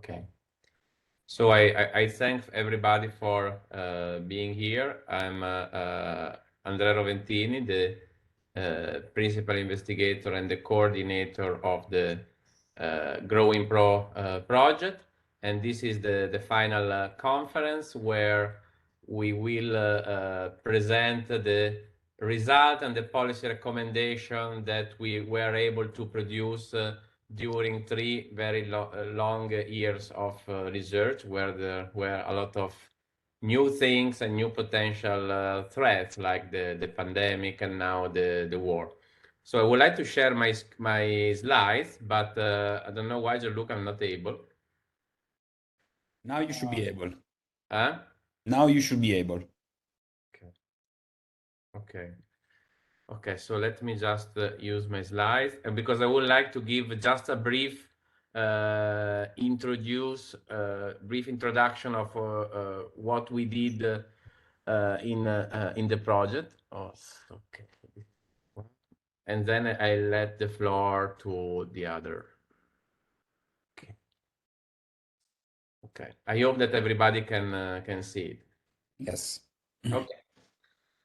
Okay. So I thank everybody for being here. I'm Andrea Roventini, the principal investigator and the coordinator of the GroWInPro project. And this is the final conference where we will present the result and the policy recommendation that we were able to produce during 3 very long years of research, where there were a lot of new things and new potential threats like the pandemic and now the war. So I would like to share my slides, but I don't know why, Gianluca, I'm not able. Now you should be able. Huh? Now you should be able. Okay. Okay. Okay, so let me just use my slides, and because I would like to give just a brief brief introduction of what we did in the project. Oh, okay. And then I let the floor to the other. Okay. Okay. I hope that everybody can see it. Yes. Okay.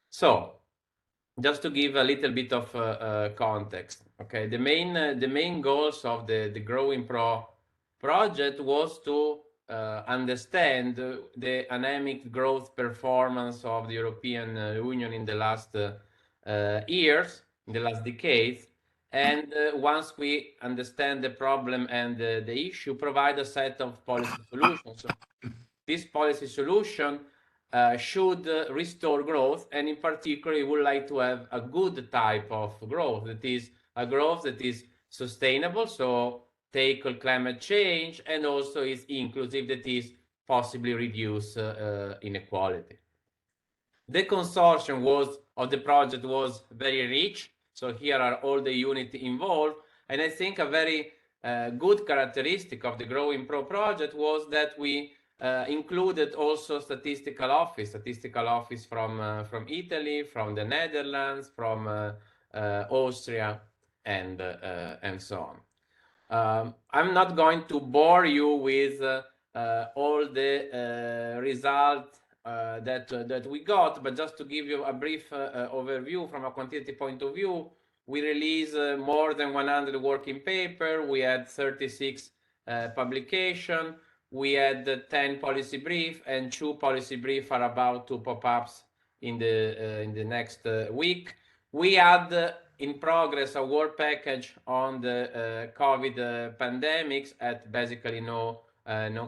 So just to give a little bit of context, okay, the main goals of the GroWInPro project was to understand the anemic growth performance of the European Union in the last years, in the last decades, and once we understand the problem and the issue, provide a set of policy solutions. So this policy solution should restore growth, and in particular, we would like to have a good type of growth, that is a growth that is sustainable, so tackle climate change, and also is inclusive, that is possibly reduce inequality. The consortium of the project was very rich, so here are all the units involved, and I think a very good characteristic of the GroWInPro project was that we included also statistical office from Italy, from the Netherlands, from Austria, and so on. I'm not going to bore you with all the results that we got, but just to give you a brief overview from a quantitative point of view, we released more than 100 working paper. We had 36 publication. We had 10 policy brief, and 2 policy brief are about to pop up in the next week. We had in progress a work package on the COVID pandemics at basically no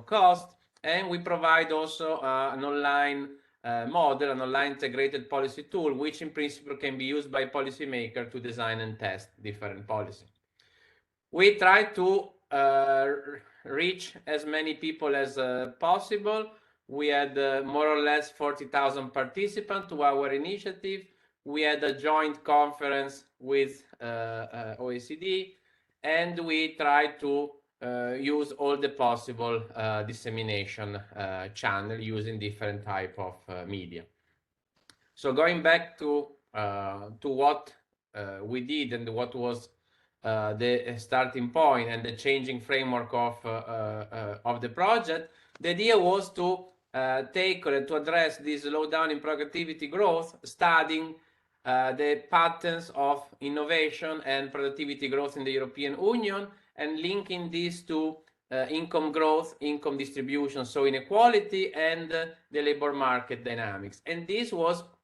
cost, and we provide also an online model, an online integrated policy tool, which in principle can be used by policymakers to design and test different policies. We try to reach as many people as possible. We had more or less 40,000 participants to our initiative. We had a joint conference with OECD, and we tried to use all the possible dissemination channel using different type of media. So going back to what we did and what was the starting point and the changing framework of the project, the idea was to to address this slowdown in productivity growth, studying the patterns of innovation and productivity growth in the European Union, and linking this to income growth, income distribution, so inequality, and the labor market dynamics. And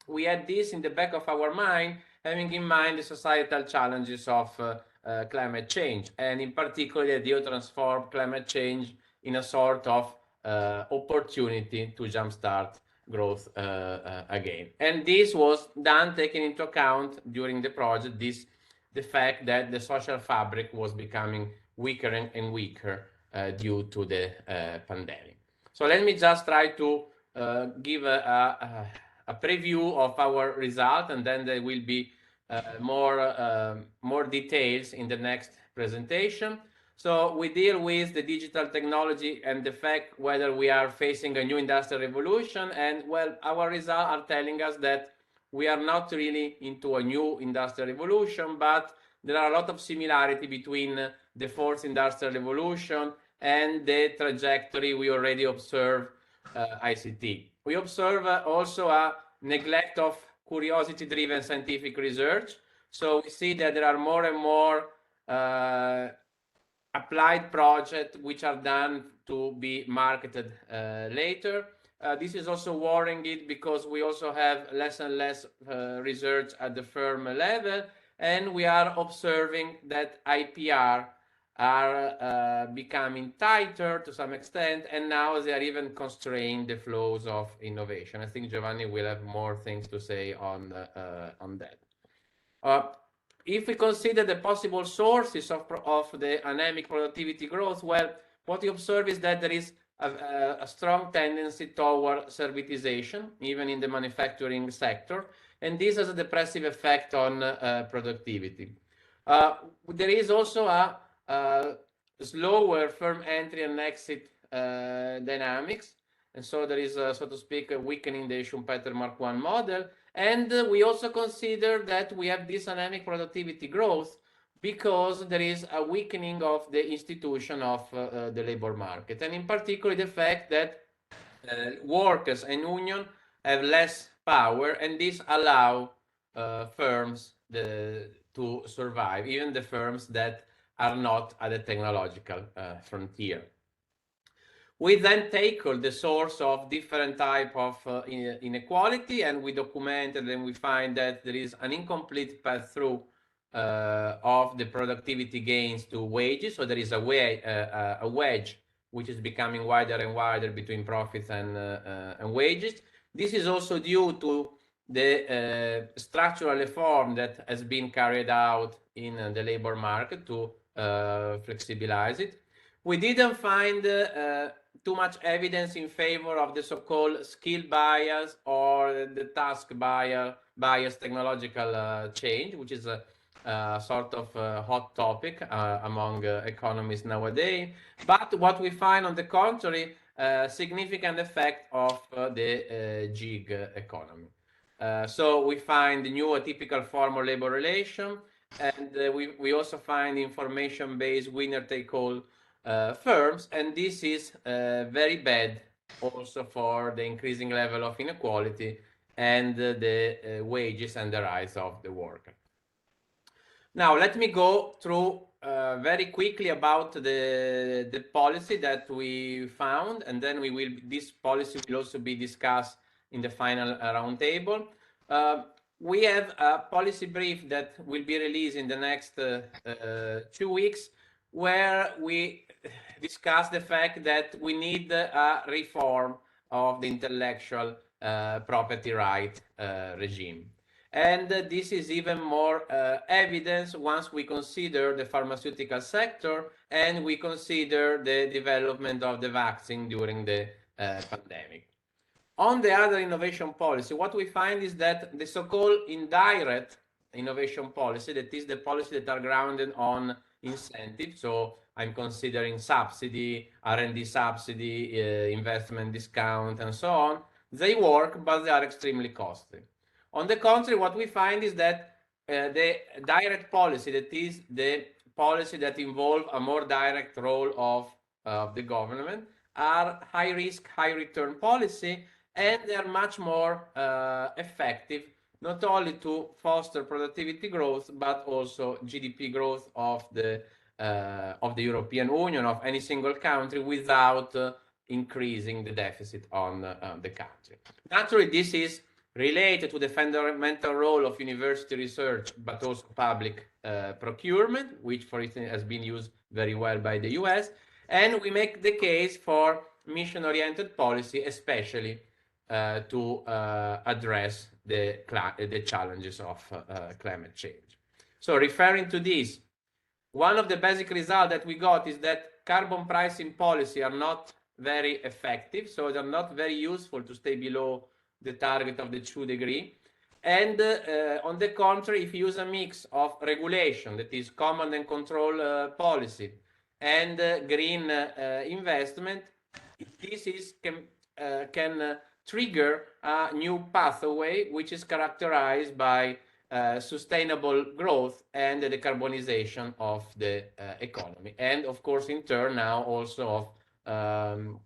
we had this in the back of our mind, having in mind the societal challenges of climate change, and in particular, the idea to transform climate change in a sort of opportunity to jumpstart growth again. And this was done taking into account during the project the fact that the social fabric was becoming weaker and weaker due to the pandemic. So let me just try to give a preview of our result, and then there will be more details in the next presentation. So we deal with the digital technology and the fact whether we are facing a new industrial revolution, and well, our results are telling us that we are not really into a new industrial revolution, but there are a lot of similarity between the fourth industrial revolution and the trajectory we already observe ICT. We observe also a neglect of curiosity-driven scientific research. So we see that there are more and more applied projects which are done to be marketed later. This is also worrying because we also have less and less research at the firm level, and we are observing that IPR are becoming tighter to some extent, and now they are even constraining the flows of innovation. I think Giovanni will have more things to say on that. Uh, if we consider the possible sources of the anemic productivity growth, well, what we observe is that there is a strong tendency toward servitization, even in the manufacturing sector, and this has a depressive effect on productivity. There is also a slower firm entry and exit dynamics, and so there is, so to speak, a weakening the Schumpeter Mark I model. And we also consider that we have this anemic productivity growth because there is a weakening of the institution of the labor market, and in particular the fact that workers and union have less power, and this allow firms to survive, even the firms that are not at the technological frontier. We then tackle the source of different type of inequality, and we documented and we find that there is an incomplete path through of the productivity gains to wages. So there is a wedge which is becoming wider and wider between profits and wages. This is also due to the structural reform that has been carried out in the labor market to flexibilize it. We didn't find too much evidence in favor of the so-called skill bias or the task bias technological change, which is a sort of hot topic among economists nowadays. But what we find, on the contrary, significant effect of the gig economy. So we the new atypical form of labor relation, and we also find information-based winner-take-all firms, and this is very bad also for the increasing level of inequality and the wages and the rights of the worker. Now, let me go through very quickly about the policy that we found, and then this policy will also be discussed in the final roundtable. We have a policy brief that will be released in the next 2 weeks, where we discuss the fact that we need a reform of the intellectual property right regime. And this is even more evidence once we consider the pharmaceutical sector and we consider the development of the vaccine during the pandemic. On the other innovation policy, what we find is that the so-called indirect innovation policy, that is the policy that are grounded on incentives, so I'm considering subsidy, R&D subsidy, investment discount, and so on, they work, but they are extremely costly. On the contrary, what we find is that the direct policy, that is the policy that involve a more direct role of the government, are high risk, high return policy, and they are much more effective, not only to foster productivity growth, but also GDP growth of the European Union, of any single country, without increasing the deficit on the country. Naturally, this is related to the fundamental role of university research, but also public procurement, which, for instance, has been used very well by the US. And we make the case for mission-oriented policy, especially to address the challenges of climate change. So referring to this, one of the basic results that we got is that carbon pricing policy are not very effective, so they're not very useful to stay below the target of the 2 degree. And on the contrary, if you use a mix of regulation, that is command and control policy, and green investment, this can trigger a new pathway, which is characterized by sustainable growth and the decarbonization of the economy, and of course, in turn, now also of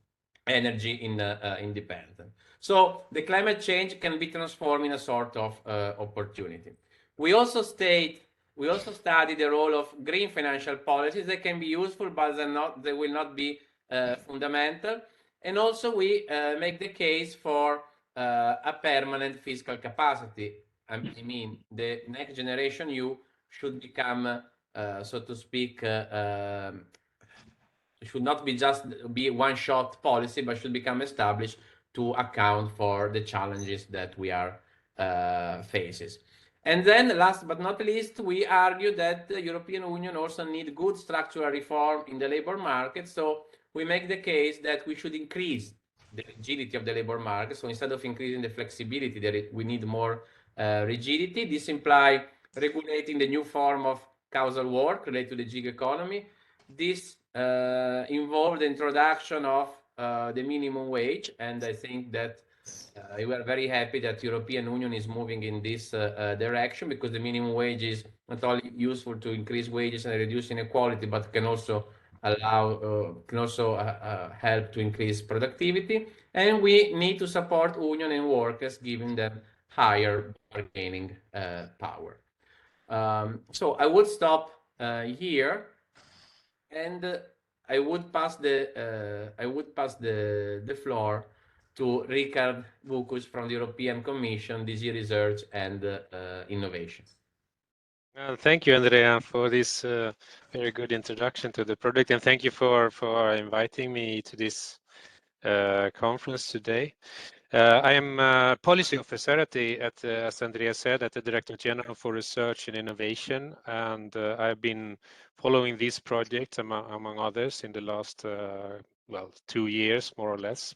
energy independent. So the climate change can be transformed in a sort of opportunity. We also state we also study the role of green financial policies that can be useful, but they will not be fundamental. And also we make the case for a permanent fiscal capacity. I mean, the next generation EU should become, so to speak, should not be just be one shot policy, but should become established to account for the challenges that we are faces. And then last but not least, we argue that the European Union also need good structural reform in the labor market. So we make the case that we should increase the rigidity of the labor market. So instead of increasing the flexibility, we need more rigidity. This implies regulating the new form of causal work related to the gig economy. This involved the introduction of the minimum wage, and I think that we are very happy that European Union is moving in this direction, because the minimum wage is not only useful to increase wages and reduce inequality, but can also help to increase productivity. And we need to support union and workers, giving them higher bargaining power. So I would stop here, and I would pass the floor to Richard Bucus from the European Commission, DG Research and Innovation. Thank you, Andrea, for this very good introduction to the project, and thank you for inviting me to this conference today. I am a policy officer as Andrea said, at the Director General for Research and Innovation, and I've been following this project among others in the last 2 years, more or less.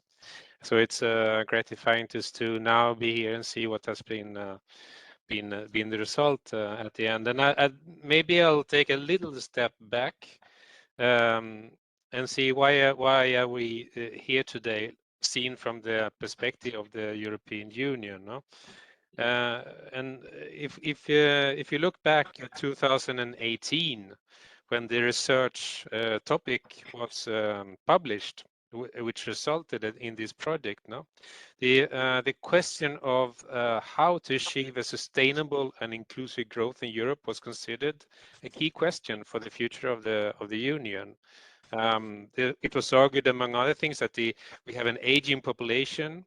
So it's gratifying to now be here and see what has been the result at the end. And maybe I'll take a little step back and see why are we here today, seen from the perspective of the European Union, no? And if you look back at 2018, when the research topic was published, which resulted in this project, no, the question of how to achieve a sustainable and inclusive growth in Europe was considered a key question for the future of the Union. It was argued, among other things, that we have an aging population,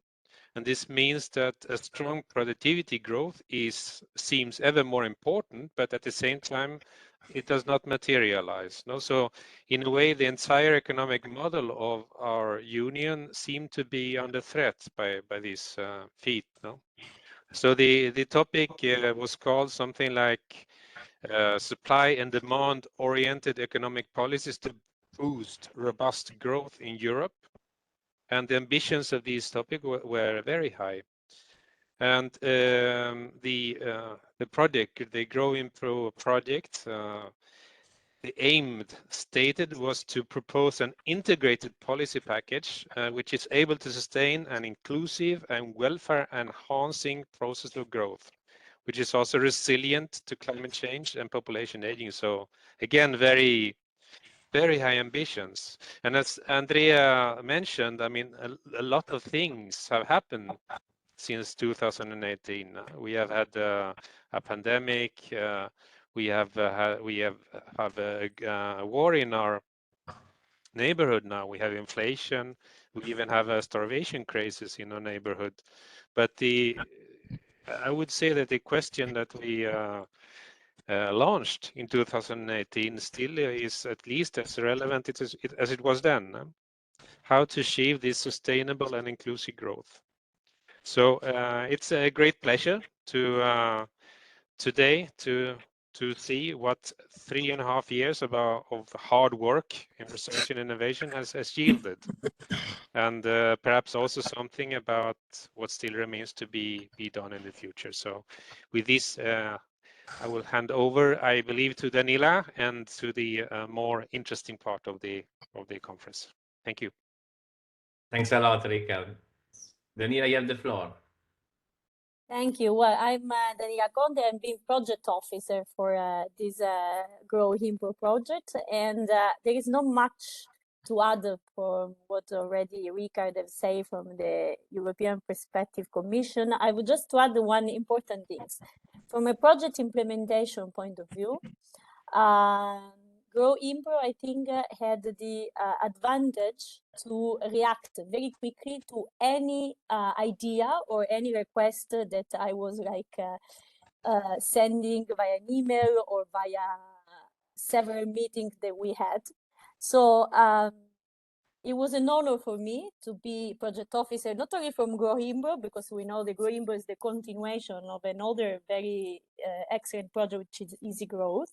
and this means that a strong productivity growth seems ever more important, but at the same time, it does not materialize. No? So in a way, the entire economic model of our union seemed to be under threat by this feat. No? So the topic was called something like supply and demand oriented economic policies to boost robust growth in Europe. And the ambitions of this topic were very high. And the project, the GroWInPro project, the aim stated was to propose an integrated policy package which is able to sustain an inclusive and welfare-enhancing process of growth, which is also resilient to climate change and population aging. So again, very high ambitions. And as Andrea mentioned, I mean, a lot of things have happened since 2018. We have had a pandemic. We have a war in our neighborhood now. We have inflation. We even have a starvation crisis in our neighborhood. But I would say that the question that we launched in 2018 still is at least as relevant as it was then. How to achieve this sustainable and inclusive growth. So it's a great pleasure to today to see what 3.5 years of hard work in research and innovation has yielded, and perhaps also something about what still remains to be done in the future. So with this, I will hand over, I believe, to Daniela and to the more interesting part of the conference. Thank you. Thanks a lot, Richard. Daniela, you have the floor. Thank you. Well, I'm Daniela Conde. I'm being project officer for this GroWINPro project, and there is not much to add from what already Ricard has said from the European Perspective Commission. I would just add one important thing. From a project implementation point of view, GroWINPro, I think, had the advantage to react very quickly to any idea or any request that I was sending via an email or via several meetings that we had. So it was an honor for me to be project officer, not only from GroWINPro, because we know the GroWINPro is the continuation of another very excellent project, which is Easy Growth.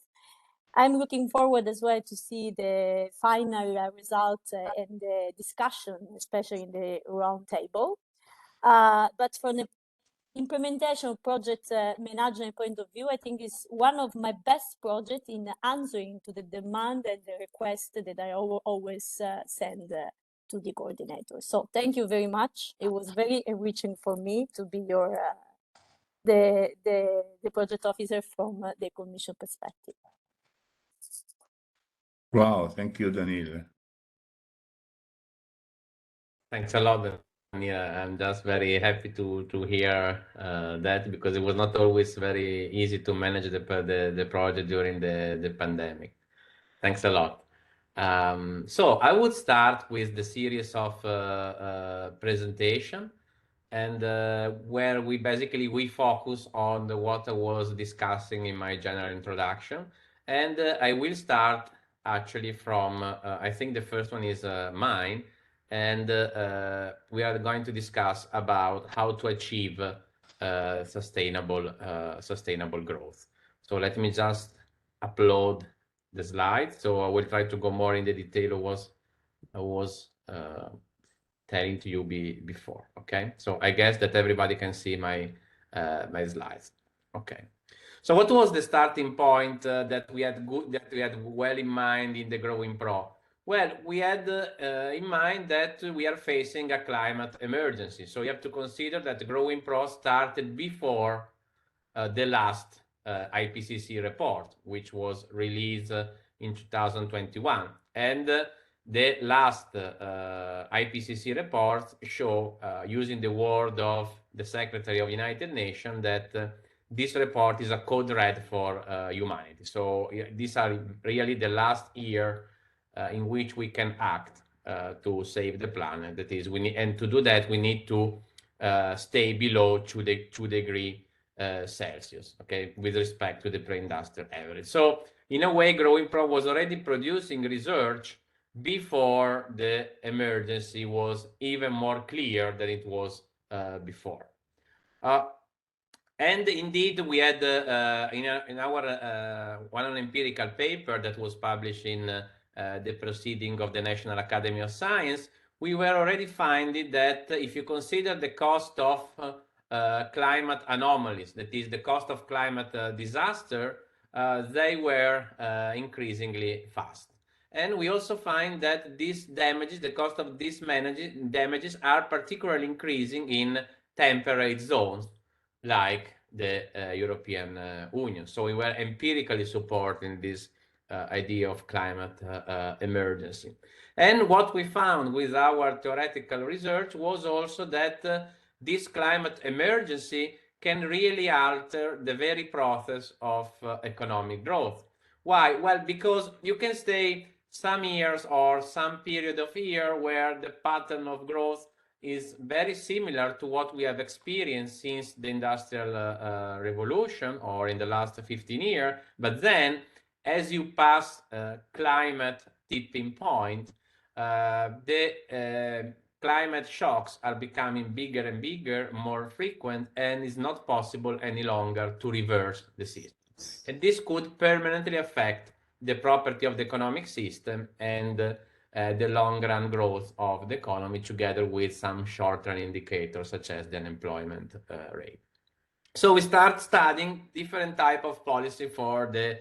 I'm looking forward as well to see the final result and the discussion, especially in the round table. But from the implementation project management point of view, I think it's one of my best projects in answering to the demand and the request that I always send to the coordinator. So thank you very much. It was very enriching for me to be your the project officer from the Commission perspective. Wow, thank you, Daniele. Thanks a lot, Daniela. I'm just very happy to hear that, because it was not always very easy to manage the project during the pandemic. Thanks a lot. So I would start with the series of presentation, and where we focus on what I was discussing in my general introduction. And I will start actually from, I think the first one is mine, and we are going to discuss about how to achieve sustainable growth. So let me just upload the slide. So I will try to go more in the detail of what I was telling to you before. Okay, so I guess that everybody can see my my slides. Okay, so what was the starting point that we had well in mind in the GroWINPro? Well, we had in mind that we are facing a climate emergency. So you have to consider that GroWINPro started before the last IPCC report, which was released in 2021. And the last IPCC report show, using the word of the Secretary of United Nations, that this report is a code red for humanity. So these are really the last year in which we can act to save the planet. That is, and to do that, we need to stay below 2 degrees Celsius, okay, with respect to the pre-industrial average. So in a way, GroWINPro was already producing research before the emergency was even more clear than it was before. And indeed, we had in our one empirical paper that was published in the proceeding of the National Academy of Science, we were already finding that if you consider the cost of climate anomalies, that is the cost of climate disaster, they were increasingly fast. And we also find that these damages, the cost of these damages are particularly increasing in temperate zones like the European Union. So we were empirically supporting this idea of climate emergency. And what we found with our theoretical research was also that this climate emergency can really alter the very process of economic growth. Why? Well, because you can stay some years or some period of year where the pattern of growth is very similar to what we have experienced since the Industrial Revolution or in the last 15 years. But then, as you pass climate tipping point, the climate shocks are becoming bigger and bigger, more frequent, and it's not possible any longer to reverse the system. And this could permanently affect the property of the economic system and the long-run growth of the economy, together with some short-run indicators such as the unemployment rate. So we start studying different type of policy for the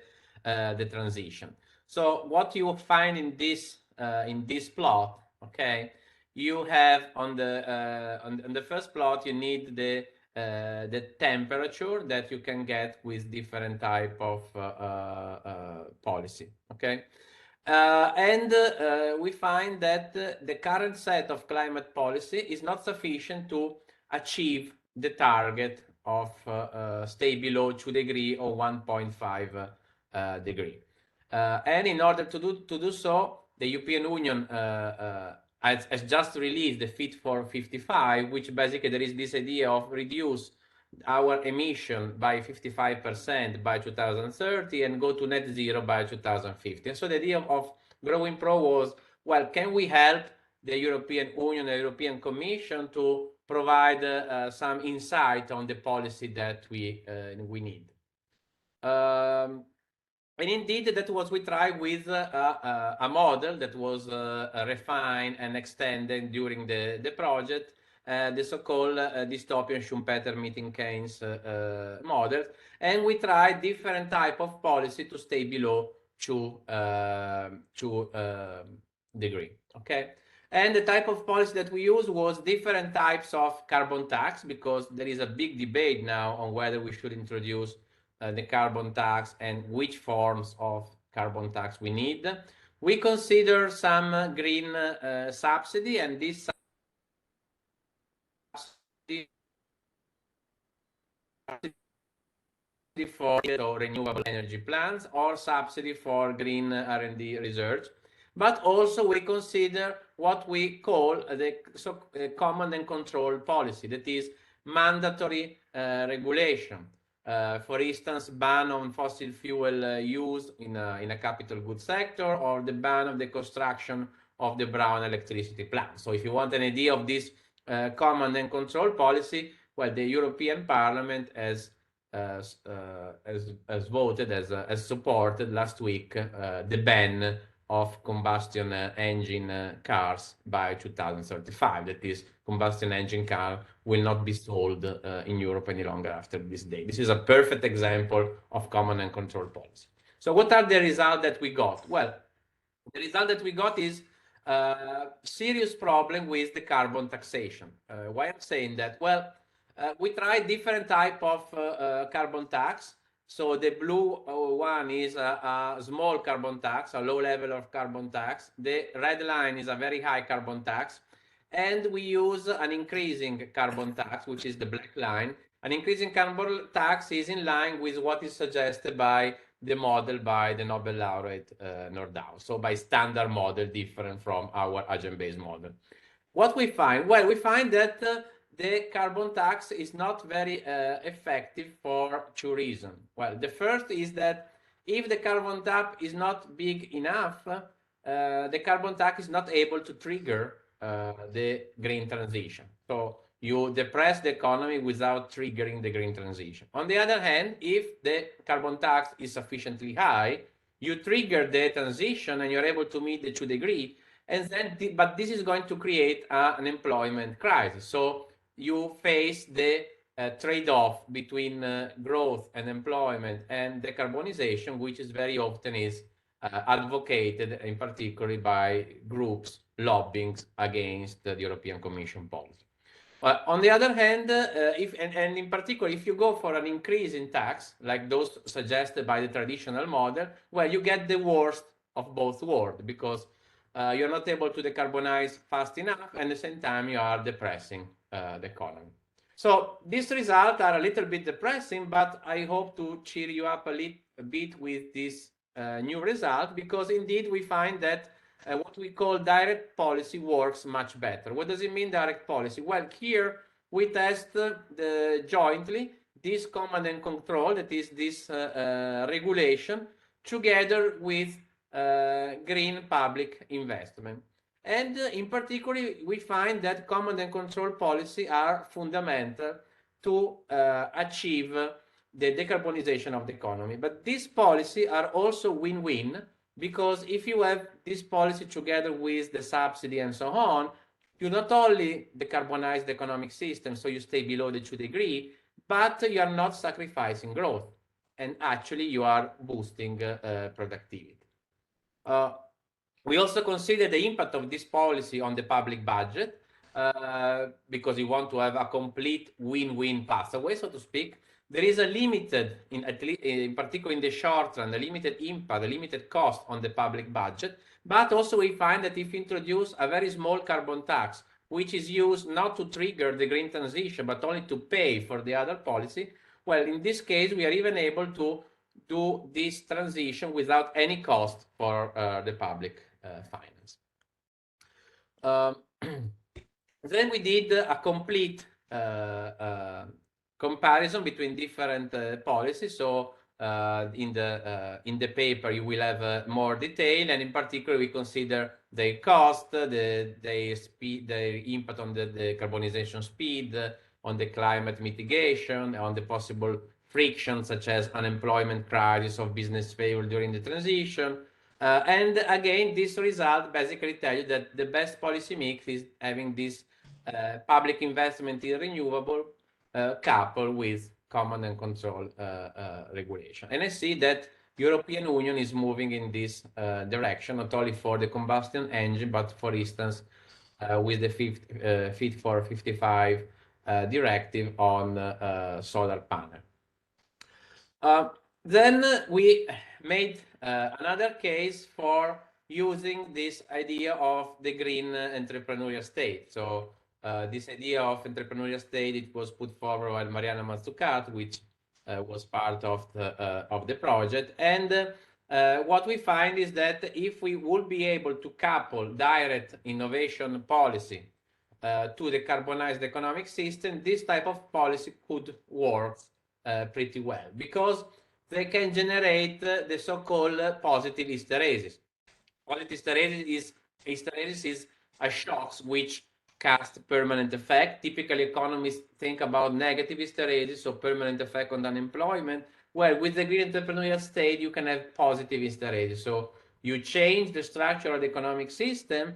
transition. So what you find in this plot, okay, you have on the first plot you need the the temperature that you can get with different type of policy. Okay. We find that the current set of climate policy is not sufficient to achieve the target of stay below 2 degree or 1.5 degree. And in order to do so, the European Union has just released the Fit for 55, which basically there is this idea of reduce our emission by 55% by 2030 and go to net zero by 2050. And so the idea of GroWINPro was, well, can we help the European Union, the European Commission to provide some insight on the policy that we need? And indeed, that was we tried with a model that was refined and extended during the project, the so-called dystopian Schumpeter meeting Keynes model, and we tried different type of policy to stay below 2 degree. Okay, and the type of policy that we used was different types of carbon tax, because there is a big debate now on whether we should introduce the carbon tax and which forms of carbon tax we need. We consider some green subsidy, and this subsidy for renewable energy plants or subsidy for green R&D research. But also we consider what we call the command and control policy, that is mandatory regulation. For instance, ban on fossil fuel use in a capital goods sector, or the ban of the construction of the brown electricity plant. So if you want an idea of this command and control policy, well, the European Parliament has voted, has supported last week the ban of combustion engine cars by 2035. That is, combustion engine car will not be sold in Europe any longer after this day. This is a perfect example of command and control policy. So what are the results that we got? Well, the result that we got is a serious problem with the carbon taxation. Why I'm saying that? Well, we tried different type of carbon tax. So the blue one is a small carbon tax, a low level of carbon tax. The red line is a very high carbon tax. And we use an increasing carbon tax, which is the black line. An increasing carbon tax is in line with what is suggested by the model by the Nobel laureate Nordau. So by standard model, different from our agent-based model. What we find? Well, we find that the carbon tax is not very effective for two reasons. Well, the first is that if the carbon tax is not big enough, the carbon tax is not able to trigger the green transition. So you depress the economy without triggering the green transition. On the other hand, if the carbon tax is sufficiently high, you trigger the transition and you're able to meet the 2 degree, and then, but this is going to create an employment crisis. So you face the trade-off between growth and employment and decarbonization, which is very often is advocated in particular by groups lobbying against the European Commission policy. On the other hand, and in particular, if you go for an increase in tax, like those suggested by the traditional model, well, you get the worst of both worlds, because you're not able to decarbonize fast enough, and at the same time you are depressing the economy. So these results are a little bit depressing, but I hope to cheer you up a little bit with this new result, because indeed we find that what we call direct policy works much better. What does it mean, direct policy? Well, here we test jointly this command and control, that is this regulation, together with green public investment. And in particular, we find that command and control policy are fundamental to achieve the decarbonization of the economy. But these policies are also win-win, because if you have this policy together with the subsidy and so on, you not only decarbonize the economic system, so you stay below the 2 degree, but you are not sacrificing growth. And actually, you are boosting productivity. We also consider the impact of this policy on the public budget. because you want to have a complete win-win pathway, so to speak. There is a limited, in particular in the short run, a limited impact, a limited cost on the public budget. But also we find that if you introduce a very small carbon tax, which is used not to trigger the green transition, but only to pay for the other policy, well, in this case, we are even able to do this transition without any cost for the public finance. Then we did a complete comparison between different policies. So in the paper you will have more detail, and in particular we consider their cost, their speed, their impact on the decarbonization speed, on the climate mitigation, on the possible friction such as unemployment crisis of business failure during the transition. And again, this result basically tell you that the best policy mix is having this public investment in renewable coupled with command and control regulation. And I see that European Union is moving in this direction, not only for the combustion engine, but for instance, with the Fit for 55 directive on solar panel. Then we made another case for using this idea of the green entrepreneurial state. So this idea of entrepreneurial state, it was put forward by Mariana Mazzucato, which was part of the project. And what we find is that if we would be able to couple direct innovation policy to decarbonize the economic system, this type of policy could work pretty well, because they can generate the so-called positive hysteresis. Positive hysteresis is a shock which cast permanent effect. Typically, economists think about negative hysteresis, so permanent effect on unemployment. Well, with the green entrepreneurial state, you can have positive hysteresis. So you change the structure of the economic system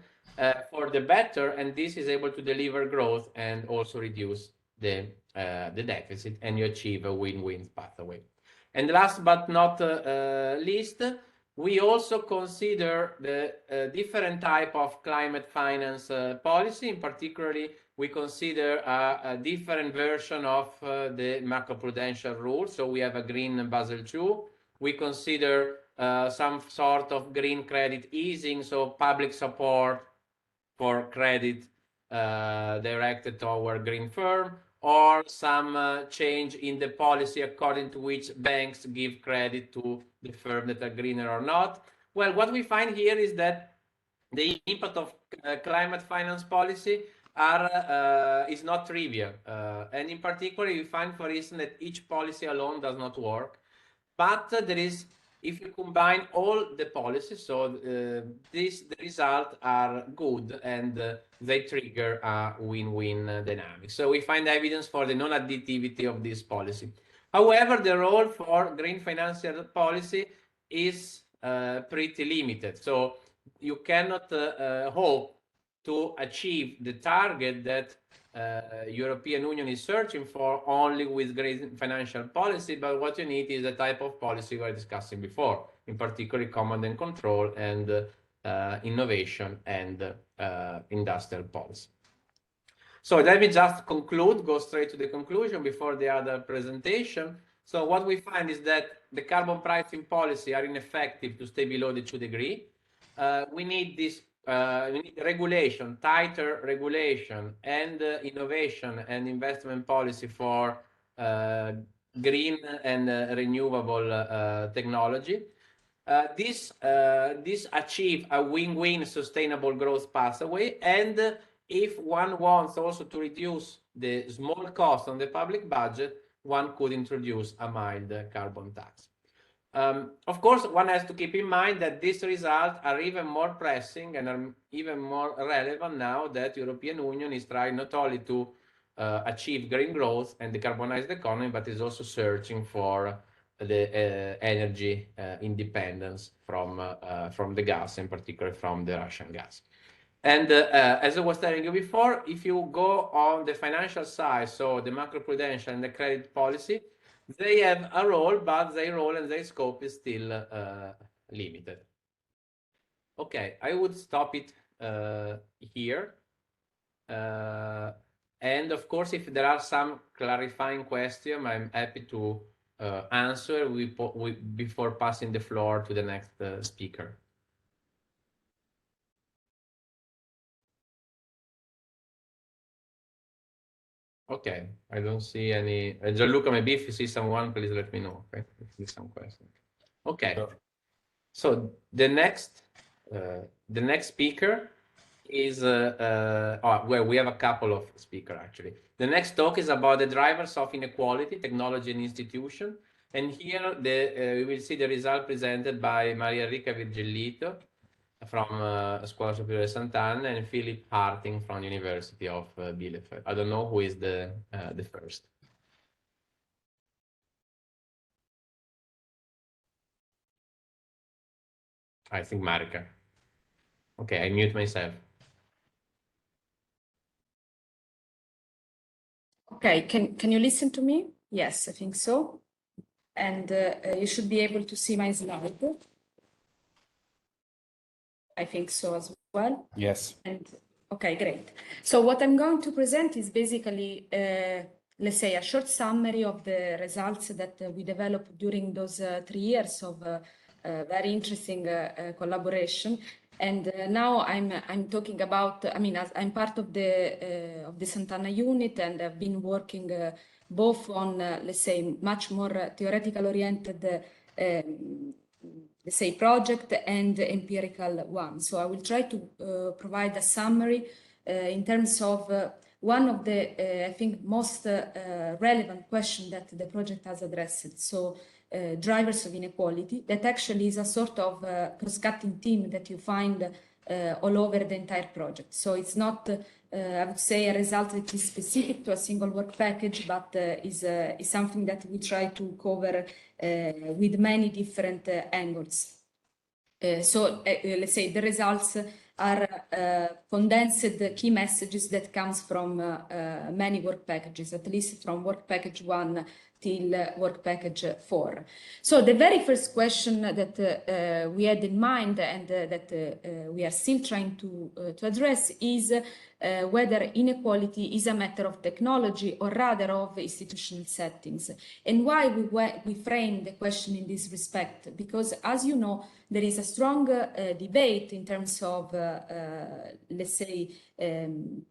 for the better, and this is able to deliver growth and also reduce the deficit, and you achieve a win-win pathway. And last but not least, we also consider the different type of climate finance policy. In particularly, we consider a different version of the macroprudential rule. So we have a green Basel II. We consider some sort of green credit easing, so public support for credit directed toward green firm, or some change in the policy according to which banks give credit to the firm that are greener or not. Well, what we find here is that the impact of climate finance policy is not trivial. And in particular, you find, for instance, that each policy alone does not work. But there is, if you combine all the policies, so the results are good, and they trigger a win-win dynamic. So we find evidence for the non-additivity of this policy. However, the role for green financial policy is pretty limited. So you cannot hope to achieve the target that European Union is searching for only with green financial policy, but what you need is the type of policy we were discussing before, in particular command and control, and innovation and industrial policy. So let me just conclude, go straight to the conclusion before the other presentation. So what we find is that the carbon pricing policy are ineffective to stay below the 2 degree. We need this we need regulation, tighter regulation, and innovation and investment policy for green and renewable technology. This achieve a win-win sustainable growth pathway, and if one wants also to reduce the small cost on the public budget, one could introduce a mild carbon tax. Of course, one has to keep in mind that these results are even more pressing and are even more relevant now that European Union is trying not only to achieve green growth and decarbonize the economy, but is also searching for the energy independence from the gas, in particular from the Russian gas. And as I was telling you before, if you go on the financial side, so the macroprudential and the credit policy, they have a role, but their role and their scope is still limited. Okay, I would stop it here. And of course, if there are some clarifying questions, I'm happy to answer before passing the floor to the next speaker. Okay, I don't see any. Gianluca, maybe if you see someone, please let me know. Okay, if you see some questions. Okay, Sure. so the next speaker is well, we have a couple of speakers actually. The next talk is about the drivers of inequality, technology and institution. And here we will see the result presented by Maria Enrica Virgillito from Scuola Superiore Sant'Anna and Philip Harting from University of Bielefeld. I don't know who is the first. I think Marika. Okay, I mute myself. Okay, can you listen to me? Yes, I think so. And you should be able to see my slide. I think so as well. Yes. And okay, great. So what I'm going to present is basically, let's say, a short summary of the results that we developed during those 3 years of very interesting collaboration. And now I'm talking about. I mean, I'm part of the Sant'Anna unit, and I've been working both on, let's say, much more theoretical oriented. Let's say project and empirical one. So I will try to provide a summary in terms of one of the, I think, most relevant question that the project has addressed. So drivers of inequality, that actually is a sort of cross-cutting theme that you find all over the entire project. So it's not, I would say, a result that is specific to a single work package, but is something that we try to cover with many different angles. So let's say the results are condensed key messages that comes from many work packages, at least from work package 1 till work package 4. So the very first question that we had in mind and that we are still trying to address is whether inequality is a matter of technology or rather of institutional settings. And why we frame the question in this respect? Because, as you know, there is a strong debate in terms of, let's say,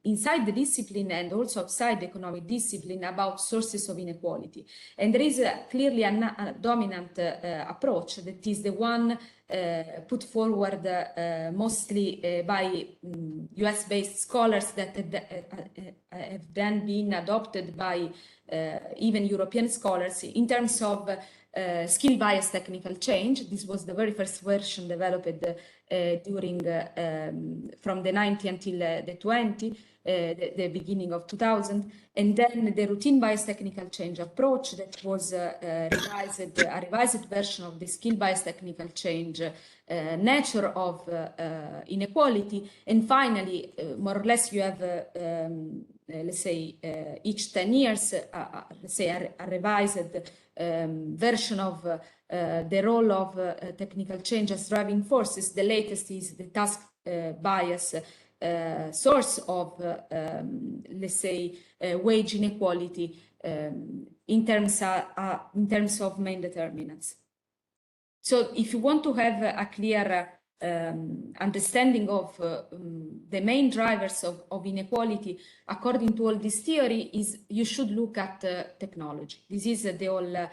inside the discipline and also outside the economic discipline about sources of inequality. And there is clearly a dominant approach that is the one put forward mostly by US-based scholars that have then been adopted by even European scholars in terms of skill bias technical change. This was the very first version developed during from the 90 until the 20, the beginning of 2000, and then the routine bias technical change approach that was a revised version of the skill bias technical change nature of inequality, and finally, more or less, you have let's say each 10 years, let's say a revised version of the role of technical change as driving forces. The latest is the task bias source of, let's say, wage inequality in terms of main determinants. So if you want to have a clear understanding of the main drivers of inequality, according to all this theory, is you should look at technology. This is the whole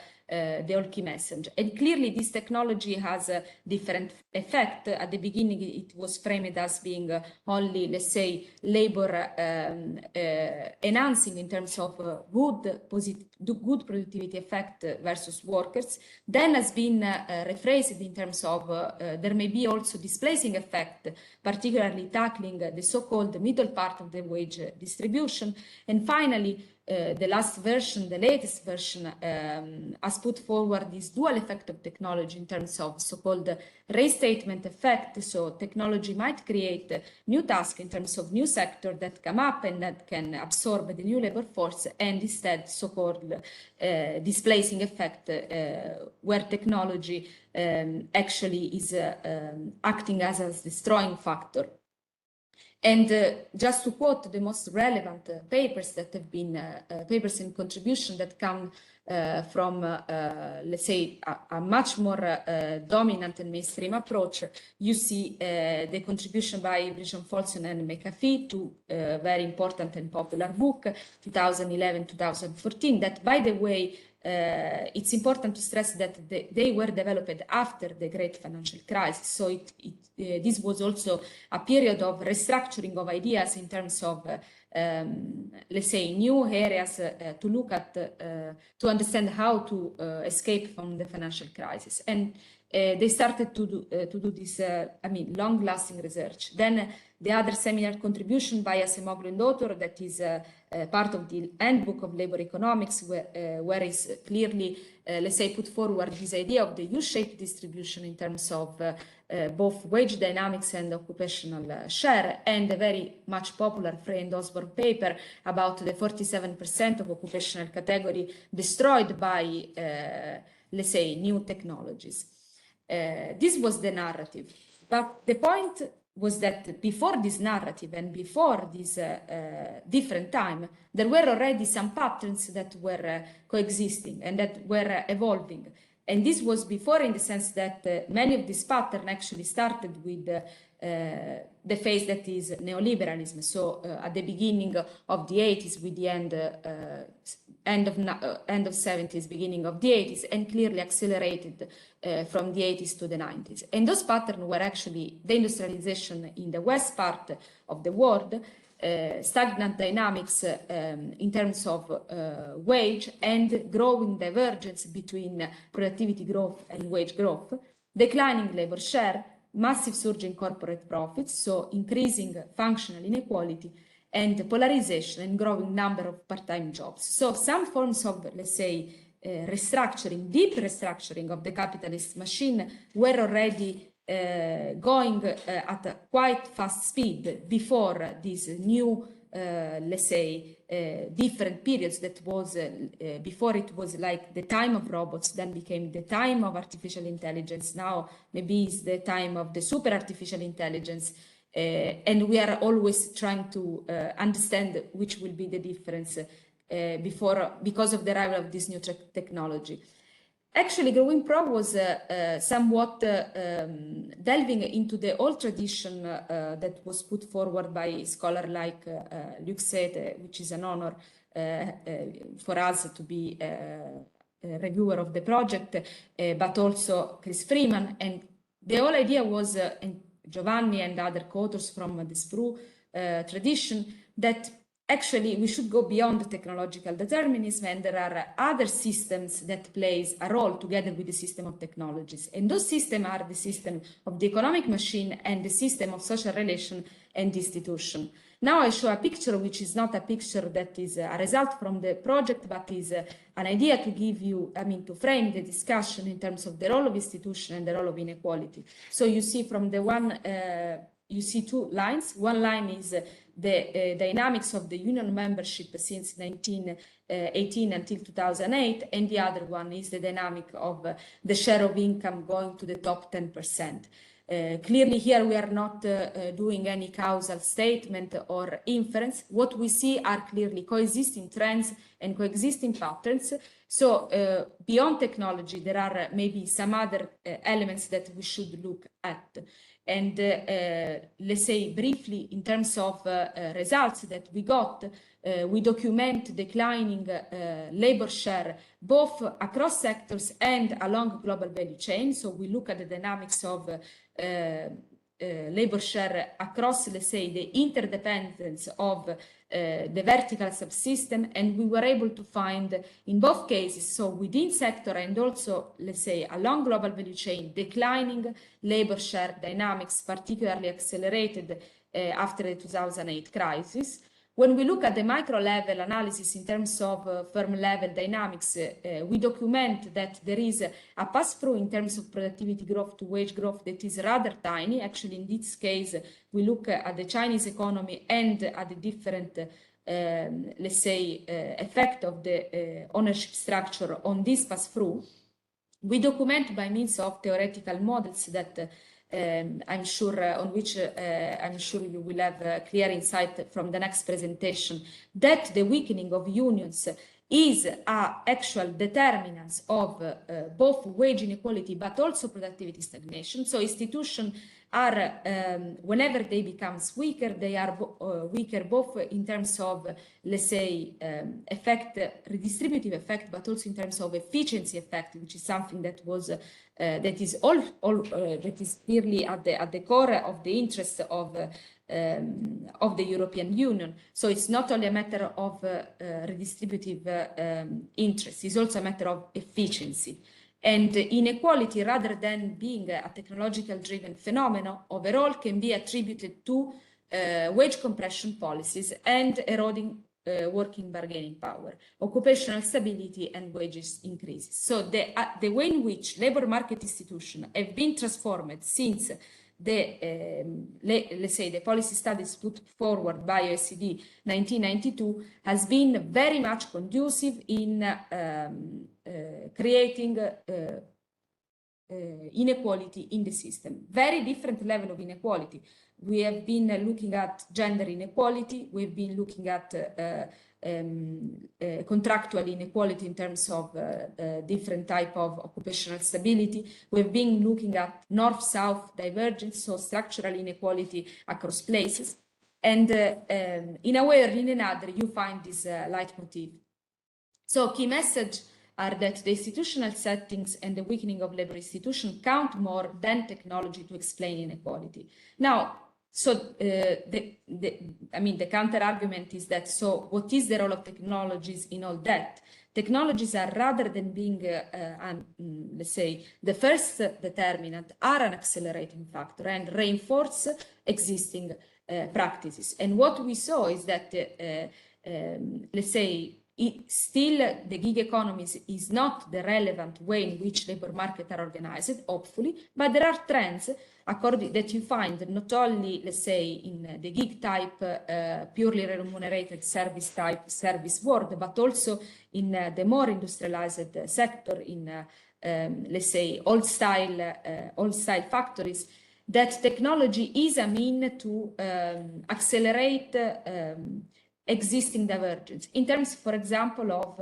key message. And clearly this technology has a different effect. At the beginning, it was framed as being only, let's say, labor enhancing in terms of good productivity effect versus workers. Then has been rephrased in terms of there may be also displacing effect, particularly tackling the so-called middle part of the wage distribution. And finally, the last version, the latest version, has put forward this dual effect of technology in terms of so-called restatement effect. So technology might create new tasks in terms of new sector that come up and that can absorb the new labor force, and instead so-called displacing effect, where technology actually is acting as a destroying factor. And just to quote the most relevant papers that have been papers in contribution that come from, let's say, a much more dominant and mainstream approach, you see the contribution by Vision Folsom and McAfee to a very important and popular book, 2011-2014, that, by the way, it's important to stress that they were developed after the great financial crisis. So this was also a period of restructuring of ideas in terms of, let's say, new areas to look at, to understand how to escape from the financial crisis. And they started to do this, long-lasting research. Then the other seminal contribution by Acemoglu and author, that is part of the Handbook of Labor Economics, where is clearly, let's say, put forward this idea of the U-shaped distribution in terms of both wage dynamics and occupational share, and a very much popular Frey and Osborne paper about the 47% of occupational category destroyed by, let's say, new technologies. This was the narrative, but the point was that before this narrative and before this different time, there were already some patterns that were coexisting and that were evolving. And this was before, in the sense that many of these patterns actually started with the phase that is neoliberalism. So at the beginning of the 80s, with the end of 70s, beginning of the 80s, and clearly accelerated from the 80s to the 90s. And those patterns were actually the industrialization in the west part of the world, stagnant dynamics in terms of wage, and growing divergence between productivity growth and wage growth, declining labor share, massive surge in corporate profits, so increasing functional inequality, and polarization and growing number of part-time jobs. So some forms of, let's say, restructuring, deep restructuring of the capitalist machine were already going at a quite fast speed before these new, let's say, different periods that was, before it was like the time of robots, then became the time of artificial intelligence. Now maybe it's the time of the super artificial intelligence. And we are always trying to understand which will be the difference because of the arrival of this new technology. Actually, GroWINPro was somewhat delving into the old tradition that was put forward by a scholar like Luc Sete, which is an honor for us to be a reviewer of the project, but also Chris Freeman. And the whole idea was, and Giovanni and other co-authors from the SPRU tradition, that actually we should go beyond technological determinism, and there are other systems that plays a role together with the system of technologies. And those systems are the system of the economic machine and the system of social relation and institution. Now I show a picture which is not a picture that is a result from the project, but is an idea to give you, to frame the discussion in terms of the role of institution and the role of inequality. So you see from the one, you see two lines. One line is the dynamics of the union membership since 1918 until 2008, and the other one is the dynamic of the share of income going to the top 10%. Clearly here we are not doing any causal statement or inference. What we see are clearly coexisting trends and coexisting patterns. So beyond technology, there are maybe some other elements that we should look at. And let's say briefly, in terms of results that we got, we document declining labor share both across sectors and along global value chain. So we look at the dynamics of labor share across, let's say, the interdependence of the vertical subsystem, and we were able to find in both cases, so within sector and also, let's say, along global value chain, declining labor share dynamics, particularly accelerated after the 2008 crisis. When we look at the micro level analysis in terms of firm level dynamics, we document that there is a pass-through in terms of productivity growth to wage growth that is rather tiny. Actually, in this case, we look at the Chinese economy and at the different, let's say, effect of the ownership structure on this pass-through. We document by means of theoretical models that I'm sure on which I'm sure you will have clear insight from the next presentation, that the weakening of unions is a actual determinant of both wage inequality but also productivity stagnation. So institutions are, whenever they become weaker, they are weaker both in terms of, let's say, redistributive effect, but also in terms of efficiency effect, which is something that was that is clearly at the core of the interest of the European Union. So it's not only a matter of redistributive interest, it's also a matter of efficiency. And inequality, rather than being a technological-driven phenomenon, overall can be attributed to wage compression policies and eroding working bargaining power, occupational stability, and wages increases. So the way in which labor market institutions have been transformed since let's say the policy studies put forward by OECD 1992 has been very much conducive in creating inequality in the system. Very different level of inequality. We have been looking at gender inequality. We've been looking at contractual inequality in terms of different type of occupational stability. We've been looking at north-south divergence, so structural inequality across places. And in a way or in another, you find this leitmotif. So key message are that the institutional settings and the weakening of labor institutions count more than technology to explain inequality. Now, so the counter argument is that, so what is the role of technologies in all that? Technologies are, rather than being, let's say, the first determinant, are an accelerating factor and reinforce existing practices. And what we saw is that, let's say, still the gig economy is not the relevant way in which labor markets are organized, hopefully, but there are trends that you find not only, let's say, in the gig type, purely remunerated service type service world, but also in the more industrialized sector, in, let's say, old style factories, that technology is a mean to accelerate existing divergence in terms, for example, of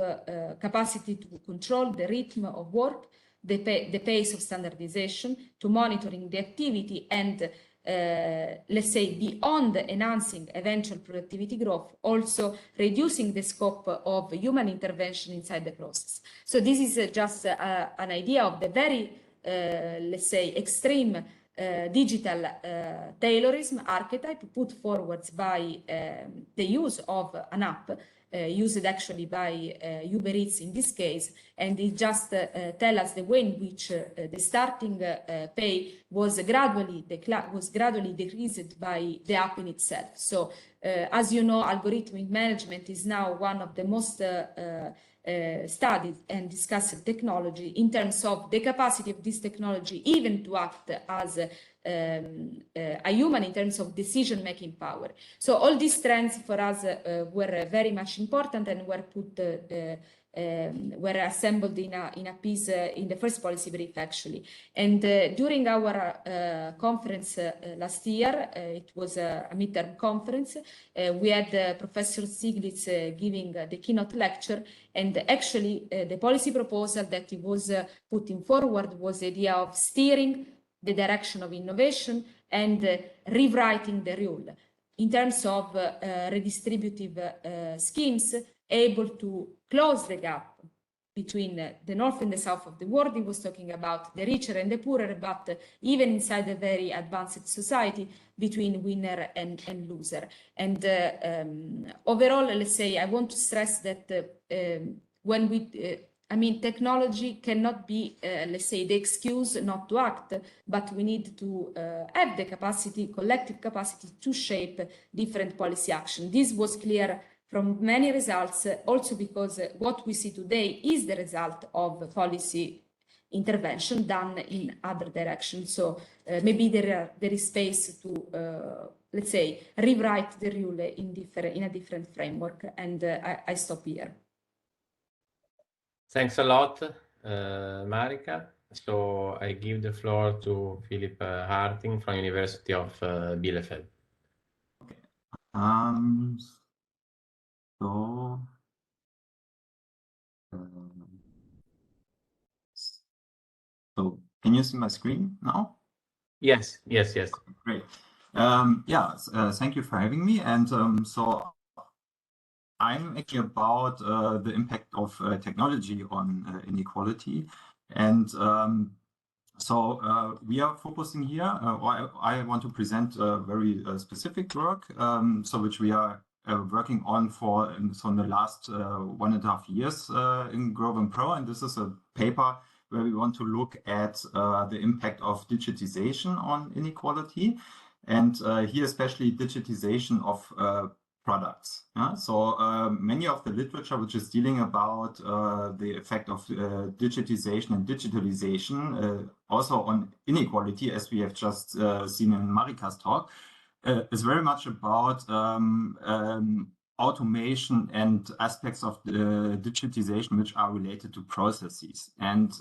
capacity to control the rhythm of work, the pace of standardization, to monitoring the activity, and let's say beyond enhancing eventual productivity growth, also reducing the scope of human intervention inside the process. So this is just an idea of the very, let's say, extreme digital Taylorism archetype put forward by the use of an app used actually by Uber Eats in this case, and it just tells us the way in which the starting pay was gradually decreased by the app in itself. So as you know, algorithmic management is now one of the most studied and discussed technology in terms of the capacity of this technology even to act as a human in terms of decision-making power. So all these trends for us were very much important and were put were assembled in a piece in the first policy brief, actually. And during our conference last year, it was a midterm conference, we had Professor Stiglitz giving the keynote lecture, and actually the policy proposal that he was putting forward was the idea of steering the direction of innovation and rewriting the rule in terms of redistributive schemes able to close the gap between the north and the south of the world. He was talking about the richer and the poorer, but even inside a very advanced society, between winner and loser. And overall, let's say, I want to stress that when we, I mean, technology cannot be, let's say, the excuse not to act, but we need to have the capacity, collective capacity, to shape different policy action. This was clear from many results, also because what we see today is the result of policy intervention done in other directions. So maybe there is space to, let's say, rewrite the rule in a different framework. And I stop here. Thanks a lot, Marika. So I give the floor to Philip Harting from University of Bielefeld. Okay. So, so can you see my screen now? Yes. Great. Thank you for having me. And so I'm actually about the impact of technology on inequality. And we are focusing here, I want to present a very specific work, which we are working on in the last 1.5 years in GroWINPro. And this is a paper where we want to look at the impact of digitization on inequality. And here, especially digitization of products. Many of the literature which is dealing about the effect of digitization and digitalization also on inequality, as we have just seen in Marika's talk, is very much about automation and aspects of digitization which are related to processes. And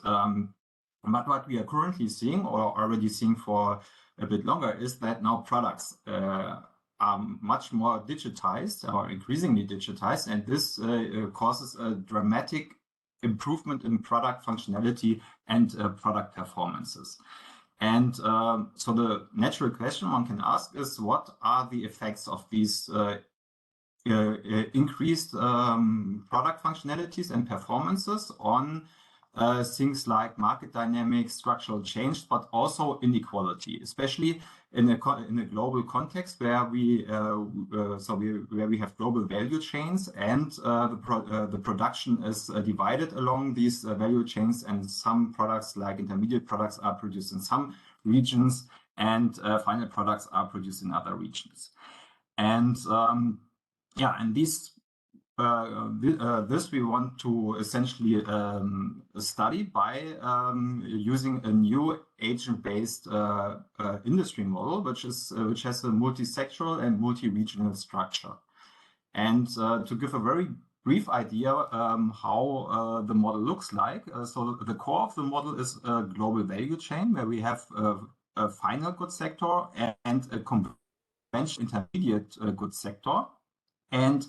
but what we are currently seeing, or already seeing for a bit longer, is that now products are much more digitized or increasingly digitized, and this causes a dramatic improvement in product functionality and product performances. And so the natural question one can ask is, what are the effects of these increased product functionalities and performances on things like market dynamics, structural change, but also inequality, especially in a global context where we have global value chains, and the production is divided along these value chains, and some products like intermediate products are produced in some regions, and final products are produced in other regions. And this we want to essentially study by using a new agent-based industry model, which has a multi-sectoral and multi-regional structure. And to give a very brief idea how the model looks like, so the core of the model is a global value chain where we have a final goods sector and a conventional intermediate goods sector. And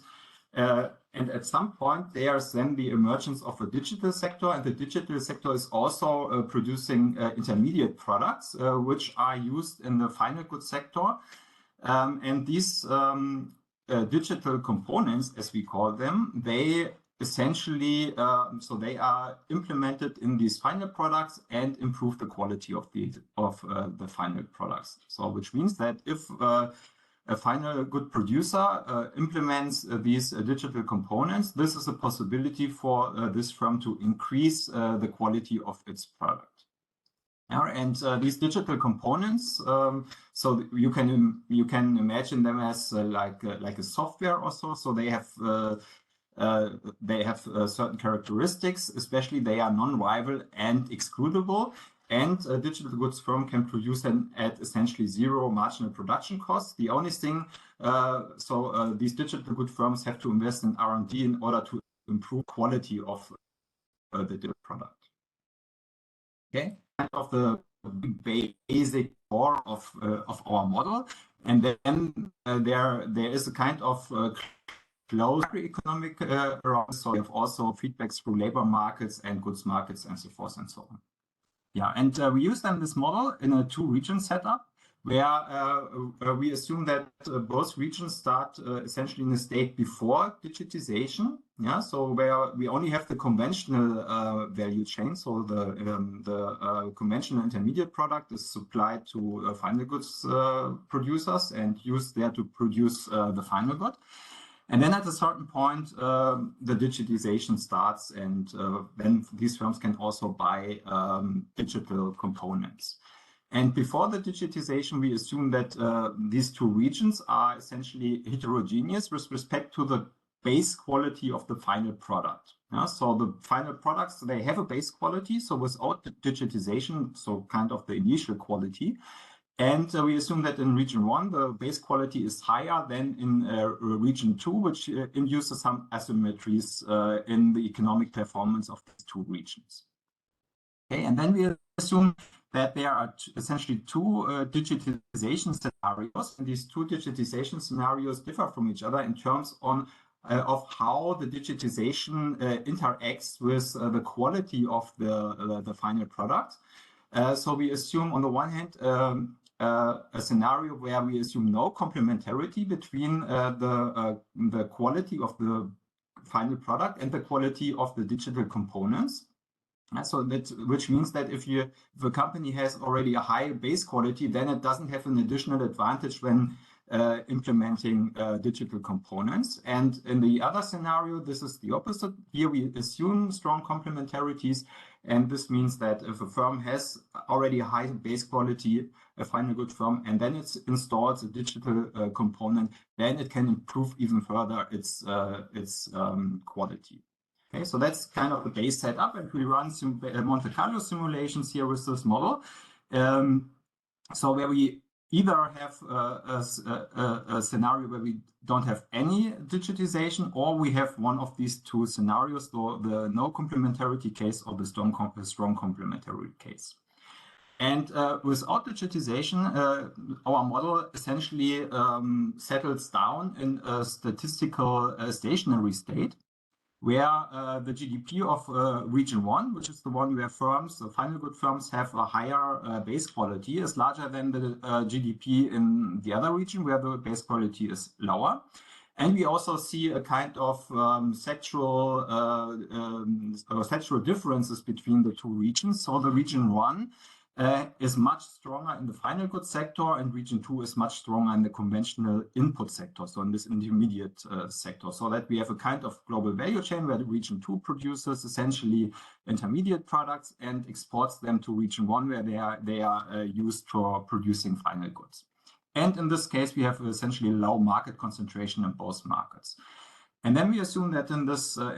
at some point, there's then the emergence of a digital sector, and the digital sector is also producing intermediate products, which are used in the final goods sector. And these digital components, as we call them, they essentially, so they are implemented in these final products and improve the quality of the final products. So which means that if a final good producer implements these digital components, this is a possibility for this firm to increase the quality of its product. And these digital components, so you can imagine them as like a software also. So they have certain characteristics, especially they are non-rival and excludable. And a digital goods firm can produce them at essentially zero marginal production costs. The only thing, these digital goods firms have to invest in R&D in order to improve quality of the digital product. Okay, kind of the basic core of our model, and then there is a kind of closed economic around. So we have also feedbacks through labor markets and goods markets and so forth and so on. Yeah, and we use then this model in a two-region setup where we assume that both regions start essentially in a state before digitization. Yeah, so where we only have the conventional value chain. So the conventional intermediate product is supplied to final goods producers and used there to produce the final good. And then at a certain point, the digitization starts, and then these firms can also buy digital components. And before the digitization, we assume that these two regions are essentially heterogeneous with respect to the base quality of the final product. Yeah? So the final products, they have a base quality. So without digitization, so kind of the initial quality. And we assume that in region 1, the base quality is higher than in region 2, which induces some asymmetries in the economic performance of these two regions. Okay, and then we assume that there are essentially two digitization scenarios, and these two digitization scenarios differ from each other in terms of how the digitization interacts with the quality of the final product. So we assume on the one hand a scenario where we assume no complementarity between the quality of the final product and the quality of the digital components. So which means that if a company has already a high base quality, then it doesn't have an additional advantage when implementing digital components. And in the other scenario, this is the opposite. Here we assume strong complementarities, and this means that if a firm has already a high base quality, a final good firm, and then it installs a digital component, then it can improve even further its quality. Okay, so that's kind of the base setup, and we run some Monte Carlo simulations here with this model. So where we either have a scenario where we don't have any digitization, or we have one of these two scenarios, the no complementarity case or the strong complementary case. And without digitization, our model essentially settles down in a statistical stationary state, where the GDP of region 1, which is the one where firms, the final good firms, have a higher base quality, is larger than the GDP in the other region, where the base quality is lower. And we also see a kind of sectoral differences between the two regions. So the region 1 is much stronger in the final goods sector, and region 2 is much stronger in the conventional input sector, so in this intermediate sector, so that we have a kind of global value chain where the region 2 produces essentially intermediate products and exports them to region 1, where they are used for producing final goods. And in this case, we have essentially low market concentration in both markets. And then we assume that in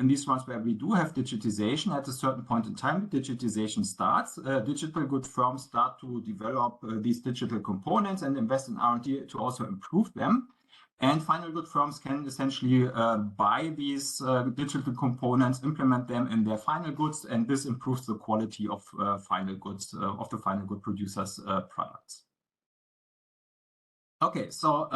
these ones where we do have digitization, at a certain point in time, digitization starts. Digital good firms start to develop these digital components and invest in R&D to also improve them. And final good firms can essentially buy these digital components, implement them in their final goods, and this improves the quality of final goods of the final good producers' products. Okay, so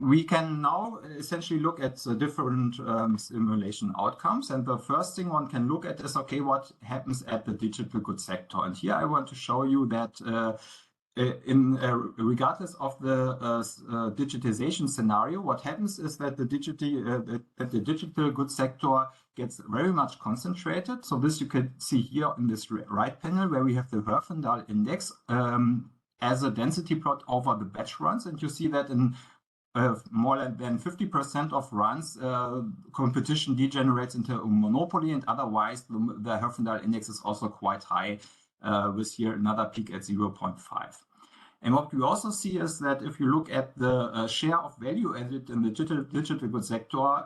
we can now essentially look at the different simulation outcomes. And the first thing one can look at is, okay, what happens at the digital goods sector? And here I want to show you that regardless of the digitization scenario, what happens is that the digital goods sector gets very much concentrated. So this you can see here in this right panel, where we have the Herfindahl index as a density plot over the batch runs. And you see that in more than 50% of runs, competition degenerates into a monopoly, and otherwise the Herfindahl index is also quite high, with here another peak at 0.5. And what we also see is that if you look at the share of value added in the digital goods sector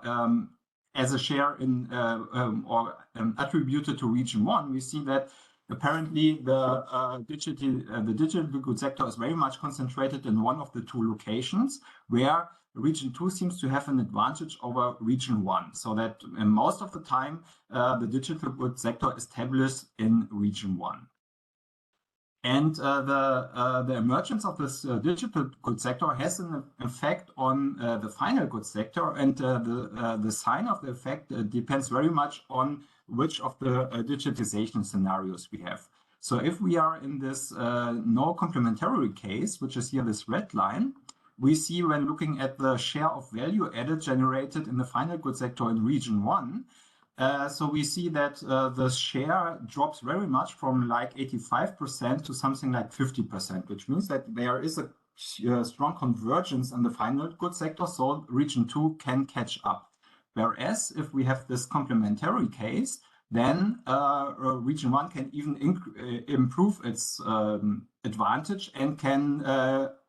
as a share in attributed to region 1, we see that apparently the digital goods sector is very muds concentrated in one of the two locations, where region 2 seems to have an advantage over region 1. So that most of the time, the digital goods sector is established in region 1. And the emergence of this digital goods sector has an effect on the final goods sector, and the sign of the effect depends very much on which of the digitization scenarios we have. So if we are in this no complementary case, which is here this red line, we see when looking at the share of value added generated in the final goods sector in region 1, so we see that the share drops very much from like 85% to something like 50%, which means that there is a strong convergence in the final goods sector, so region 2 can catch up. Whereas if we have this complementary case, then region 1 can even improve its advantage and can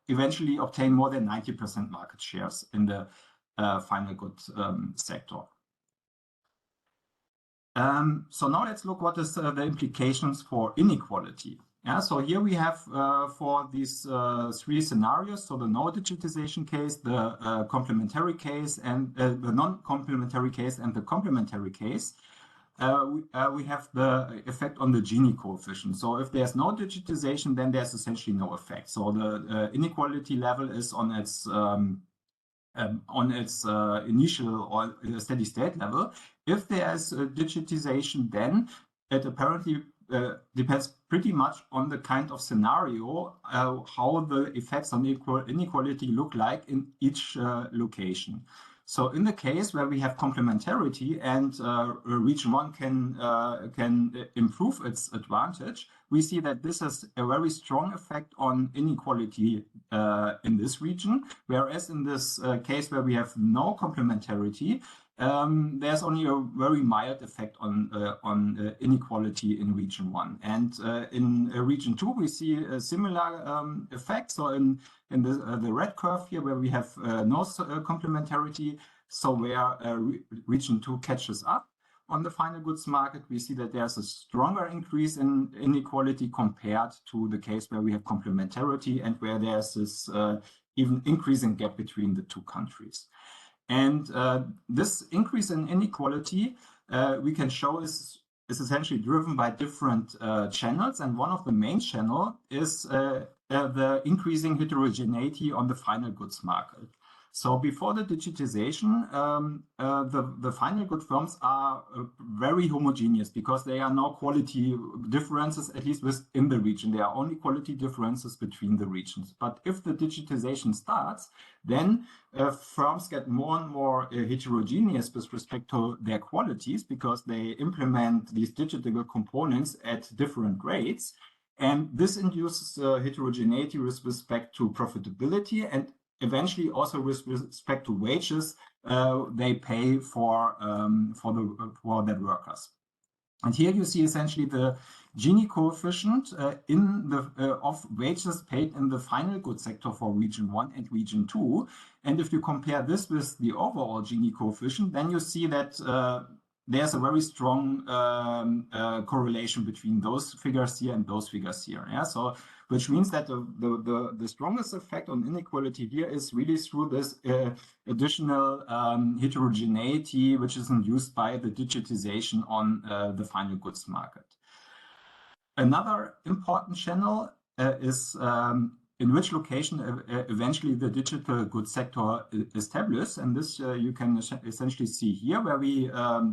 eventually obtain more than 90% market shares in the final goods sector. So now let's look what is the implications for inequality. Yeah, so here we have for these three scenarios, so the no digitization case, the complementary case, and the non-complementary case, and the complementary case. we have the effect on the Gini coefficient. So if there's no digitization, then there's essentially no effect. So the inequality level is on its initial or steady state level. If there's digitization, then it apparently depends pretty much on the kind of scenario, how the effects on inequality look like in each location. So in the case where we have complementarity and region 1 can improve its advantage, we see that this has a very strong effect on inequality in this region, whereas in this case where we have no complementarity, there's only a very mild effect on inequality in region 1. And in region 2, we see a similar effect. So in the red curve here, where we have no complementarity, so where region 2 catches up on the final goods market, we see that there's a stronger increase in inequality compared to the case where we have complementarity and where there's this even increasing gap between the two countries. And this increase in inequality we can show is essentially driven by different channels. And one of the main channel is the increasing heterogeneity on the final goods market. So before the digitization, the final good firms are very homogeneous because there are no quality differences, at least within the region. There are only quality differences between the regions. But if the digitization starts, then firms get more and more heterogeneous with respect to their qualities because they implement these digital components at different rates. And this induces heterogeneity with respect to profitability and eventually also with respect to wages they pay for their workers. And here you see essentially the Gini coefficient of wages paid in the final goods sector for region 1 and region 2. And if you compare this with the overall Gini coefficient, then you see that there's a very strong correlation between those figures here and those figures here. Yeah, so which means that the strongest effect on inequality here is really through this additional heterogeneity, which is induced by the digitization on the final goods market. Another important channel is in which location eventually the digital goods sector is established. And this you can essentially see here, where we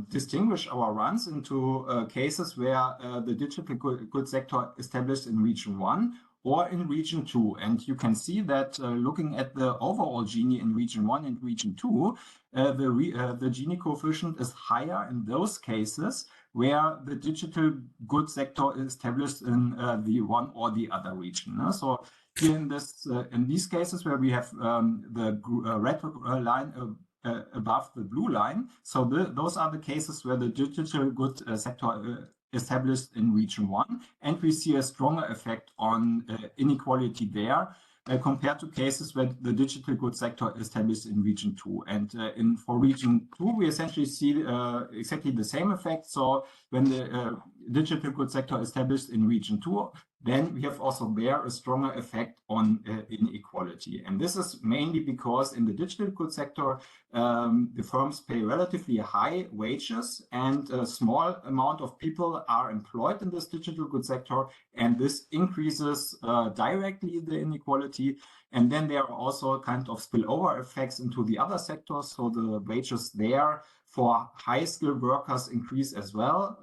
distinguish our runs into cases where the digital goods sector established in region 1 or in region 2. And you can see that looking at the overall Gini in region 1 and region 2, the Gini coefficient is higher in those cases where the digital goods sector is established in the one or the other region. So here in these cases where we have the red line above the blue line, so those are the cases where the digital goods sector established in region 1, and we see a stronger effect on inequality there compared to cases where the digital goods sector established in region 2. And for region 2, we essentially see exactly the same effect. So when the digital goods sector established in region 2, then we have also there a stronger effect on inequality. And this is mainly because in the digital goods sector, the firms pay relatively high wages and a small amount of people are employed in this digital goods sector. And this increases directly the inequality. And then there are also kind of spillover effects into the other sectors. So the wages there for high-skilled workers increase as well.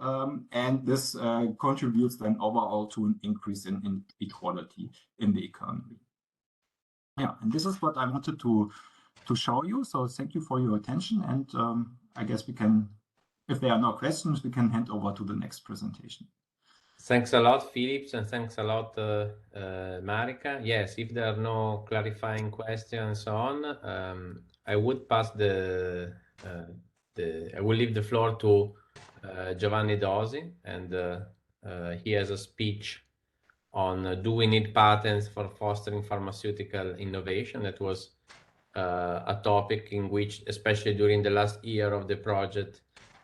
And this contributes then overall to an increase in equality in the economy. Yeah, and this is what I wanted to show you. So thank you for your attention. And I guess we can, if there are no questions, we can hand over to the next presentation. Thanks a lot, Philips, and thanks a lot, Marika. Yes, if there are no clarifying questions and so on, I would pass I will leave the floor to Giovanni Dosi, and he has a speech on do we need patents for fostering pharmaceutical innovation? That was a topic in which, especially during the last year of the project,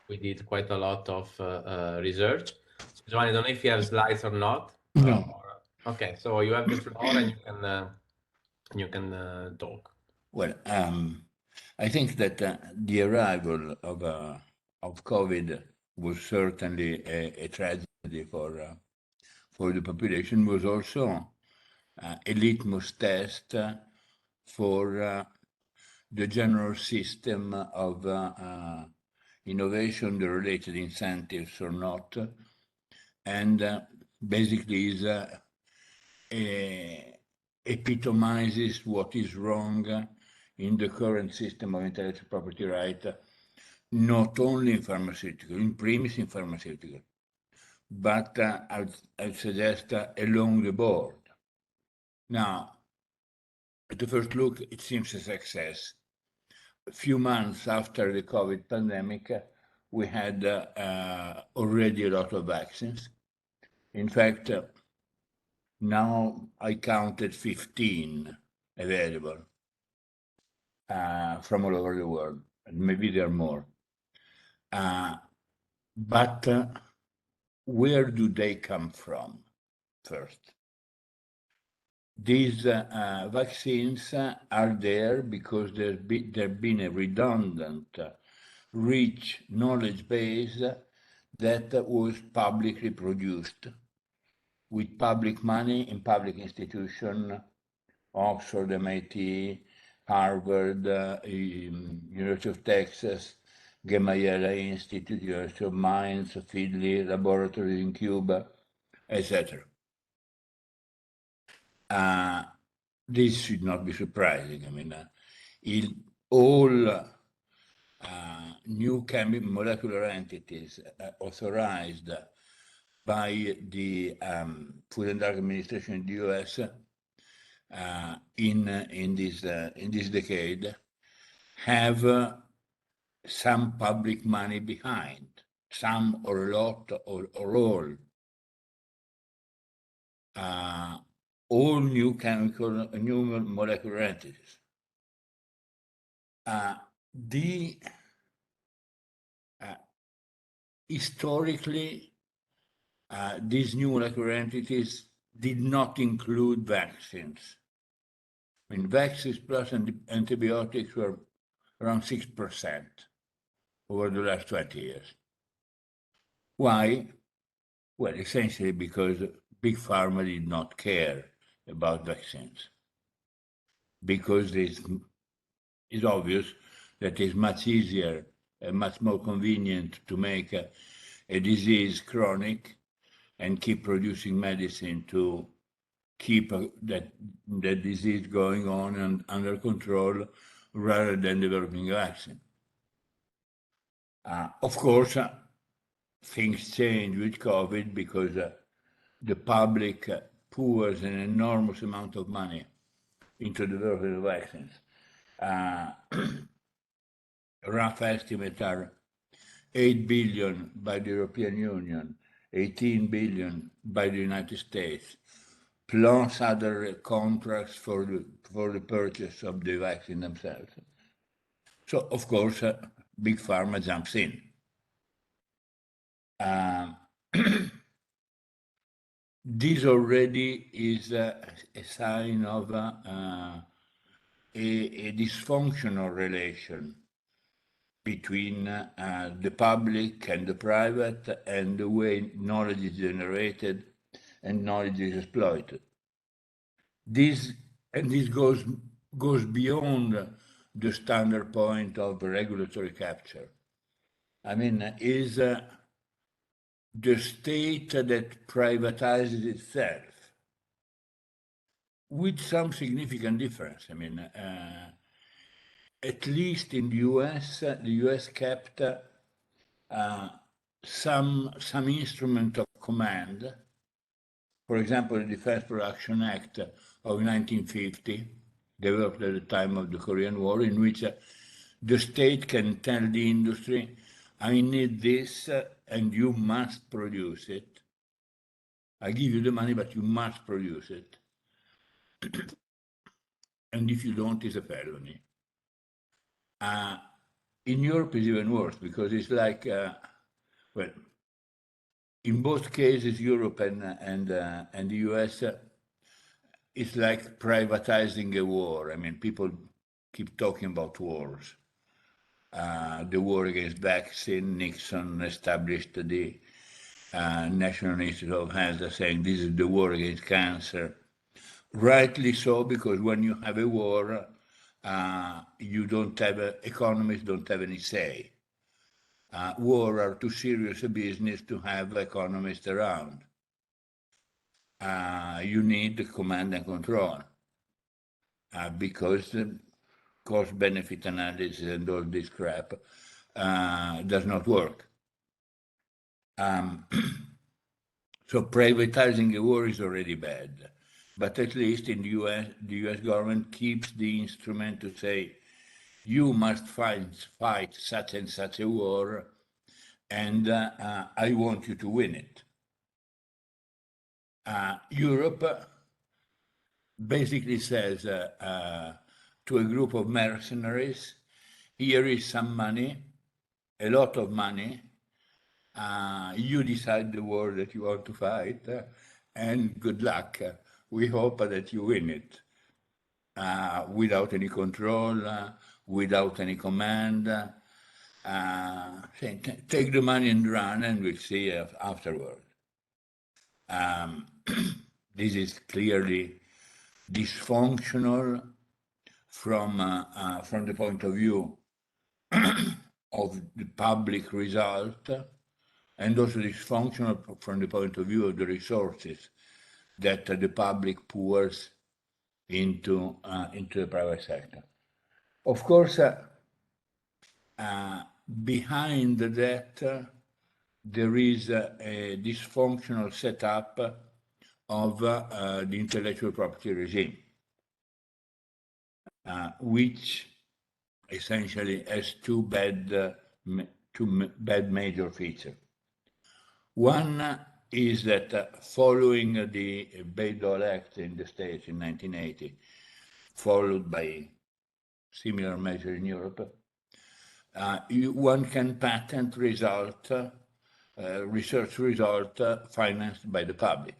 we did quite a lot of research. So, Giovanni, I don't know if you have slides or not. No. Okay, so you have the floor and you can talk. Well, I think that the arrival of COVID was certainly a tragedy for the population, was also a litmus test for the general system of innovation, the related incentives or not, and basically is epitomizes what is wrong in the current system of intellectual property right, not only in pharmaceutical, in premise in pharmaceutical, but I'd suggest along the board. Now, at the first look, it seems a success. A few months after the COVID pandemic, we had already a lot of vaccines. In fact, now I counted 15 available from all over the world, and maybe there are more. But where do they come from first? These vaccines are there because there's been a redundant, rich knowledge base that was publicly produced with public money in public institutions, Oxford, MIT, Harvard, University of Texas, Gamaliel Institute, University of Mainz, Fidley, laboratories in Cuba, etc. This should not be surprising. I mean, all new molecular entities authorized by the Food and Drug Administration in the US in this decade have some public money behind, some or a lot or all new molecular entities. Historically, these new molecular entities did not include vaccines. I mean, vaccines plus antibiotics were around 6% over the last 20 years. Why? Well, essentially because Big Pharma did not care about vaccines. Because it's obvious that it's much easier and much more convenient to make a disease chronic and keep producing medicine to keep that disease going on and under control rather than developing a vaccine. Of course, things change with COVID because the public pours an enormous amount of money into developing vaccines. Rough estimates are 8 billion by the European Union, 18 billion by the United States, plus other contracts for the purchase of the vaccine themselves. So, of course, Big Pharma jumps in. This already is a sign of a dysfunctional relation between the public and the private and the way knowledge is generated and knowledge is exploited. This goes beyond the standard point of regulatory capture. I mean, is the state that privatizes itself with some significant difference. I mean, at least in the US kept some instrument of command. For example, the Defense Production Act of 1950, developed at the time of the Korean War, in which the state can tell the industry, I need this and you must produce it. I give you the money, but you must produce it. And if you don't, it's a felony. In Europe, it's even worse because it's like, well, in both cases, Europe and the US, it's like privatizing a war. I mean, people keep talking about wars. the war against vaccine. Nixon established the National Institute of Health, saying this is the war against cancer. Rightly so, because when you have a war, you don't have economists don't have any say. War are too serious a business to have economists around. You need command and control because cost-benefit analysis and all this crap does not work. So privatizing a war is already bad, but at least in the US government keeps the instrument to say, you must fight such and such a war, and I want you to win it. Europe basically says to a group of mercenaries, here is some money, a lot of money, you decide the war that you want to fight, and good luck. We hope that you win it without any control, without any command. Take the money and run, and we'll see afterward. This is clearly dysfunctional from the point of view of the public result, and also dysfunctional from the point of view of the resources that the public pours into the private sector. Of course, behind that, there is a dysfunctional setup of the intellectual property regime, which essentially has two bad major features. One is that following the Bayh-Dole Act in the States in 1980, followed by similar measure in Europe, one can patent result, research result financed by the public,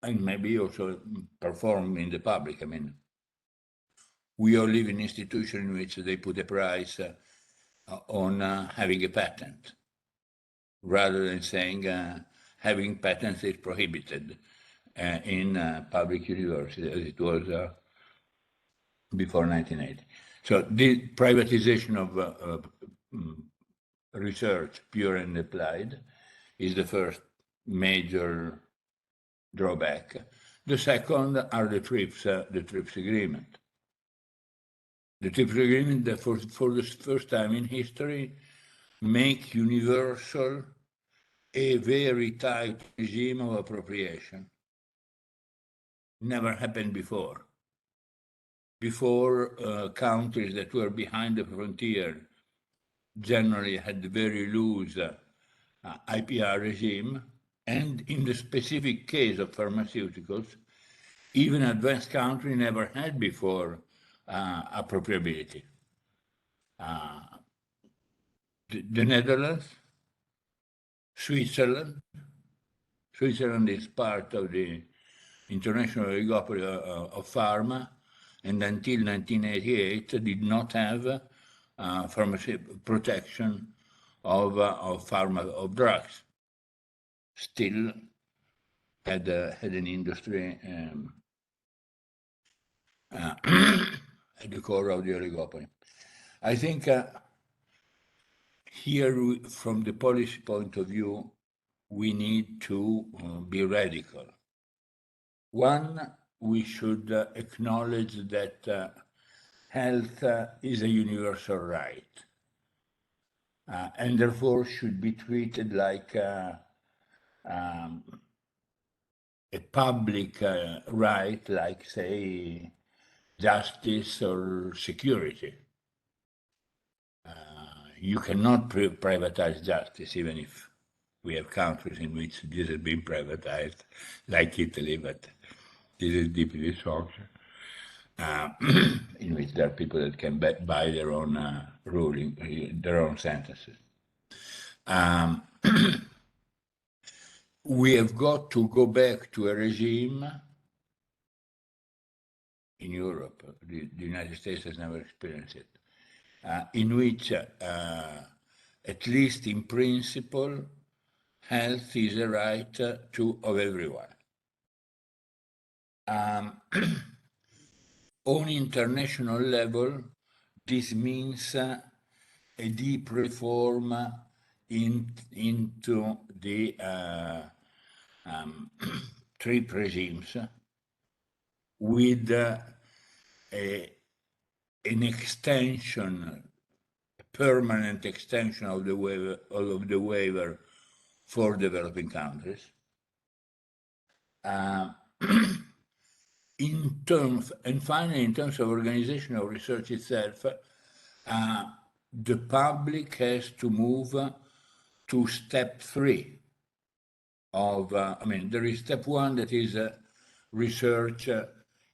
and maybe also performed in the public. I mean, we all live in institutions in which they put a price on having a patent, rather than saying having patents is prohibited in public universities, as it was before 1980. So the privatization of research, pure and applied, is the first major drawback. The second are the TRIPS agreement. The TRIPS agreement that for the first time in history make universal a very tight regime of appropriation. Never happened before. Before, countries that were behind the frontier generally had very loose IPR regime, and in the specific case of pharmaceuticals, even advanced countries never had before appropriability. The Netherlands, Switzerland is part of the international oligopoly of pharma, and until 1988 did not have pharmacy protection of drugs. Still had an industry at the core of the oligopoly. I think here, from the policy point of view, we need to be radical. One, we should acknowledge that health is a universal right, and therefore should be treated like a public right, like, say, justice or security. You cannot privatize justice, even if we have countries in which this has been privatized, like Italy, but this is deeply dysfunctional, in which there are people that can buy their own ruling, their own sentences. We have got to go back to a regime in Europe. The United States has never experienced it. in which, at least in principle, health is a right of everyone. On international level, this means a deep reform into the trip regimes with an extension, permanent extension of the waiver for developing countries. And finally, in terms of organization of research itself, the public has to move to step 3 of, there is step 1 that is research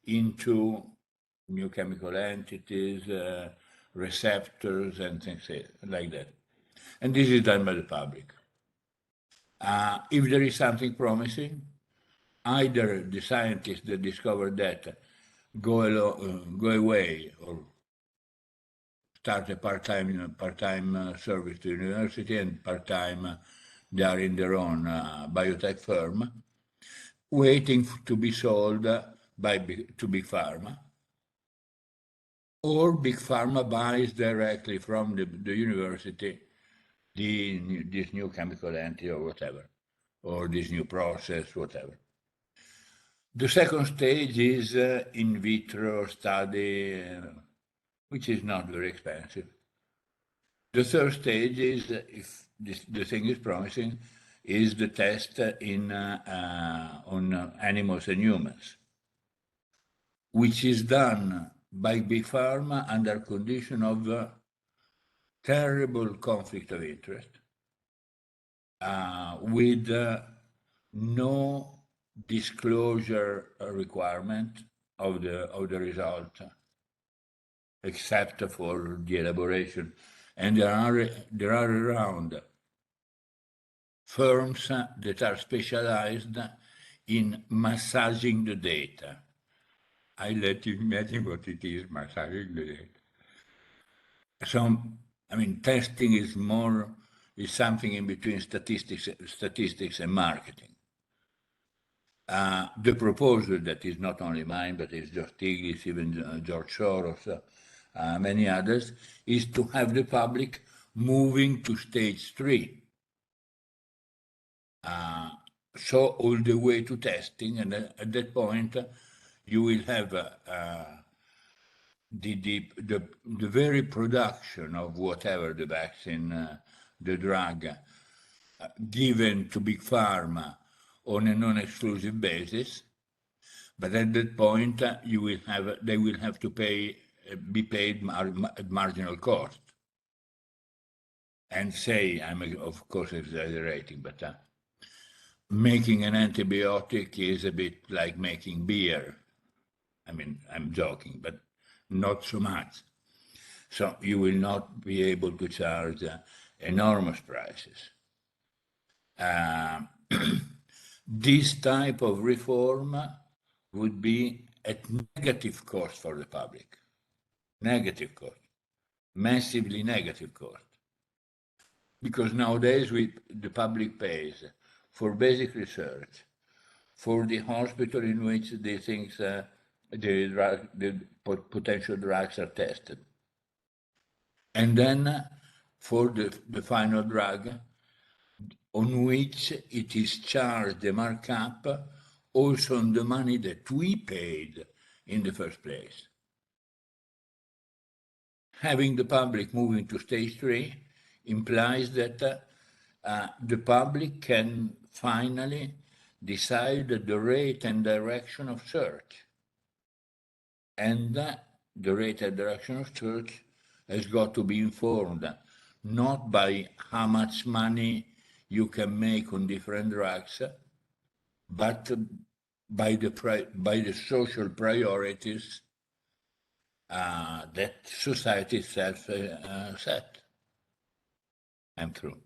into new chemical entities, receptors, and things like that. And this is done by the public. If there is something promising, either the scientists that discovered that go away or start a part-time service to the university, and part-time they are in their own biotech firm, waiting to be sold to Big Pharma. Or Big Pharma buys directly from the university this new chemical entity or whatever, or this new process, whatever. The second stage is in vitro study, which is not very expensive. The third stage is, if the thing is promising, is the test on animals and humans, which is done by Big Pharma under condition of terrible conflict of interest, with no disclosure requirement of the result, except for the elaboration. And there are around firms that are specialized in massaging the data. I let you imagine what it is, massaging the data. So, testing is something in between statistics and marketing. The proposal that is not only mine, but it's George Stiglitz, even George Soros, many others, is to have the public moving to stage 3. So all the way to testing, and at that point, you will have the very production of whatever the vaccine, the drug, given to Big Pharma on a non-exclusive basis. But at that point, they will have to be paid at marginal cost. And say, I'm of course exaggerating, but making an antibiotic is a bit like making beer. I'm joking, but not so much. So you will not be able to charge enormous prices. This type of reform would be at negative cost for the public. Negative cost. Massively negative cost. Because nowadays the public pays for basic research, for the hospital in which the things, the potential drugs are tested, and then for the final drug, on which it is charged the markup also on the money that we paid in the first place. Having the public moving to stage 3 implies that the public can finally decide the rate and direction of search. And the rate and direction of search has got to be informed not by how much money you can make on different drugs, but by the social priorities that society itself set. I'm through.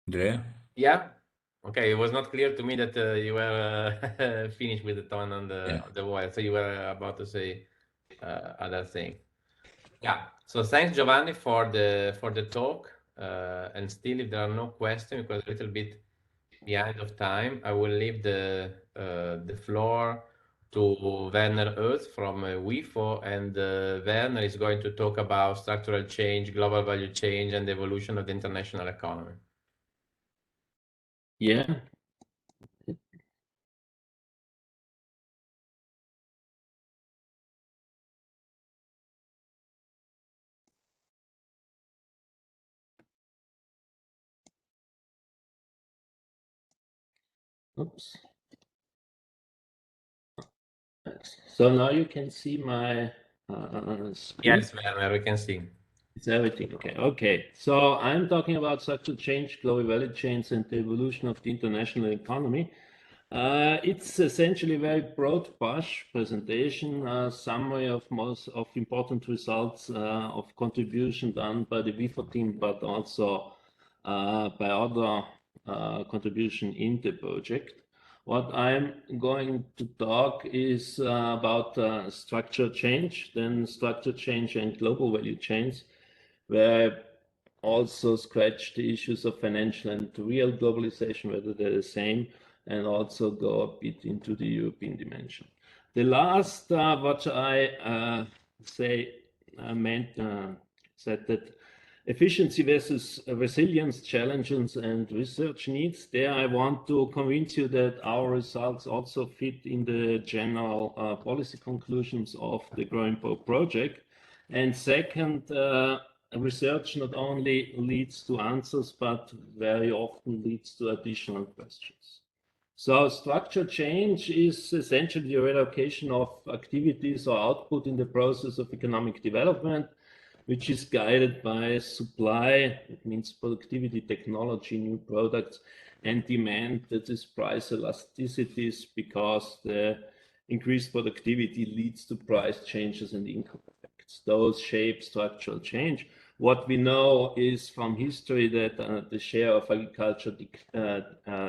Andrea? Yeah. Okay, it was not clear to me that you were finished with the tone on the voice, so you were about to say other thing. Yeah. So thanks, Giovanni, for the talk. And still, if there are no questions, because a little bit behind of time, I will leave the floor to Werner Oeth from WIFO, and Werner is going to talk about structural change, global value change, and the evolution of the international economy. Yeah. Oops. So now you can see my screen. Yes, Werner, we can see. It's everything. Okay. Okay. So I'm talking about structural change, global value chains, and the evolution of the international economy. It's essentially a very broad brush presentation, summary of most of important results of contribution done by the WIFO team, but also by other contribution in the project. What I'm going to talk is about structural change, then structural change and global value chains, where I also scratch the issues of financial and real globalization, whether they're the same, and also go a bit into the European dimension. The last, what I said that efficiency versus resilience challenges and research needs. There I want to convince you that our results also fit in the general policy conclusions of the GroWINPro project. And second, research not only leads to answers, but very often leads to additional questions. So structural change is essentially the relocation of activities or output in the process of economic development, which is guided by supply, it means productivity, technology, new products, and demand, that is price elasticities, because the increased productivity leads to price changes and income effects. Those shape structural change. What we know is from history that the share of agriculture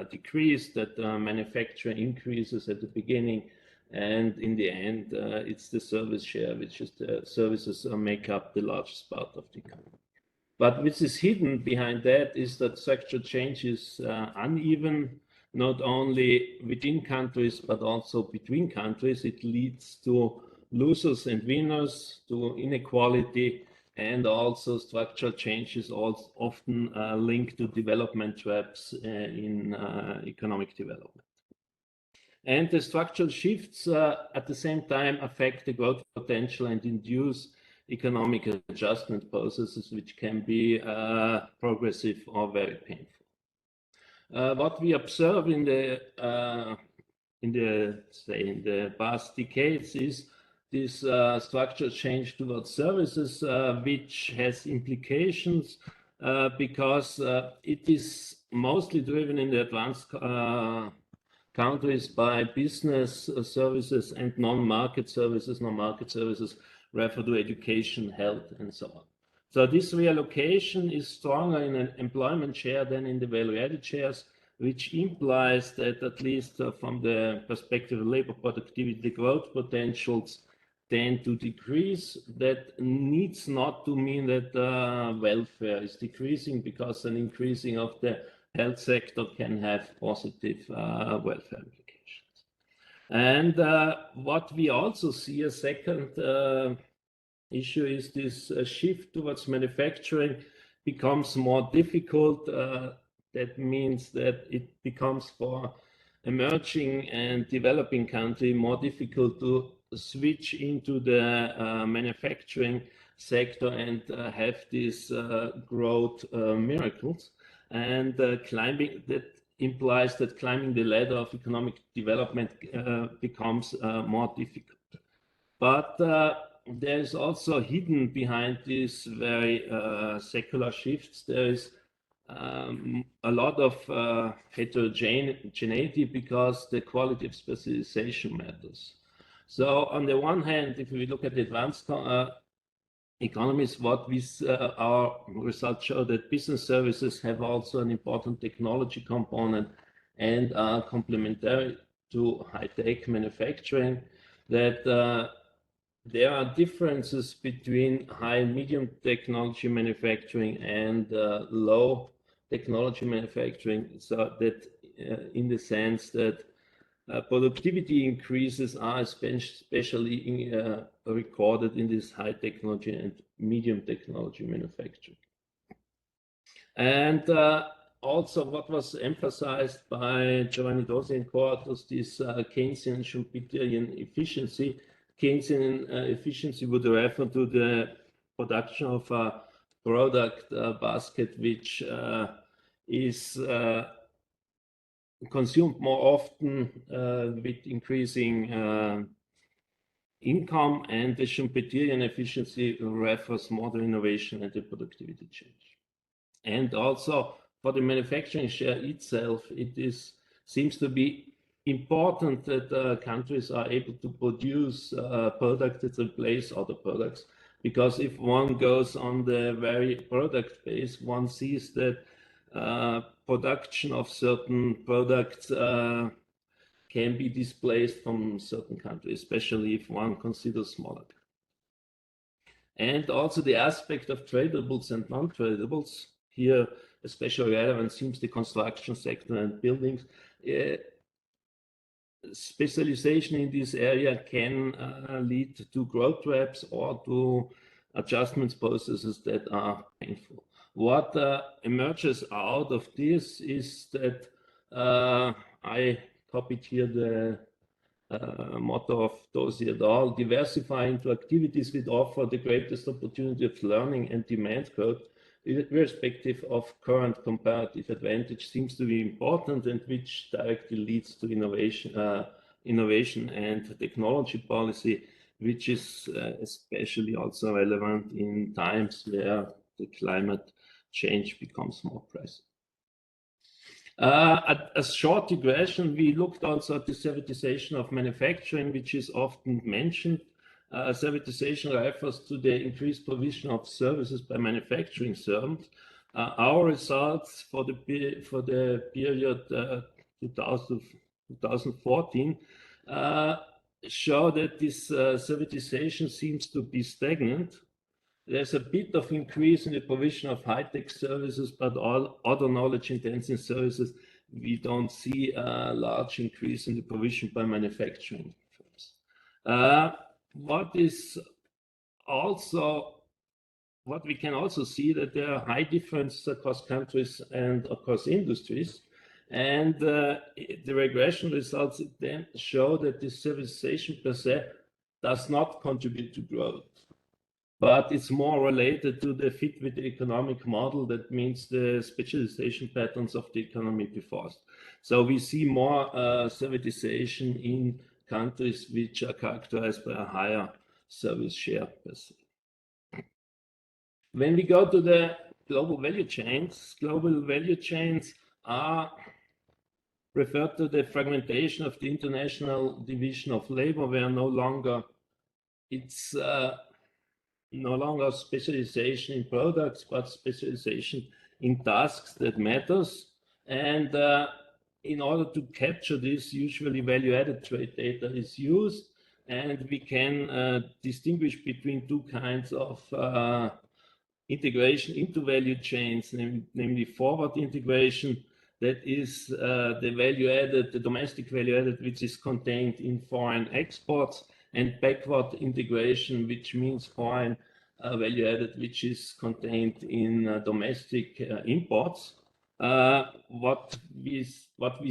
decreased, that manufacturing increases at the beginning, and in the end, it's the service share, which is the services make up the largest part of the economy. But which is hidden behind that is that structural change is uneven, not only within countries, but also between countries. It leads to losers and winners, to inequality, and also structural change is also often linked to development traps in economic development. And the structural shifts at the same time affect the growth potential and induce economic adjustment processes, which can be progressive or very painful. What we observe in the past decades is this structural change towards services, which has implications because it is mostly driven in the advanced countries by business services and non-market services. Non-market services refer to education, health, and so on. So this reallocation is stronger in an employment share than in the value-added shares, which implies that, at least from the perspective of labor productivity, the growth potentials tend to decrease. That needs not to mean that welfare is decreasing, because an increasing of the health sector can have positive welfare implications. And what we also see, a second issue, is this shift towards manufacturing becomes more difficult. That means that it becomes for emerging and developing countries more difficult to switch into the manufacturing sector and have these growth miracles. And climbing, that implies that climbing the ladder of economic development becomes more difficult. But there is also hidden behind these very secular shifts, there is a lot of heterogeneity, because the quality of specialization matters. So on the one hand, if we look at the advanced economies, what we our results show that business services have also an important technology component, and are complementary to high-tech manufacturing, that there are differences between high and medium technology manufacturing and low technology manufacturing, so that in the sense that productivity increases are especially recorded in this high technology and medium technology manufacturing. And also what was emphasized by Giovanni Dosi and co-authors, this Keynesian Schumpeterian efficiency. Keynesian efficiency would refer to the production of a product basket which is consumed more often with increasing income, and the Schumpeterian efficiency refers more to innovation and the productivity change. And also for the manufacturing share itself, seems to be important that countries are able to produce products that replace other products, because if one goes on the very product base, one sees that production of certain products can be displaced from certain countries, especially if one considers smaller. And also the aspect of tradables and non-tradables. Here, especially relevant seems the construction sector and buildings. Specialization in this area can lead to growth traps or to adjustment processes that are painful. What emerges out of this is that I copied here the motto of Dosi et al., diversify into activities that offer the greatest opportunity of learning and demand growth, irrespective of current comparative advantage, seems to be important, and which directly leads to innovation and technology policy, which is especially also relevant in times where the climate change becomes more present. A short digression, we looked also at the servitization of manufacturing, which is often mentioned. Servitization refers to the increased provision of services by manufacturing firms. Our results for the period 2014 show that this servitization seems to be stagnant. There's a bit of increase in the provision of high-tech services, but all other knowledge-intensive services, we don't see a large increase in the provision by manufacturing firms. What we can also see that there are high differences across countries and across industries, and the regression results then show that this servitization per se does not contribute to growth, but it's more related to the fit with the economic model. That means the specialization patterns of the economy before us. So we see more servitization in countries which are characterized by a higher service share per se. When we go to the global value chains are referred to the fragmentation of the international division of labor, where it's no longer specialization in products, but specialization in tasks that matters. And in order to capture this, usually value-added trade data is used, and we can distinguish between two kinds of integration into value chains, namely forward integration, that is the domestic value added, which is contained in foreign exports, and backward integration, which means foreign value added, which is contained in domestic imports. What we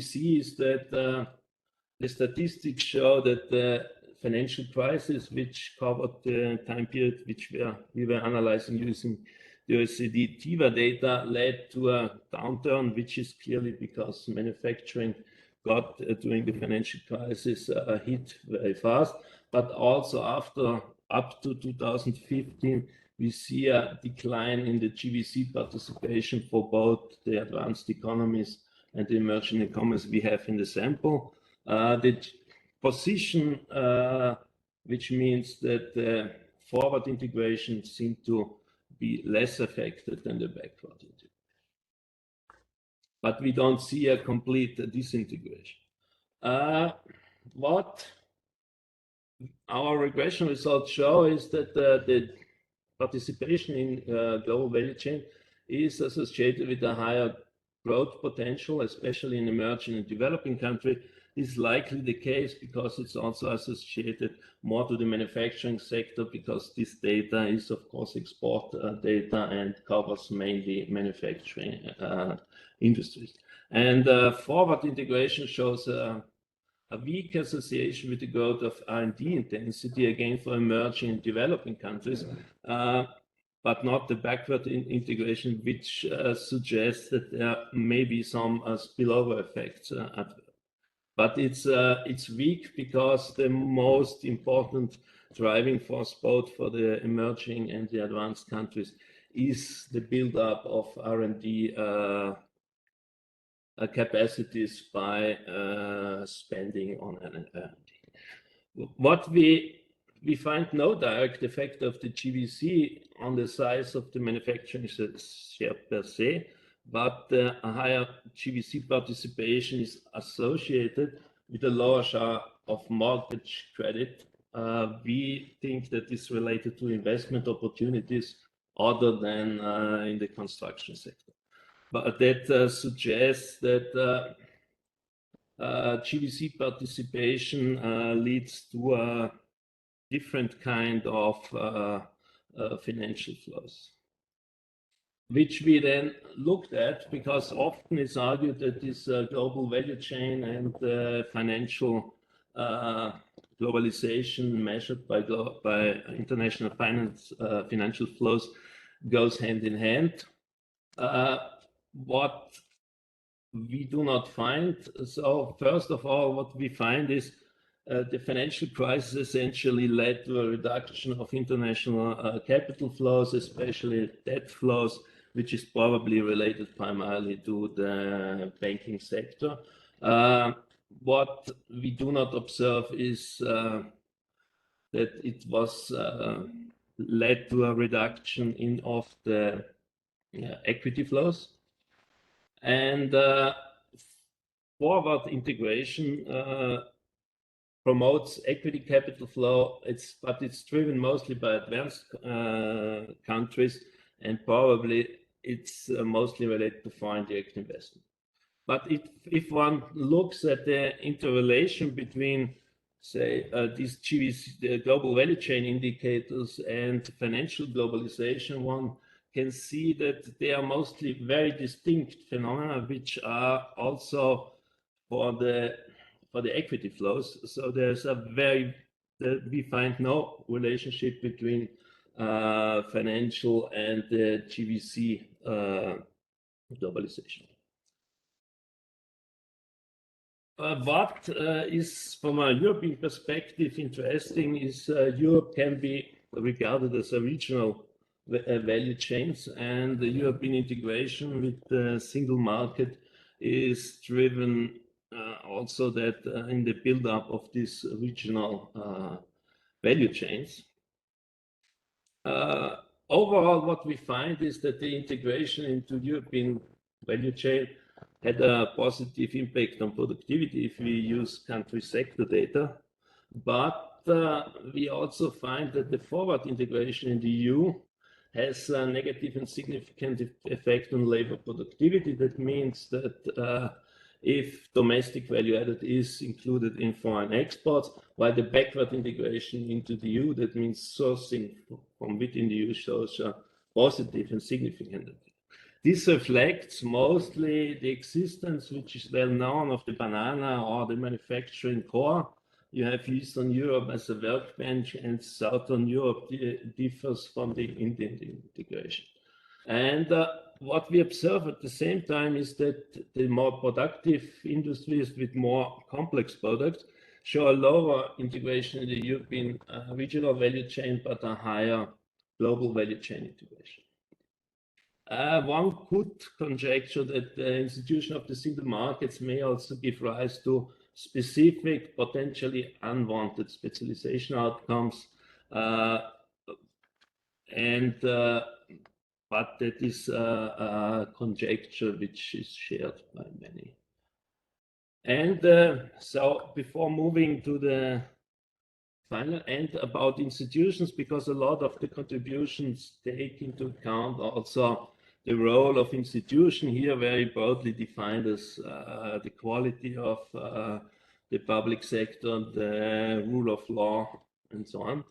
see is that the statistics show that the financial crisis, which covered the time period which we were analyzing using the OECD TIVA data, led to a downturn, which is clearly because manufacturing got during the financial crisis hit very fast. But also up to 2015, we see a decline in the GVC participation for both the advanced economies and the emerging economies we have in the sample. The position, which means that the forward integration seemed to be less affected than the backward integration. but we don't see a complete disintegration. What our regression results show is that the participation in global value chain is associated with a higher growth potential, especially in emerging and developing countries. This is likely the case because it's also associated more to the manufacturing sector, because this data is, of course, export data and covers mainly manufacturing industries. And forward integration shows a weak association with the growth of R&D intensity, again for emerging and developing countries, but not the backward integration, which suggests that there may be some spillover effects. But it's weak because the most important driving force, both for the emerging and the advanced countries, is the build-up of R&D capacities by spending on R&D. What we find no direct effect of the GVC on the size of the manufacturing share per se, but a higher GVC participation is associated with a lower share of mortgage credit. We think that is related to investment opportunities other than in the construction sector. But that suggests that GVC participation leads to a different kind of financial flows, which we then looked at, because often it's argued that this global value chain and financial globalization measured by international financial flows goes hand in hand. What we do not find. So first of all, what we find is the financial crisis essentially led to a reduction of international capital flows, especially debt flows, which is probably related primarily to the banking sector. What we do not observe is that it was led to a reduction of the equity flows. And forward integration promotes equity capital flow, but it's driven mostly by advanced countries, and probably it's mostly related to foreign direct investment. But if one looks at the interrelation between, say, these GVC, the global value chain indicators, and financial globalization, one can see that they are mostly very distinct phenomena, which are also for the equity flows. So there's we find no relationship between financial and the GVC globalization. What is, from a European perspective, interesting is Europe can be regarded as a regional value chains, and the European integration with the single market is driven also that in the build-up of these regional value chains. Overall, what we find is that the integration into European value chain had a positive impact on productivity if we use country sector data, but we also find that the forward integration in the EU has a negative and significant effect on labor productivity. That means that if domestic value added is included in foreign exports, while the backward integration into the EU, that means sourcing from within the EU, shows a positive and significant effect. This reflects mostly the existence, which is well known, of the banana or the manufacturing core. You have Eastern Europe as a workbench, and Southern Europe differs from the Indian integration. And what we observe at the same time is that the more productive industries with more complex products show a lower integration in the European regional value chain, but a higher global value chain integration. One could conjecture that the institution of the single markets may also give rise to specific, potentially unwanted specialization outcomes, and but that is a conjecture which is shared by many. And so before moving to the final end about institutions, because a lot of the contributions take into account also the role of institution here, very broadly defined as the quality of the public sector, the rule of law, and so on.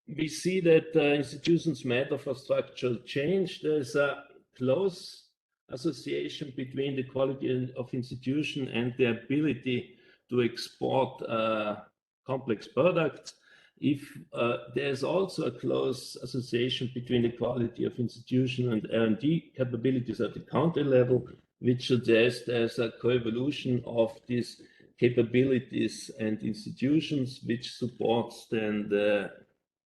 We see that institutions matter for structural change. There's a close association between the quality of institution and the ability to export complex products. If there's also a close association between the quality of institution and R&D capabilities at the country level, which suggests there's a coevolution of these capabilities and institutions, which supports then the,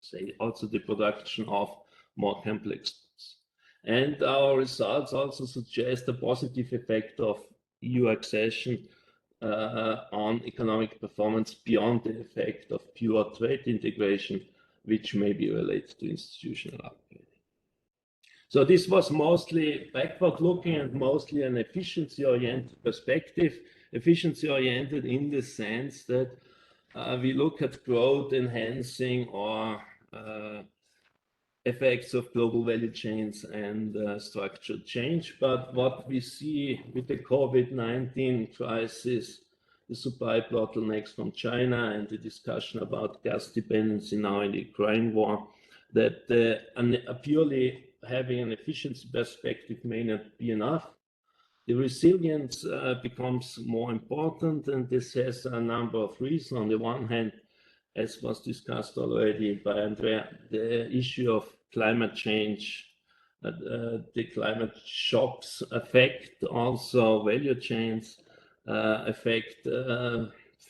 say, also the production of more complex goods. And our results also suggest a positive effect of EU accession on economic performance beyond the effect of pure trade integration, which may be related to institutional upgrading. So this was mostly backward looking and mostly an efficiency-oriented perspective, efficiency-oriented in the sense that we look at growth enhancing or effects of global value chains and structural change. But what we see with the COVID-19 crisis, the supply bottlenecks from China and the discussion about gas dependency now in the Ukraine war, that purely having an efficiency perspective may not be enough. The resilience becomes more important, and this has a number of reasons. On the one hand, as was discussed already by Andrea, the issue of climate change, the climate shocks affect also value chains, affect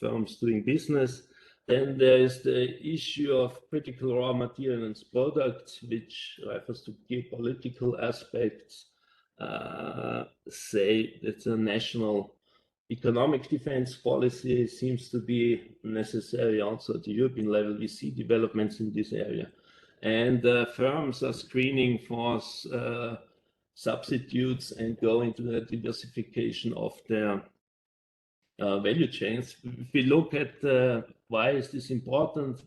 firms doing business. Then there is the issue of critical raw materials products, which refers to geopolitical aspects. Say that a national economic defense policy seems to be necessary also at the European level. We see developments in this area. And firms are screening for substitutes and go into the diversification of their value chains. If we look at why is this important,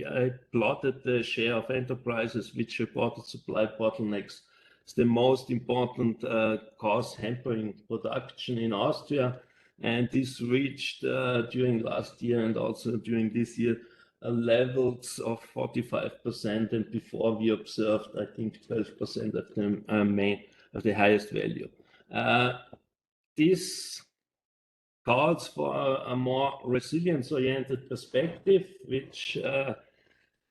I plotted the share of enterprises which reported supply bottlenecks. It's the most important cause hampering production in Austria. And this reached during last year and also during this year levels of 45%, and before we observed, I think, 12% of them of the highest value. This calls for a more resilience-oriented perspective, which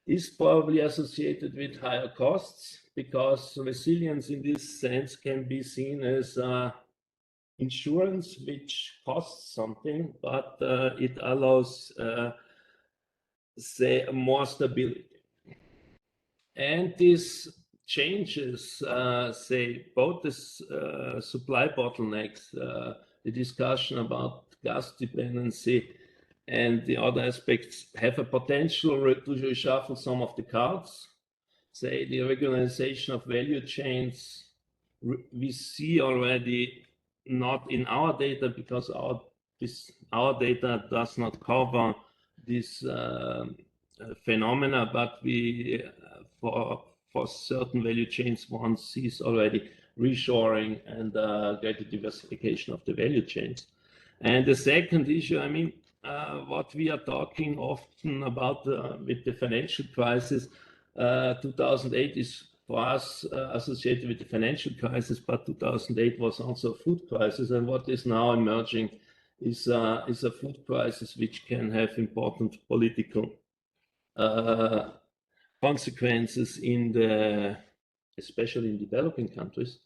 is probably associated with higher costs, because resilience in this sense can be seen as insurance, which costs something, but it allows, say, more stability. And these changes, say, both the supply bottlenecks, the discussion about gas dependency, and the other aspects have a potential to reshuffle some of the cards. Say, the regionalization of value chains, we see already, not in our data, because our data does not cover this phenomena, but we for certain value chains one sees already reshoring and greater diversification of the value chains. And the second issue, I mean, what we are talking often about with the financial crisis, 2008 is for us associated with the financial crisis, but 2008 was also a food crisis. And what is now emerging is a food crisis which can have important political consequences especially in developing countries.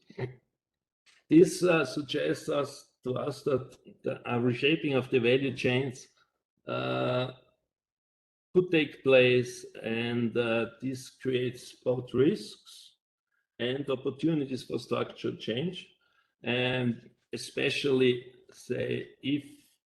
This suggests to us that a reshaping of the value chains could take place, and this creates both risks and opportunities for structural change. And especially, say, if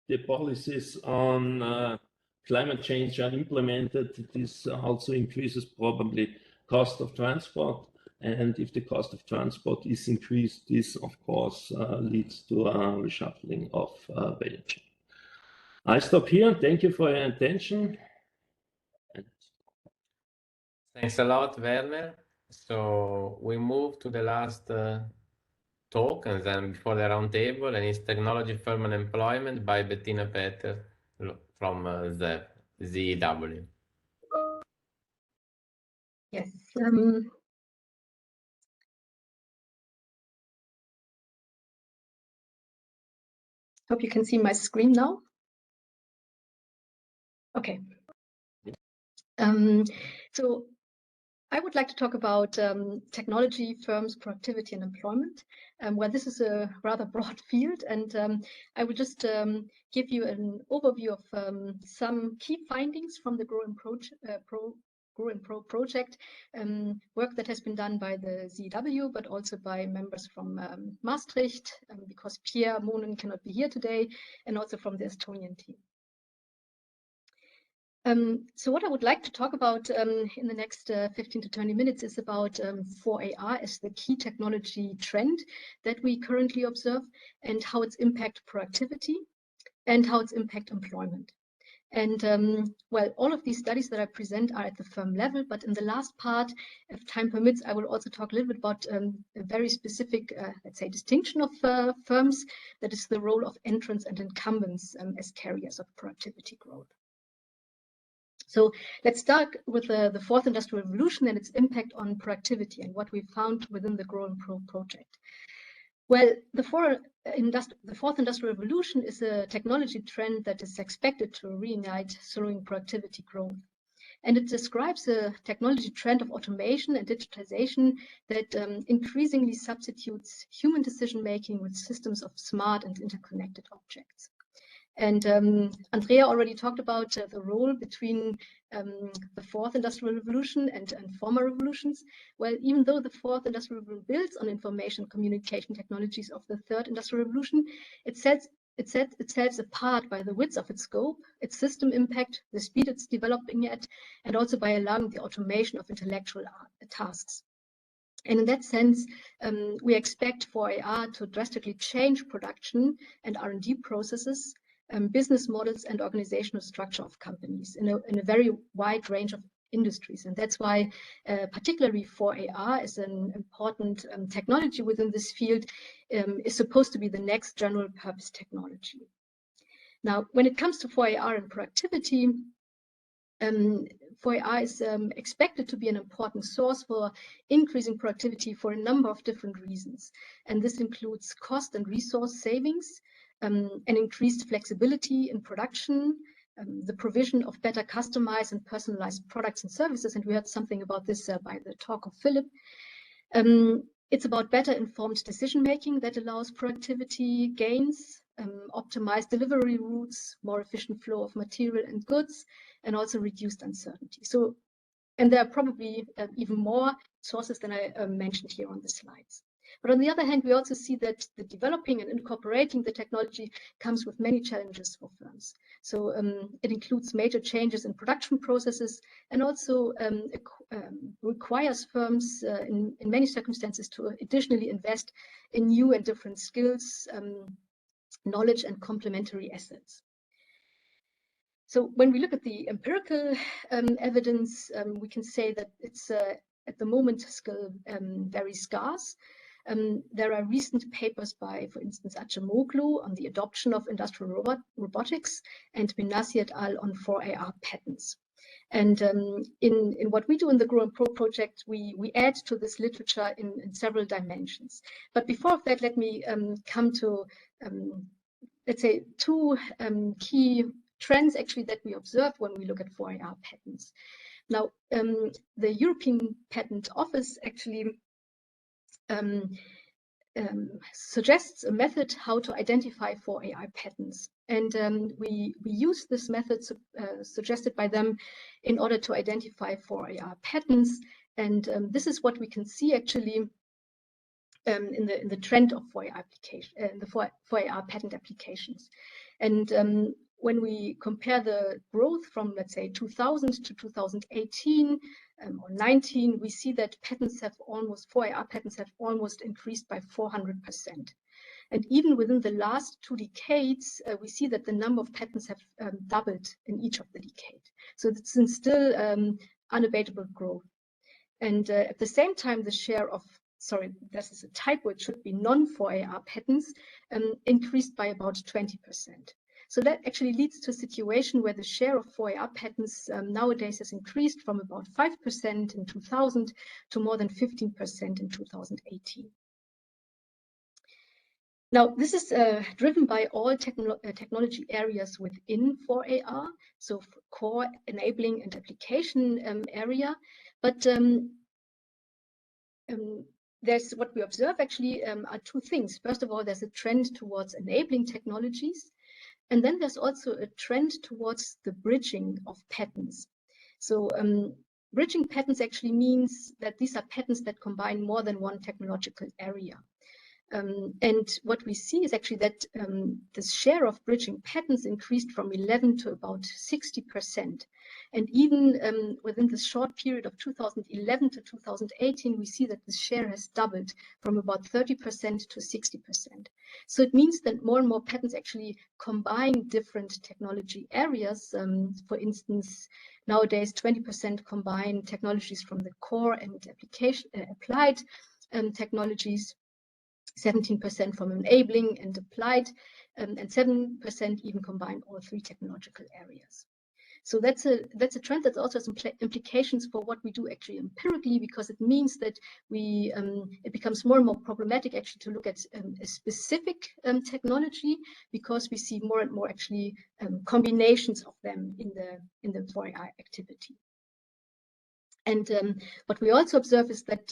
the policies on climate change are implemented, this also increases probably cost of transport. And if the cost of transport is increased, this of course leads to a reshuffling of value chain. I stop here. Thank you for your attention. Thanks a lot, Werner. So we move to the last talk, and then before the roundtable, and it's Technology, Firm and Employment by Bettina Peter from ZEW. Yes. Hope you can see my screen now. Okay. So I would like to talk about technology, firms, productivity, and employment. Well, this is a rather broad field, and I will just give you an overview of some key findings from the GroWInPro project, work that has been done by the ZEW, but also by members from Maastricht, because Pierre Monen cannot be here today, and also from the Estonian team. So what I would like to talk about in the next 15 to 20 minutes is about 4AR as the key technology trend that we currently observe, and how its impact productivity and how its impact employment. And well, all of these studies that I present are at the firm level, but in the last part, if time permits, I will also talk a little bit about a very specific, let's say, distinction of firms, that is the role of entrants and incumbents as carriers of productivity growth. So let's start with the fourth industrial revolution and its impact on productivity and what we found within the GroWInPro project. Well, the fourth industrial revolution is a technology trend that is expected to reignite slowing productivity growth. And it describes a technology trend of automation and digitization that increasingly substitutes human decision-making with systems of smart and interconnected objects. And Andrea already talked about the role between the fourth industrial revolution and former revolutions. Well, even though the fourth industrial revolution builds on information communication technologies of the third industrial revolution, it sets itself apart by the width of its scope, its system impact, the speed it's developing at, and also by allowing the automation of intellectual tasks. And in that sense, we expect 4AR to drastically change production and R&D processes, business models, and organizational structure of companies in a very wide range of industries. And that's why particularly 4AR is an important technology within this field, is supposed to be the next general purpose technology. Now, when it comes to 4AR and productivity, 4AR is expected to be an important source for increasing productivity for a number of different reasons. And this includes cost and resource savings, and increased flexibility in production, the provision of better customized and personalized products and services. And we heard something about this by the talk of Philip. It's about better informed decision-making that allows productivity gains, optimized delivery routes, more efficient flow of material and goods, and also reduced uncertainty. So, and there are probably even more sources than I mentioned here on the slides. But on the other hand, we also see that the developing and incorporating the technology comes with many challenges for firms. So it includes major changes in production processes, and also requires firms in many circumstances to additionally invest in new and different skills, knowledge, and complementary assets. So when we look at the empirical evidence, we can say that it's at the moment still very scarce. There are recent papers by, for instance, Acemoglu on the adoption of industrial robotics, and Benassi et al. On 4AR patents. And in what we do in the GroWInPro project, we add to this literature in several dimensions. But before that, let me come to, let's say, two key trends actually that we observe when we look at 4AR patents. Now, the European Patent Office actually suggests a method how to identify 4AR patents. And we use this method suggested by them in order to identify 4AR patents. And this is what we can see actually in the trend of 4AR application, the 4AR patent applications. And when we compare the growth from, let's say, 2000 to 2018 or 19, we see that 4AR patents have almost increased by 400%. And even within the last 2 decades, we see that the number of patents have doubled in each of the decades. So it's still unabatable growth. And at the same time, the share of, sorry, this is a typo, it should be non-4AR patents, increased by about 20%. So that actually leads to a situation where the share of 4AR patents nowadays has increased from about 5% in 2000 to more than 15% in 2018. Now, this is driven by all technology areas within 4AR, so core, enabling, and application area. But there's what we observe actually are two things. First of all, there's a trend towards enabling technologies. And then there's also a trend towards the bridging of patents. So bridging patents actually means that these are patents that combine more than one technological area. And what we see is actually that the share of bridging patents increased from 11 to about 60%. And even within the short period of 2011 to 2018, we see that the share has doubled from about 30% to 60%. So it means that more and more patents actually combine different technology areas. For instance, nowadays 20% combine technologies from the core and application applied technologies. 17% from enabling and applied, and 7% even combine all three technological areas. So that's a trend that also has implications for what we do actually empirically, because it means that we it becomes more and more problematic actually to look at a specific technology, because we see more and more actually combinations of them in the 4AR activity. And what we also observe is that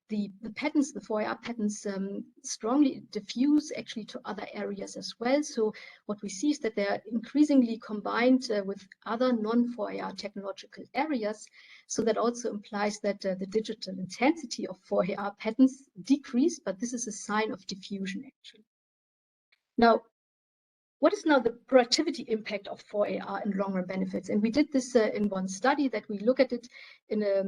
the patents, the 4AR patents, strongly diffuse actually to other areas as well. So what we see is that they are increasingly combined with other non-4AR technological areas. So that also implies that the digital intensity of 4AR patents decrease, but this is a sign of diffusion actually. Now, what is now the productivity impact of 4AR and long-run benefits? And we did this in one study that we look at it in a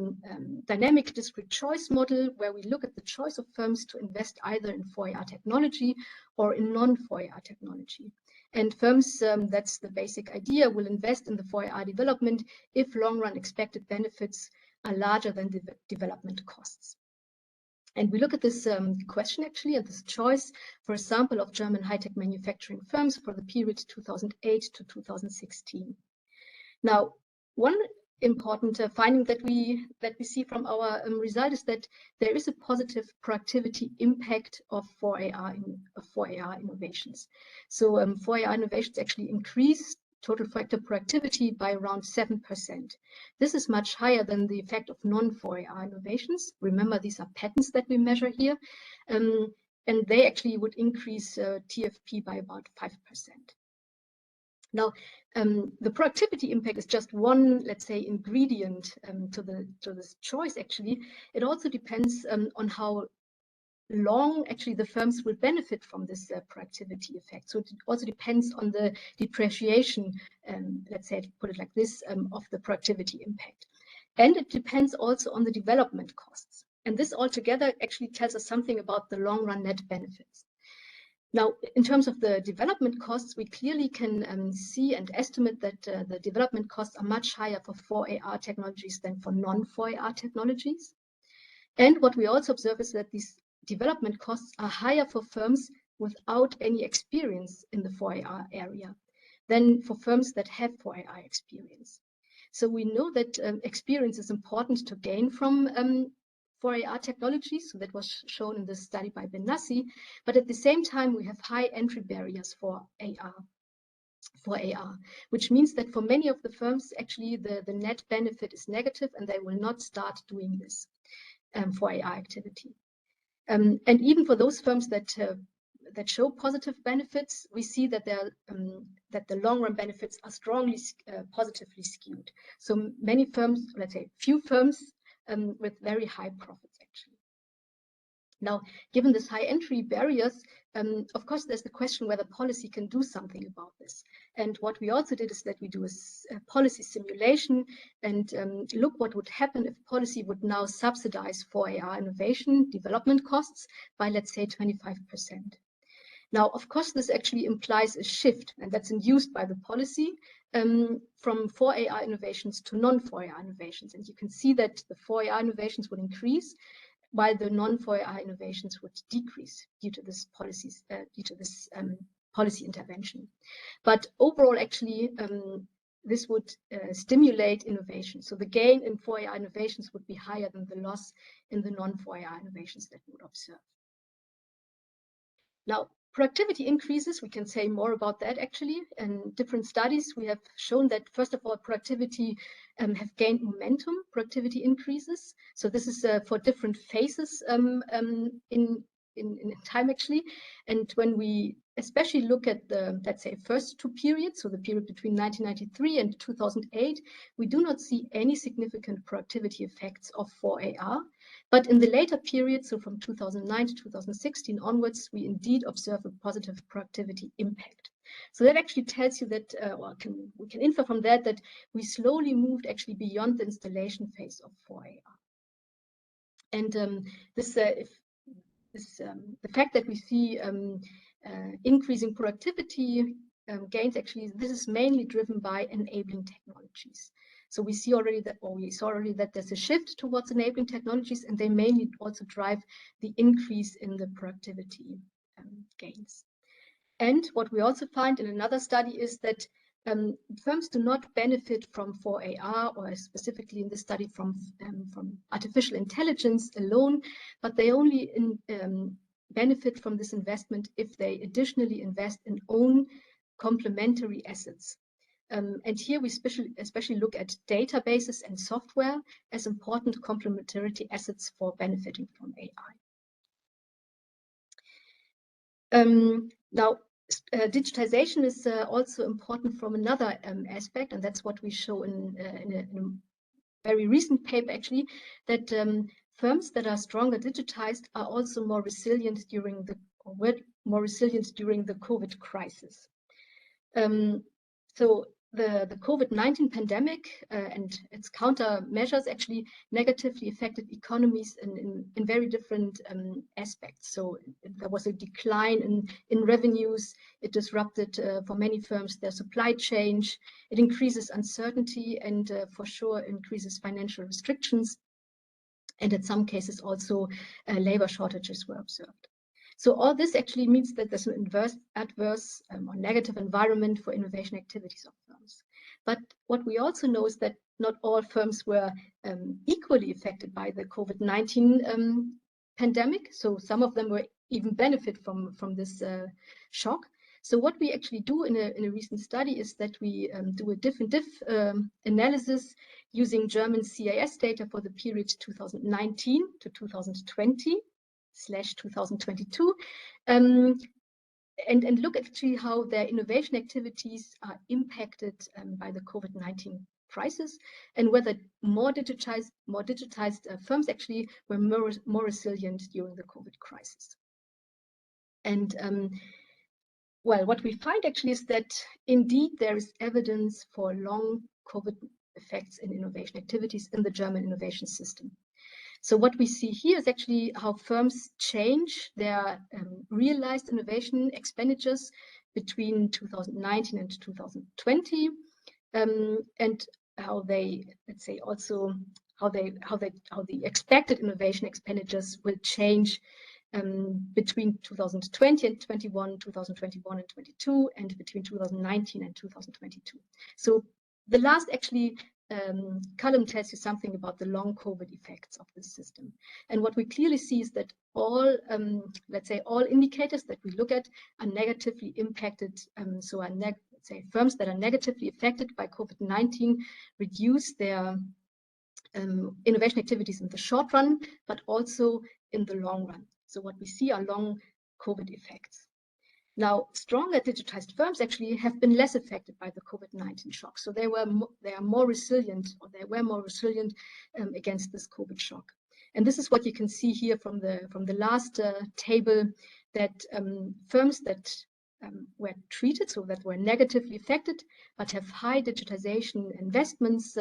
dynamic discrete choice model, where we look at the choice of firms to invest either in 4AR technology or in non-4AR technology. And firms, that's the basic idea, will invest in the 4AR development if long-run expected benefits are larger than the development costs. And we look at this question actually, at this choice for a sample of German high-tech manufacturing firms for the period 2008 to 2016. Now, one important finding that we see from our result is that there is a positive productivity impact of 4AR innovations. So 4AR innovations actually increase total factor productivity by around 7%. This is much higher than the effect of non-4AR innovations. Remember, these are patents that we measure here, and they actually would increase TFP by about 5%. Now, the productivity impact is just one, let's say, ingredient to this choice. Actually, it also depends on how long actually the firms will benefit from this productivity effect. So it also depends on the depreciation, let's say, put it like this, of the productivity impact. And it depends also on the development costs. And this altogether actually tells us something about the long run net benefits. Now, in terms of the development costs, we clearly can see and estimate that the development costs are much higher for 4AR technologies than for non-4AR technologies. And what we also observe is that these development costs are higher for firms without any experience in the 4AR area than for firms that have 4AR experience. So we know that experience is important to gain from 4AR technologies. So that was shown in this study by Benassi. But at the same time, we have high entry barriers for AR, which means that for many of the firms, actually the net benefit is negative and they will not start doing this 4AR activity. And even for those firms that show positive benefits, we see that that the long-run benefits are strongly positively skewed. So many firms, let's say few firms, with very high profits actually. Now, given this high entry barriers, of course, there's the question whether policy can do something about this. And what we also did is that we do a policy simulation and look what would happen if policy would now subsidize 4AR innovation development costs by, let's say, 25%. Now, of course, this actually implies a shift, and that's induced by the policy from 4AR innovations to non-4AR innovations. And you can see that the 4AR innovations would increase, while the non-4AR innovations would decrease due to this policy intervention. But overall, actually, this would stimulate innovation. So the gain in 4AR innovations would be higher than the loss in the non-4AR innovations that we would observe. Now, productivity increases, we can say more about that actually. In different studies, we have shown that, first of all, productivity have gained momentum, productivity increases. So this is for different phases in time actually. And when we especially look at the, let's say, first two periods, so the period between 1993 and 2008, we do not see any significant productivity effects of 4AR. But in the later period, so from 2009 to 2016 onwards, we indeed observe a positive productivity impact. So that actually tells you that, we can infer from that that we slowly moved actually beyond the installation phase of 4AR. And the fact that we see increasing productivity gains, actually, this is mainly driven by enabling technologies. So we see already that, or we saw already that there's a shift towards enabling technologies, and they mainly also drive the increase in the productivity gains. And what we also find in another study is that firms do not benefit from 4AR, or specifically in this study from artificial intelligence alone, but they only benefit from this investment if they additionally invest in own complementary assets. And here we especially look at databases and software as important complementarity assets for benefiting from AI. Now, digitization is also important from another aspect, and that's what we show in a very recent paper actually, that firms that are stronger digitized are also more resilient during the COVID crisis. So the COVID-19 pandemic and its countermeasures actually negatively affected economies in very different aspects. So there was a decline in revenues. It disrupted for many firms their supply chain. It increases uncertainty and for sure increases financial restrictions. And in some cases also labor shortages were observed. So all this actually means that there's an adverse or negative environment for innovation activities of firms. But what we also know is that not all firms were equally affected by the COVID-19 pandemic. So some of them were even benefit from this shock. So what we actually do in a recent study is that we do a diff analysis using German CIS data for the period 2019 to 2020/2022, and look actually how their innovation activities are impacted by the COVID-19 crisis, and whether more digitized firms actually were more resilient during the COVID crisis. And well, what we find actually is that indeed there is evidence for long COVID effects in innovation activities in the German innovation system. So what we see here is actually how firms change their realized innovation expenditures between 2019 and 2020, and how they, let's say, also how the expected innovation expenditures will change between 2020 and 21, 2021 and 22, and between 2019 and 2022. So the last actually column tells you something about the long COVID effects of this system. And what we clearly see is that all, let's say, all indicators that we look at are negatively impacted. So are let's say firms that are negatively affected by COVID-19 reduce their innovation activities in the short run, but also in the long run. So what we see are long COVID effects. Now, stronger digitized firms actually have been less affected by the COVID-19 shock. So they are more resilient, or they were more resilient against this COVID shock. And this is what you can see here from the last table, that firms that were treated, so that were negatively affected, but have high digitization investments,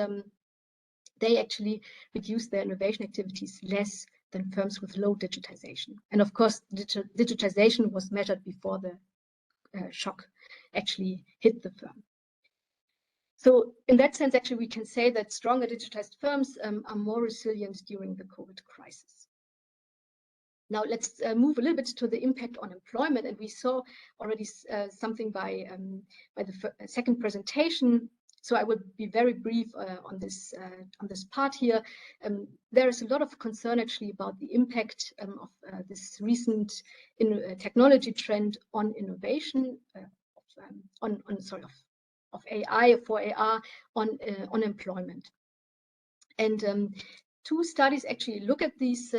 they actually reduce their innovation activities less than firms with low digitization. And of course, digitization was measured before the shock actually hit the firm. So in that sense, actually, we can say that stronger digitized firms are more resilient during the COVID crisis. Now let's move a little bit to the impact on employment. And we saw already something by the second presentation. So I will be very brief on this part here. There is a lot of concern actually about the impact of this recent technology trend on innovation, of AI for AR on employment. And two studies actually look at these.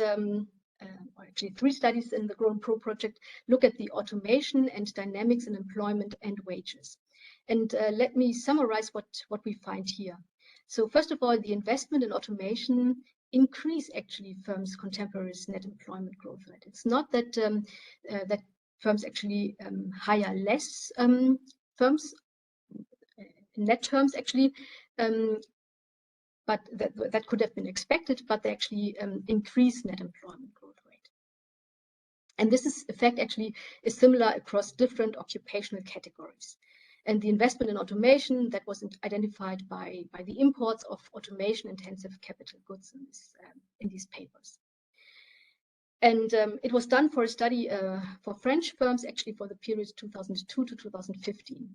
Or actually 3 studies in the GroWINPro project look at the automation and dynamics in employment and wages. And let me summarize what we find here. So first of all, the investment in automation increase actually firms' contemporary net employment growth rate. It's not that that firms actually hire less firms in net terms actually, but that could have been expected, but they actually increase net employment growth rate. And this effect actually is similar across different occupational categories. And the investment in automation that was identified by the imports of automation-intensive capital goods in these papers. And it was done for a study for French firms, actually for the period 2002 to 2015.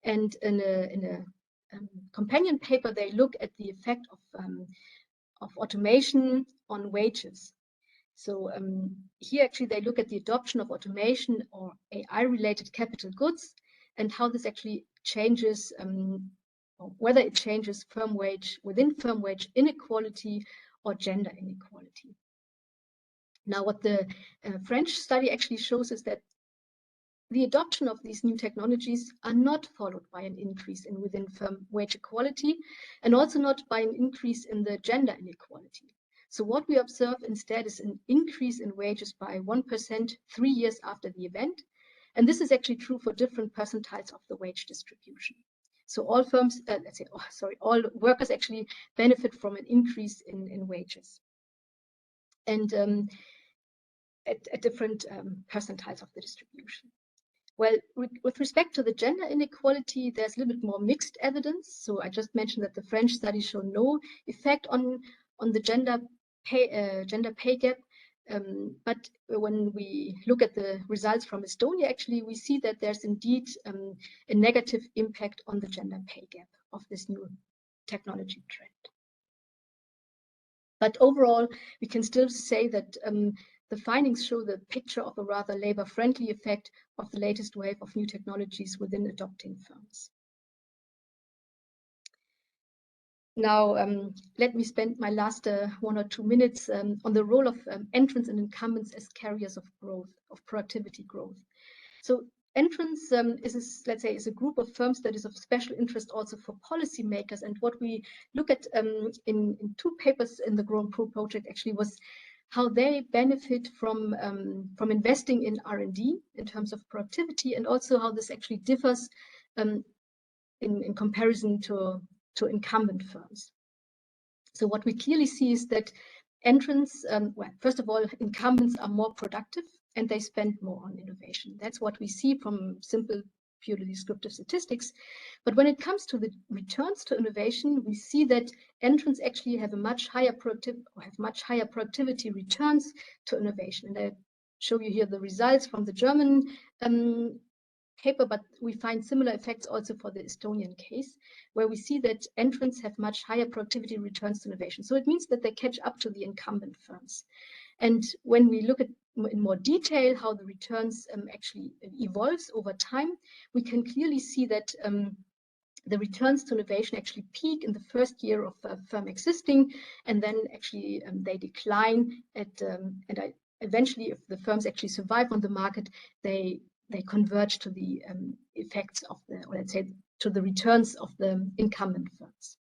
And in a companion paper, they look at the effect of automation on wages. So here actually they look at the adoption of automation or AI-related capital goods and how this actually changes, or whether it changes firm wage, within firm wage inequality or gender inequality. Now what the French study actually shows is that the adoption of these new technologies are not followed by an increase in within firm wage equality, and also not by an increase in the gender inequality. So what we observe instead is an increase in wages by 1% 3 years after the event. And this is actually true for different percentiles of the wage distribution. So all firms, all workers actually benefit from an increase in wages. And at different percentiles of the distribution. Well, with respect to the gender inequality, there's a little bit more mixed evidence. So I just mentioned that the French studies show no effect on the gender pay gap. But when we look at the results from Estonia, actually, we see that there's indeed a negative impact on the gender pay gap of this new technology trend. But overall, we can still say that the findings show the picture of a rather labor-friendly effect of the latest wave of new technologies within adopting firms. Now, let me spend my last 1 or 2 minutes on the role of entrants and incumbents as carriers of growth, of productivity growth. So entrants is a group of firms that is of special interest also for policymakers. And what we look at in 2 papers in the GroWINPro project actually was how they benefit from investing in R&D in terms of productivity, and also how this actually differs in comparison to incumbent firms. So what we clearly see is that entrants, well, first of all, incumbents are more productive and they spend more on innovation. That's what we see from simple, purely descriptive statistics. But when it comes to the returns to innovation, we see that entrants actually have a much higher productivity returns to innovation. And I show you here the results from the German paper, but we find similar effects also for the Estonian case, where we see that entrants have much higher productivity returns to innovation. So it means that they catch up to the incumbent firms. And when we look at in more detail how the returns actually evolves over time, we can clearly see that the returns to innovation actually peak in the first year of a firm existing, and then actually they decline eventually, if the firms actually survive on the market, they converge to the effects of or let's say to the returns of the incumbent firms.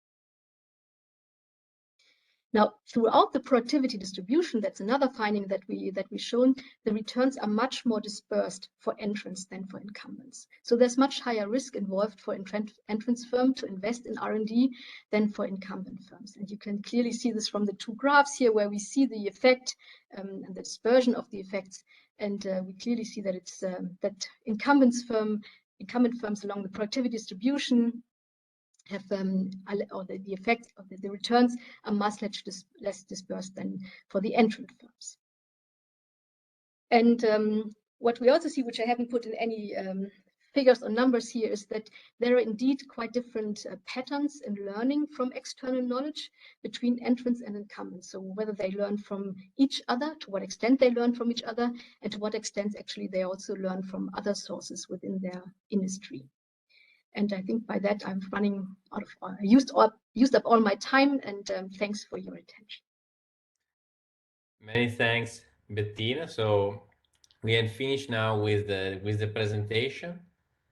Now, throughout the productivity distribution, that's another finding that we've shown, the returns are much more dispersed for entrants than for incumbents. So there's much higher risk involved for entrance firm to invest in R&D than for incumbent firms. And you can clearly see this from the two graphs here, where we see the effect and the dispersion of the effects. And we clearly see that it's that incumbent firms along the productivity distribution have or the effect of the returns are much less dispersed than for the entrant firms. And what we also see, which I haven't put in any figures or numbers here, is that there are indeed quite different patterns in learning from external knowledge between entrants and incumbents. So whether they learn from each other, to what extent they learn from each other, and to what extent actually they also learn from other sources within their industry. And I think by that I'm running out of, used up all my time, and thanks for your attention. Many thanks, Bettina. So we had finished now with the presentation,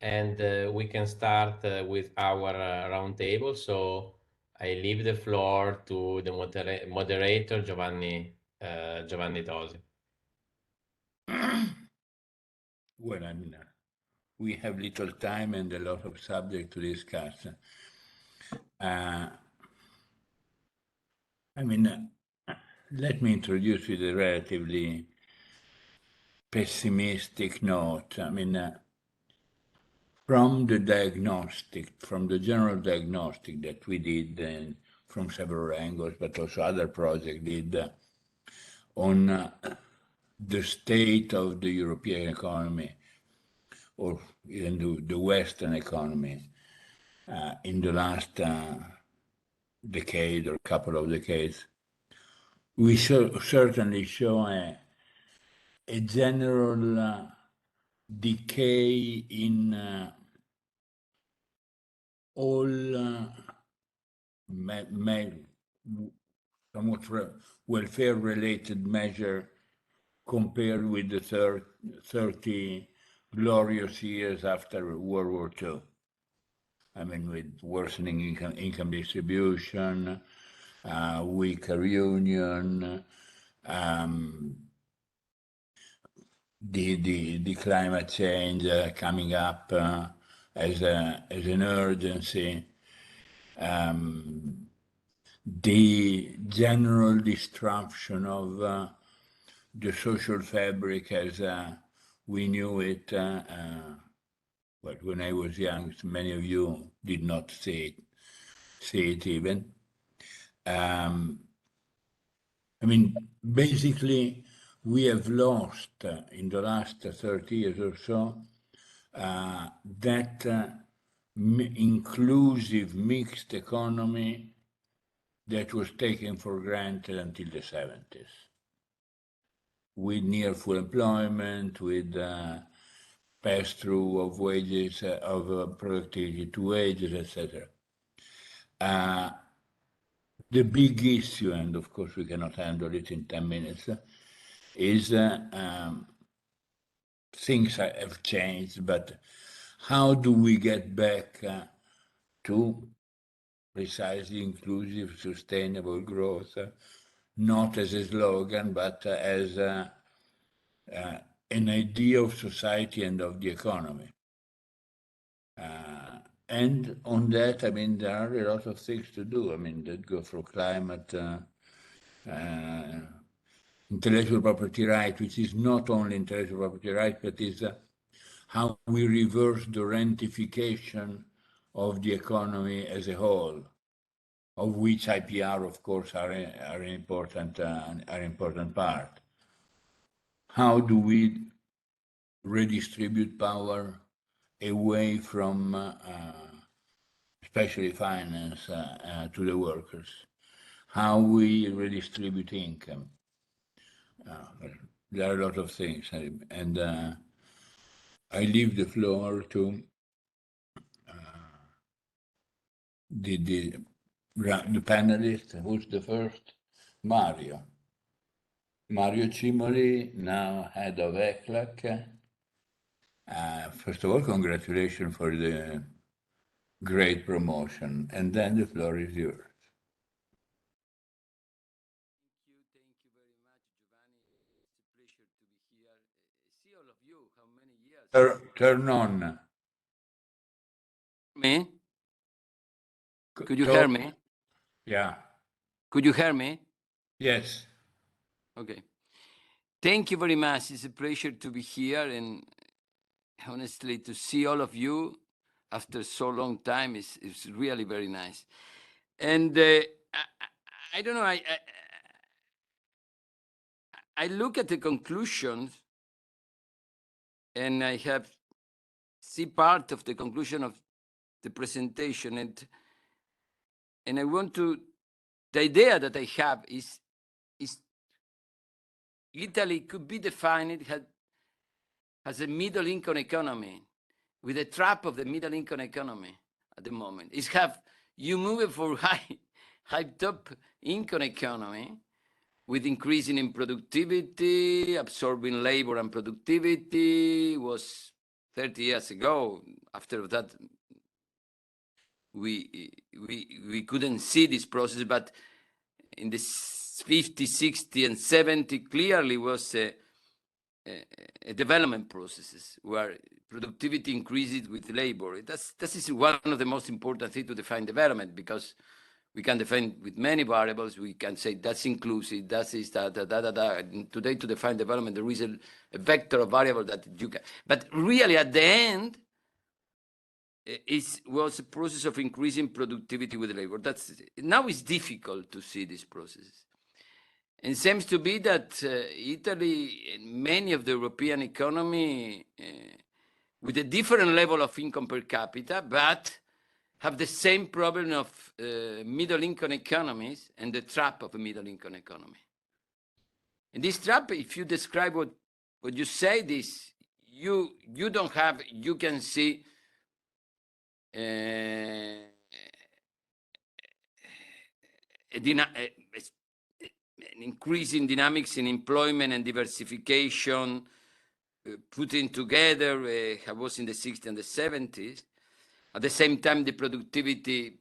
and we can start with our roundtable. So I leave the floor to the moderator, Giovanni Tosi. Well, I mean, we have little time and a lot of subject to discuss. I mean, let me introduce with a relatively pessimistic note. I mean, from the general diagnostic that we did, and from several angles, but also other projects did on the state of the European economy, or even the Western economy, in the last decade or couple of decades, we certainly show a general decay in all somewhat welfare-related measure compared with the 30 glorious years after World War II. I mean, with worsening income distribution, weaker union, the climate change coming up as an urgency, the general disruption of the social fabric as we knew it. But when I was young, many of you did not see it even. I mean, basically, we have lost in the last 30 years or so that inclusive mixed economy that was taken for granted until the 70s, with near full employment, with pass-through of wages, of productivity to wages, etc. The big issue, and of course we cannot handle it in 10 minutes, is things have changed, but how do we get back to precisely inclusive, sustainable growth, not as a slogan, but as an idea of society and of the economy. And on that, I mean, there are a lot of things to do. I mean, that go for climate, intellectual property right, which is not only intellectual property right, but is how we reverse the rentification of the economy as a whole, of which IPR, of course, are an important part. How do we redistribute power away from especially finance to the workers? How we redistribute income? There are a lot of things, and I leave the floor to the panelist. Who's the first? Mario Cimoli, now head of ECLAC. First of all, congratulations for the great promotion, and then the floor is yours. Turn on. Me? Could you hear me? Yeah. Could you hear me? Yes. Okay. Thank you very much. It's a pleasure to be here, and honestly, to see all of you after so long time is really very nice. And I don't know, I look at the conclusions, and I have see part of the conclusion of the presentation, and I want to, the idea that I have is Italy could be defined as a middle income economy, with a trap of the middle income economy at the moment. It's have you move for high top income economy with increasing in productivity, absorbing labor and productivity was 30 years ago. After that, we couldn't see this process, but in the 50, 60, and 70 clearly was a development processes where productivity increases with labor. That is one of the most important things to define development, because we can define with many variables. We can say that's inclusive, that is that. Today, to define development, there is a vector of variable that you can. But really, at the end, it was a process of increasing productivity with labor. Now it's difficult to see these processes. And seems to be that Italy and many of the European economy with a different level of income per capita, but have the same problem of middle income economies and the trap of a middle income economy. And this trap, if you describe what you say, this you don't have, you can see an increase in dynamics in employment and diversification, putting together I was in the 60s and the 70s. At the same time, the productivity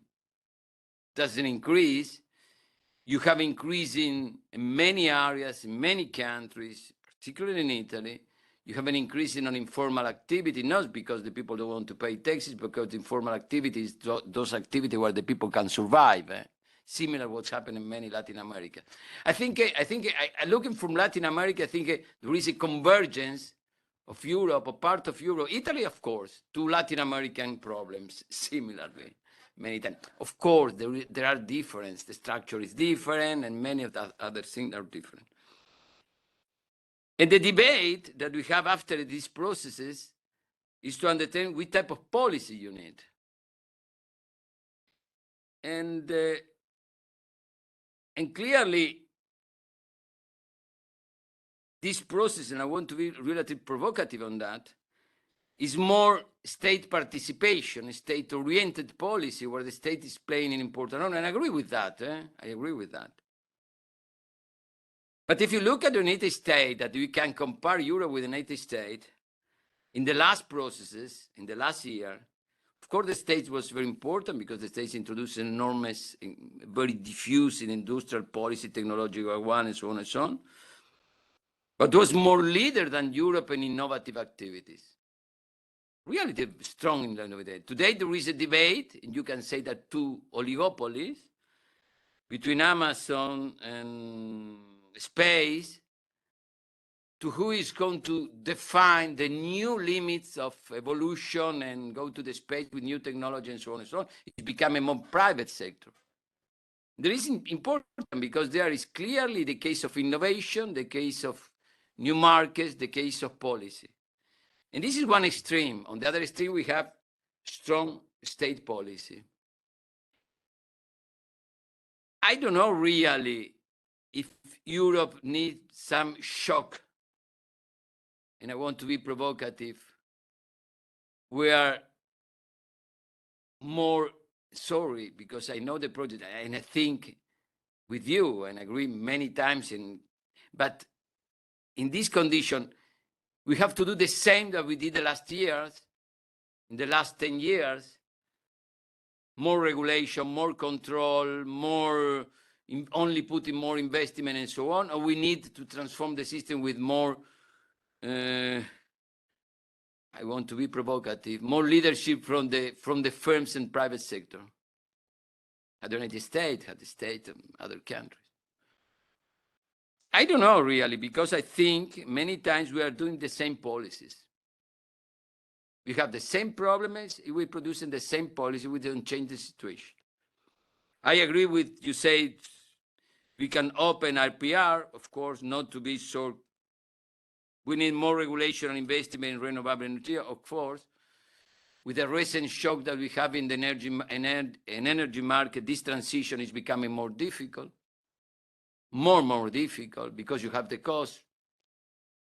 doesn't increase. You have increase in many areas, in many countries, particularly in Italy. You have an increase in informal activity, not because the people don't want to pay taxes, because informal activities, those activities where the people can survive. Similar what's happening in many Latin America. I think looking from Latin America, I think there is a convergence of Europe, a part of Europe, Italy, of course, to Latin American problems similarly. Many times. Of course, there are differences. The structure is different, and many of the other things are different. And the debate that we have after these processes is to understand what type of policy you need. And clearly, this process, and I want to be relatively provocative on that, is more state participation, state-oriented policy, where the state is playing an important role. And I agree with that. I agree with that. But if you look at the United States, that we can compare Europe with the United States, in the last processes, in the last year, of course, the States was very important because the States introduced an enormous, very diffuse in industrial policy, technological one, and so on and so on. But was more leader than Europe in innovative activities. Really strong in the innovative. Today, there is a debate, and you can say that two oligopolies between Amazon and space, to who is going to define the new limits of evolution and go to the space with new technology and so on and so on. It's become a more private sector. There is important because there is clearly the case of innovation, the case of new markets, the case of policy. And this is one extreme. On the other extreme, we have strong state policy. I don't know really if Europe needs some shock, and I want to be provocative. We are more sorry, because I know the project, and I think with you, and I agree many times, but in this condition, we have to do the same that we did the last years, in the last 10 years, more regulation, more control, more only putting more investment and so on, or we need to transform the system with more I want to be provocative, more leadership from the firms and private sector. At the United States, at the state, and other countries. I don't know really, because I think many times we are doing the same policies. We have the same problems, we produce the same policy, we don't change the situation. I agree with you say we can open RPR, of course, not to be so. We need more regulation and investment in renewable energy, of course. With the recent shock that we have in the energy market, this transition is becoming more difficult. More difficult, because you have the cost,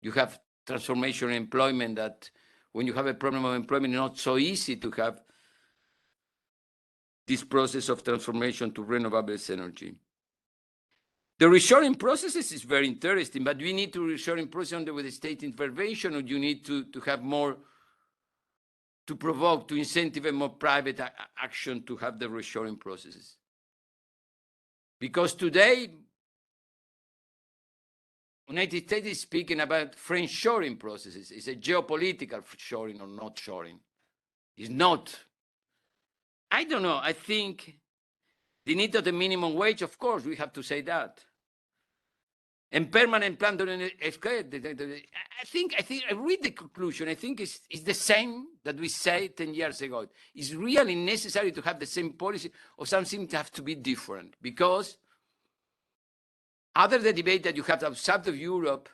you have transformation in employment, that when you have a problem of employment, it's not so easy to have this process of transformation to renewable energy. The reshoring processes is very interesting, but we need to reshoring process under with the state intervention, or you need to have more, to provoke, to incentivize more private action to have the reshoring processes. Because today, United States is speaking about French shoring processes. It's a geopolitical shoring or not shoring. It's not. I don't know. I think the need of the minimum wage, of course, we have to say that. And permanent plan, I think I read the conclusion. I think it's the same that we said 10 years ago. It's really necessary to have the same policy, or something to have to be different, because other the debate that you have outside of Europe,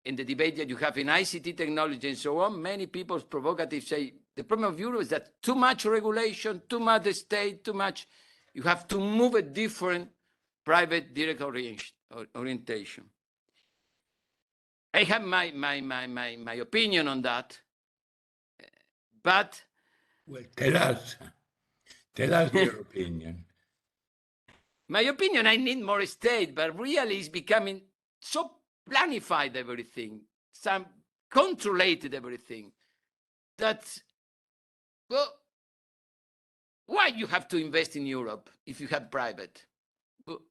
and the debate that you have in ICT technology and so on, many people provocative say the problem of Europe is that too much regulation, too much state, too much. You have to move a different private direct orientation. I have my opinion on that, but well, tell us your opinion. My opinion, I need more state, but really it's becoming so planified everything, some controlled everything, that, well, why you have to invest in Europe if you have private? Well,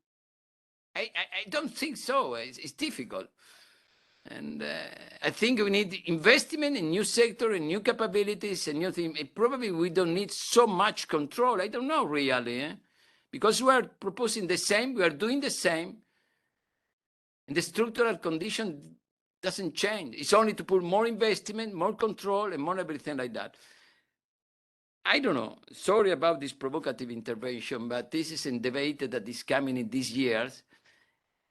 I don't think so. It's difficult. And I think we need investment in new sector and new capabilities and new things. Probably we don't need so much control. I don't know really, because we are proposing the same, we are doing the same, and the structural condition doesn't change. It's only to put more investment, more control, and more everything like that. I don't know. Sorry about this provocative intervention, but this is a debate that is coming in these years.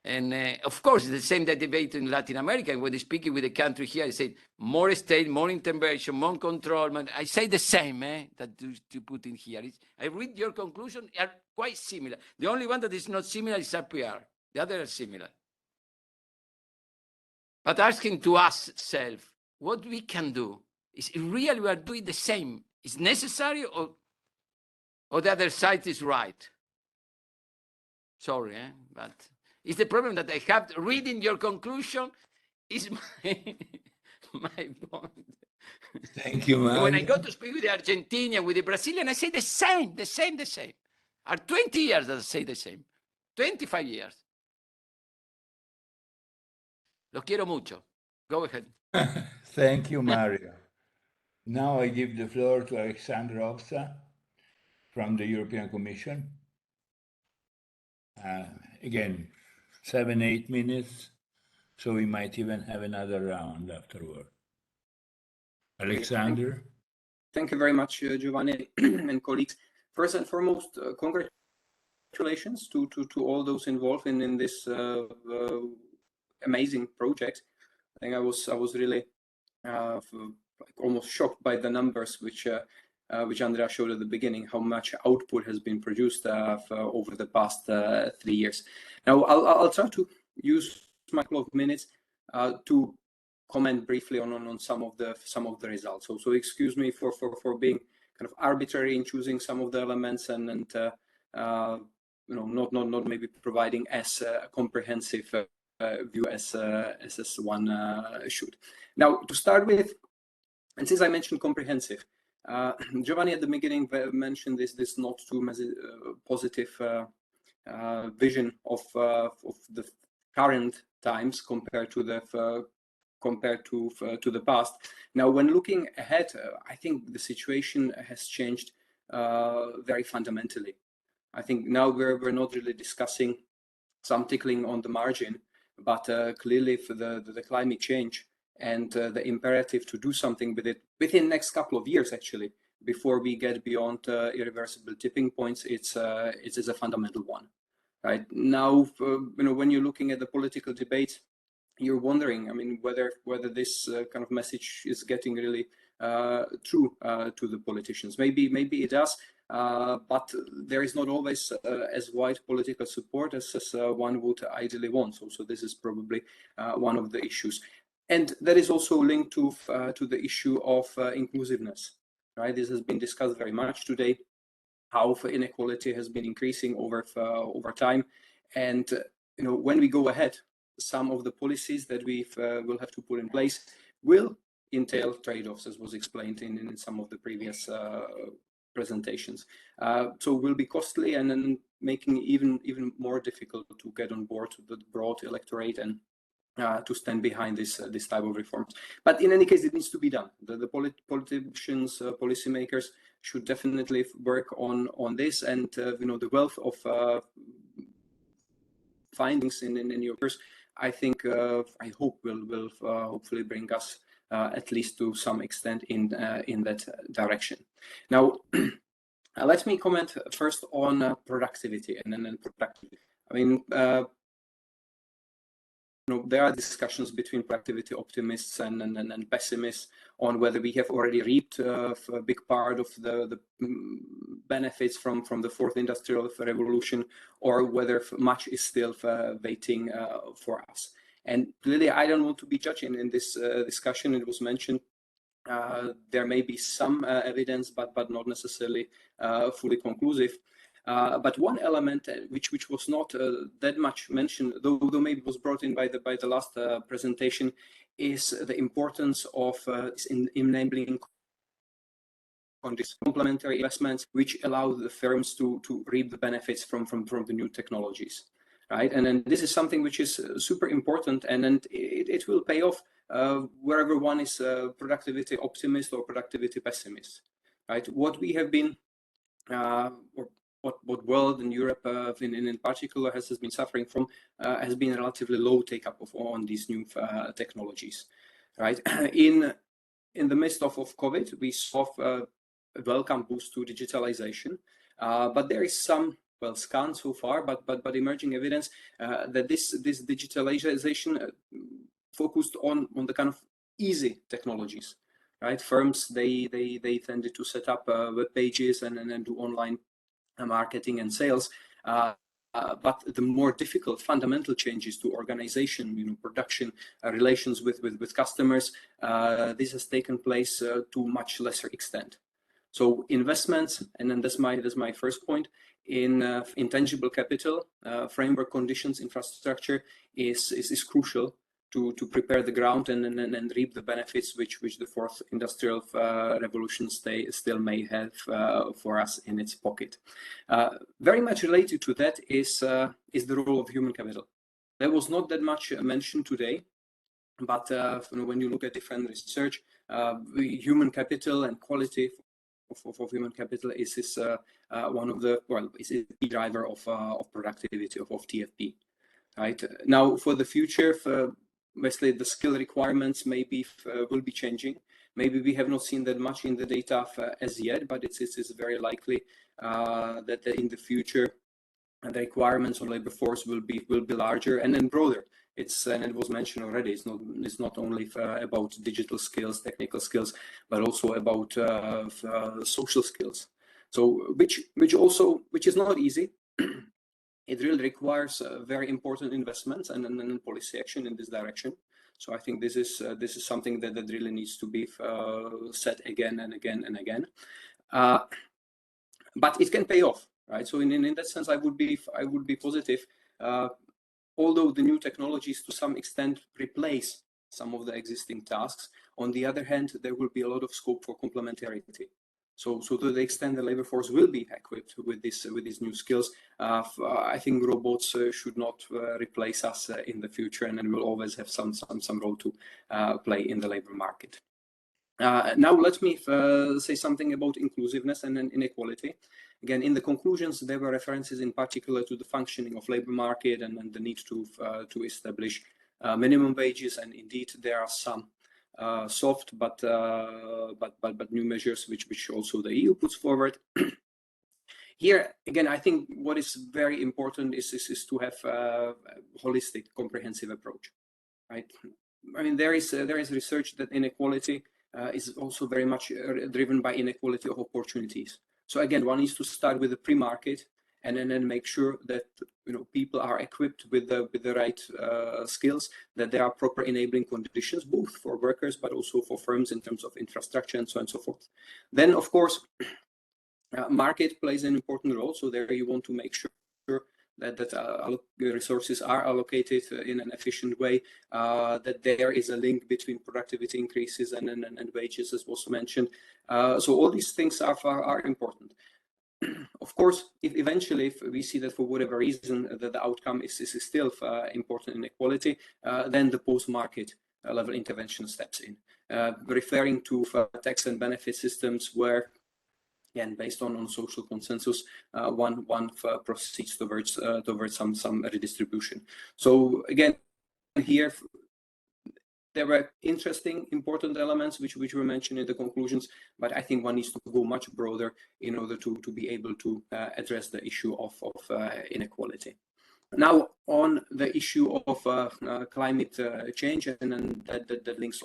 And of course, it's the same debate in Latin America. And when speaking with the country here, I say more state, more intervention, more control. I say the same that you put in here. I read your conclusion, are quite similar. The only one that is not similar is RPR. The other are similar. But asking to us self, what we can do, is really we are doing the same. Is necessary, or the other side is right? Sorry, but it's the problem that I have. Reading your conclusion is my point. Thank you, Mario. When I go to speak with the Argentinian, with the Brazilian, I say the same. Are 20 years that I say the same. 25 years. Los quiero mucho. Go ahead. Thank you, Mario. Now I give the floor to Alexander Obsa from the European Commission. Again, 7-8 minutes, so we might even have another round afterward. Alexander? Thank you very much, Giovanni and colleagues. First and foremost, congratulations to all those involved in this amazing project. I think I was really almost shocked by the numbers which Andrea showed at the beginning, how much output has been produced over the past 3 years. Now, I'll try to use my couple of minutes to comment briefly on some of the results. So excuse me for being kind of arbitrary in choosing some of the elements and not maybe providing as comprehensive view as one should. Now, to start with, and since I mentioned comprehensive, Giovanni at the beginning mentioned this not too positive vision of the current times compared to the compared to the past. Now, when looking ahead, I think the situation has changed very fundamentally. I think now we're not really discussing some tickling on the margin, but clearly for the climate change and the imperative to do something with it within the next couple of years, actually, before we get beyond irreversible tipping points, it's a fundamental one. Right now, when you're looking at the political debate, you're wondering, I mean, whether this kind of message is getting really through to the politicians. Maybe it does, but there is not always as wide political support as one would ideally want. So this is probably one of the issues, and that is also linked to the issue of inclusiveness. Right, this has been discussed very much today. How inequality has been increasing over time, and when we go ahead, some of the policies that we will have to put in place will entail trade-offs, as was explained in some of the previous presentations. So will be costly, and then making even more difficult to get on board the broad electorate and to stand behind this type of reforms. But in any case, it needs to be done. The politicians, policymakers should definitely work on this, and the wealth of findings in your course, I think, I hope will hopefully bring us at least to some extent in that direction. Now, let me comment first on productivity and then productivity. I mean, there are discussions between productivity optimists and pessimists on whether we have already reaped a big part of the benefits from the fourth industrial revolution, or whether much is still waiting for us. And clearly, I don't want to be judging in this discussion. It was mentioned there may be some evidence, but not necessarily fully conclusive. But one element which was not that much mentioned, though maybe was brought in by the last presentation, is the importance of enabling complementary investments which allow the firms to reap the benefits from the new technologies. Right, and then this is something which is super important, and then it will pay off wherever one is productivity optimist or productivity pessimist. Right, what we have been or what world and Europe in particular has been suffering from has been relatively low take-up on these new technologies. Right, in the midst of COVID, we saw a welcome boost to digitalization, but there is some scant so far, but emerging evidence that this digitalization focused on the kind of easy technologies. Right, firms they tended to set up web pages and then do online marketing and sales, but the more difficult fundamental changes to organization, production, relations with customers, this has taken place to much lesser extent. So investments, and then that's my first point, in intangible capital, framework conditions, infrastructure is crucial to prepare the ground and reap the benefits which the fourth industrial revolution still may have for us in its pocket. Very much related to that is the role of human capital. There was not that much mentioned today, but when you look at different research, human capital and quality of human capital is one of the is a key driver of productivity of TFP. Right now, for the future, obviously the skill requirements maybe will be changing. Maybe we have not seen that much in the data as yet, but it's very likely that in the future the requirements on labor force will be larger and then broader. And it was mentioned already. It's not only about digital skills, technical skills, but also about social skills. So which is not easy. It really requires very important investments and policy action in this direction. So I think this is something that really needs to be said again and again and again. But it can pay off, right? So in that sense, I would be positive. Although the new technologies to some extent replace some of the existing tasks, on the other hand, there will be a lot of scope for complementarity. So to the extent the labor force will be equipped with these new skills, I think robots should not replace us in the future, and then we'll always have some role to play in the labor market. Now let me say something about inclusiveness and inequality. Again, in the conclusions, there were references in particular to the functioning of labor market and the need to establish minimum wages, and indeed there are some soft but new measures which also the EU puts forward. Here again, I think what is very important is to have a holistic, comprehensive approach, right? I mean, there is research that inequality is also very much driven by inequality of opportunities. So again, one needs to start with the pre-market and then make sure that people are equipped with the right skills, that there are proper enabling conditions both for workers but also for firms in terms of infrastructure and so on and so forth. Then of course, market plays an important role. So there you want to make sure that resources are allocated in an efficient way, that there is a link between productivity increases and wages, as was mentioned. So all these things are important. Of course, if eventually we see that for whatever reason that the outcome is still important inequality, then the post-market level intervention steps in, referring to tax and benefit systems where, again, based on social consensus, one proceeds towards some redistribution. So again, here there were interesting, important elements which were mentioned in the conclusions, but I think one needs to go much broader in order to be able to address the issue of inequality. Now, on the issue of climate change, and then that links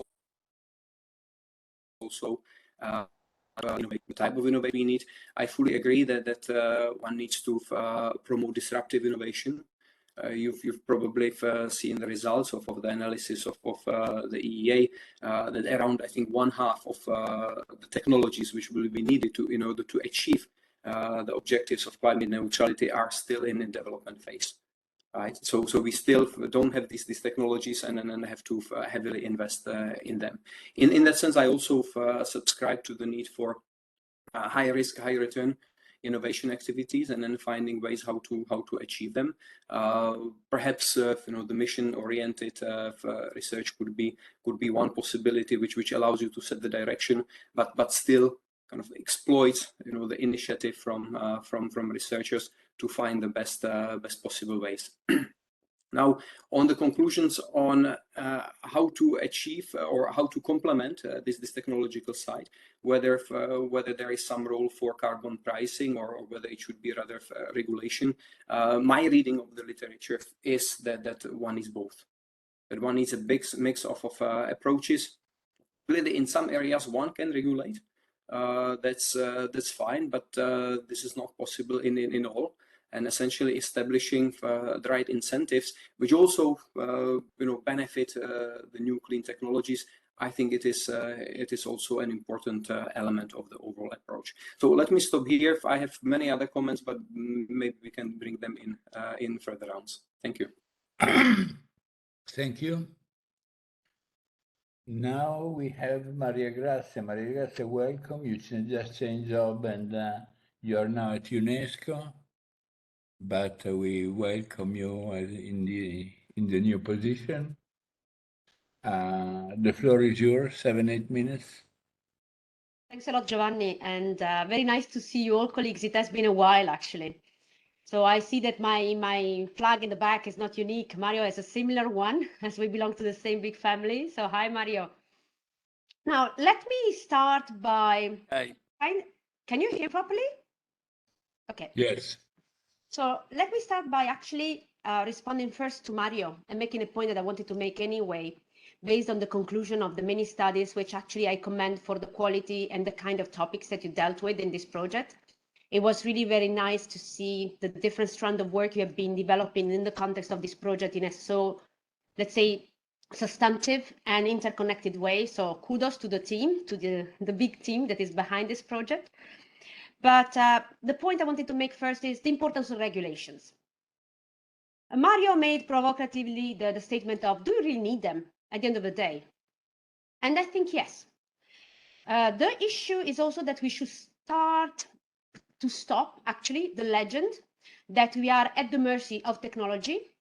also the type of innovation we need. I fully agree that one needs to promote disruptive innovation. You've probably seen the results of the analysis of the EEA, that around, I think, 1/2 of the technologies which will be needed in order to achieve the objectives of climate neutrality are still in the development phase. Right, so we still don't have these technologies, and then have to heavily invest in them. In that sense, I also subscribe to the need for high risk, high return innovation activities, and then finding ways how to achieve them. Perhaps the mission oriented research could be one possibility which allows you to set the direction, but still kind of exploits the initiative from researchers to find the best possible ways. Now, on the conclusions on how to achieve or how to complement this technological side, whether there is some role for carbon pricing or whether it should be rather regulation, my reading of the literature is that one is both. That one needs a big mix of approaches. Clearly, in some areas, one can regulate. That's fine, but this is not possible in all. And essentially establishing the right incentives, which also benefit the new clean technologies. I think it is also an important element of the overall approach. So let me stop here. I have many other comments, but maybe we can bring them in further rounds. Thank you. Thank you. Now we have Maria Grazia. Maria Grazia, welcome. You just changed job, and you are now at UNESCO. But we welcome you in the new position. The floor is yours, 7-8 minutes. Thanks a lot, Giovanni, and very nice to see you all, colleagues. It has been a while, actually. So I see that my flag in the back is not unique. Mario has a similar one, as we belong to the same big family. So hi, Mario. Now, let me start by... Hi. Can you hear properly? Okay. Yes. So let me start by actually responding first to Mario and making a point that I wanted to make anyway, based on the conclusion of the many studies, which actually I commend for the quality and the kind of topics that you dealt with in this project. It was really very nice to see the different strand of work you have been developing in the context of this project in a so, let's say, substantive and interconnected way. So kudos to the team, to the big team that is behind this project. But the point I wanted to make first is the importance of regulations. Mario made provocatively the statement of, do you really need them at the end of the day? And I think yes. The issue is also that we should start to stop actually the legend that we are at the mercy of technology.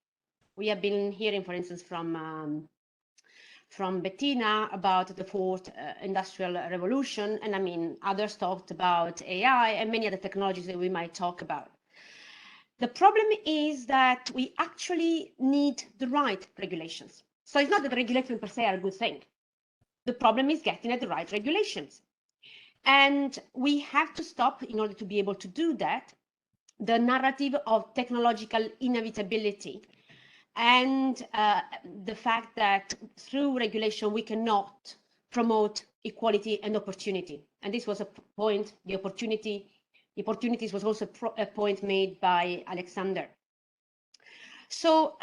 We have been hearing, for instance, from Bettina about the fourth industrial revolution, and I mean, others talked about AI and many other technologies that we might talk about. The problem is that we actually need the right regulations. So it's not that the regulations per se are a good thing. The problem is getting at the right regulations. And we have to stop, in order to be able to do that, the narrative of technological inevitability and the fact that through regulation we cannot promote equality and opportunity. And this was a point, the opportunities was also a point made by Alexander. So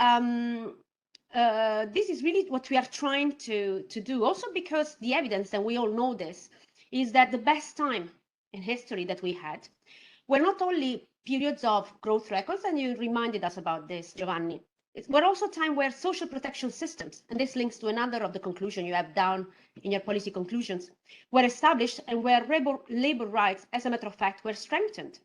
this is really what we are trying to do, also because the evidence, and we all know this, is that the best time in history that we had were not only periods of growth records, and you reminded us about this, Giovanni, were also time where social protection systems, and this links to another of the conclusion you have down in your policy conclusions, were established and where labor rights, as a matter of fact, were strengthened.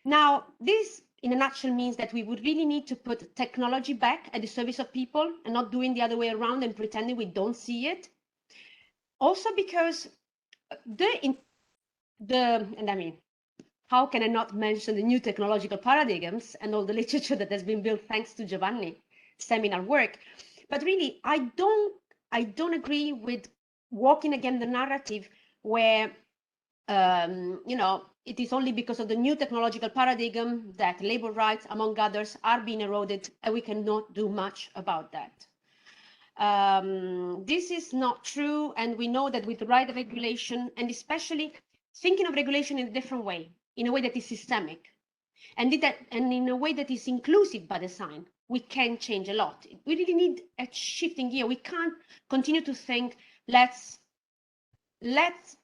Now, this in a nutshell means that we would really need to put technology back at the service of people and not doing the other way around and pretending we don't see it. Also because and I mean, how can I not mention the new technological paradigms and all the literature that has been built thanks to Giovanni's seminar work? But really, I don't agree with walking again the narrative where, you know, it is only because of the new technological paradigm that labor rights, among others, are being eroded, and we cannot do much about that. This is not true, and we know that with the right regulation, and especially thinking of regulation in a different way, in a way that is systemic, and in a way that is inclusive by design, we can change a lot. We really need a shifting gear. We can't continue to think, let's let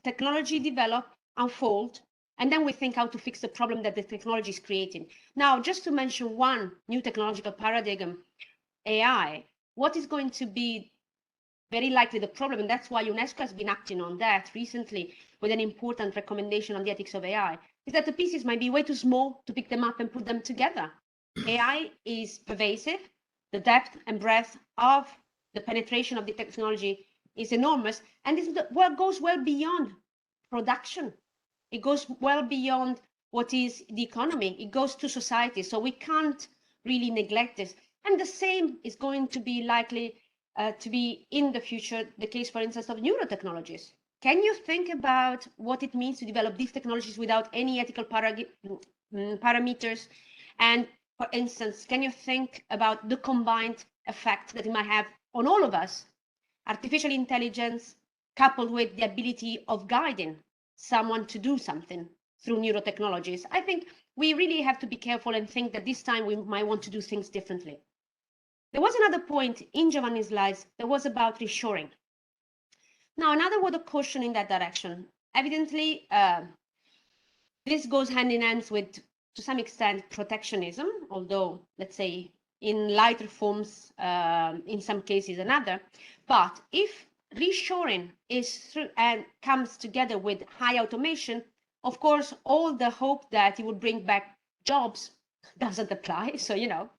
technology develop, unfold, and then we think how to fix the problem that the technology is creating. Now, just to mention one new technological paradigm, AI, what is going to be very likely the problem, and that's why UNESCO has been acting on that recently with an important recommendation on the ethics of AI, is that the pieces might be way too small to pick them up and put them together. AI is pervasive. The depth and breadth of the penetration of the technology is enormous, and this goes well beyond production. It goes well beyond what is the economy. It goes to society, so we can't really neglect this. And the same is going to be likely to be in the future the case, for instance, of neurotechnologies. Can you think about what it means to develop these technologies without any ethical parameters? And for instance, can you think about the combined effect that it might have on all of us? Artificial intelligence coupled with the ability of guiding someone to do something through neurotechnologies. I think we really have to be careful and think that this time we might want to do things differently. There was another point in Giovanni's slides that was about reshoring. Now, another word of caution in that direction. Evidently, this goes hand in hand with, to some extent, protectionism, although, let's say, in lighter forms, in some cases another. But if reshoring is through and comes together with high automation, of course, all the hope that it would bring back jobs doesn't apply. So, you know,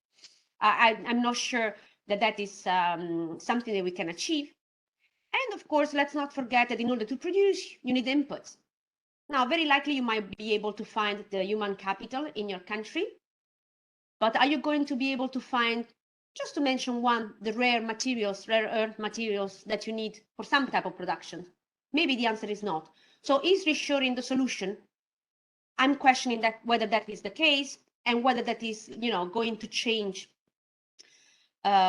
I'm not sure that that is something that we can achieve. And of course, let's not forget that in order to produce, you need inputs. Now, very likely you might be able to find the human capital in your country, but are you going to be able to find, just to mention one, the rare earth materials that you need for some type of production? Maybe the answer is not. So is reshoring the solution? I'm questioning that, whether that is the case, and whether that is, you know, going to change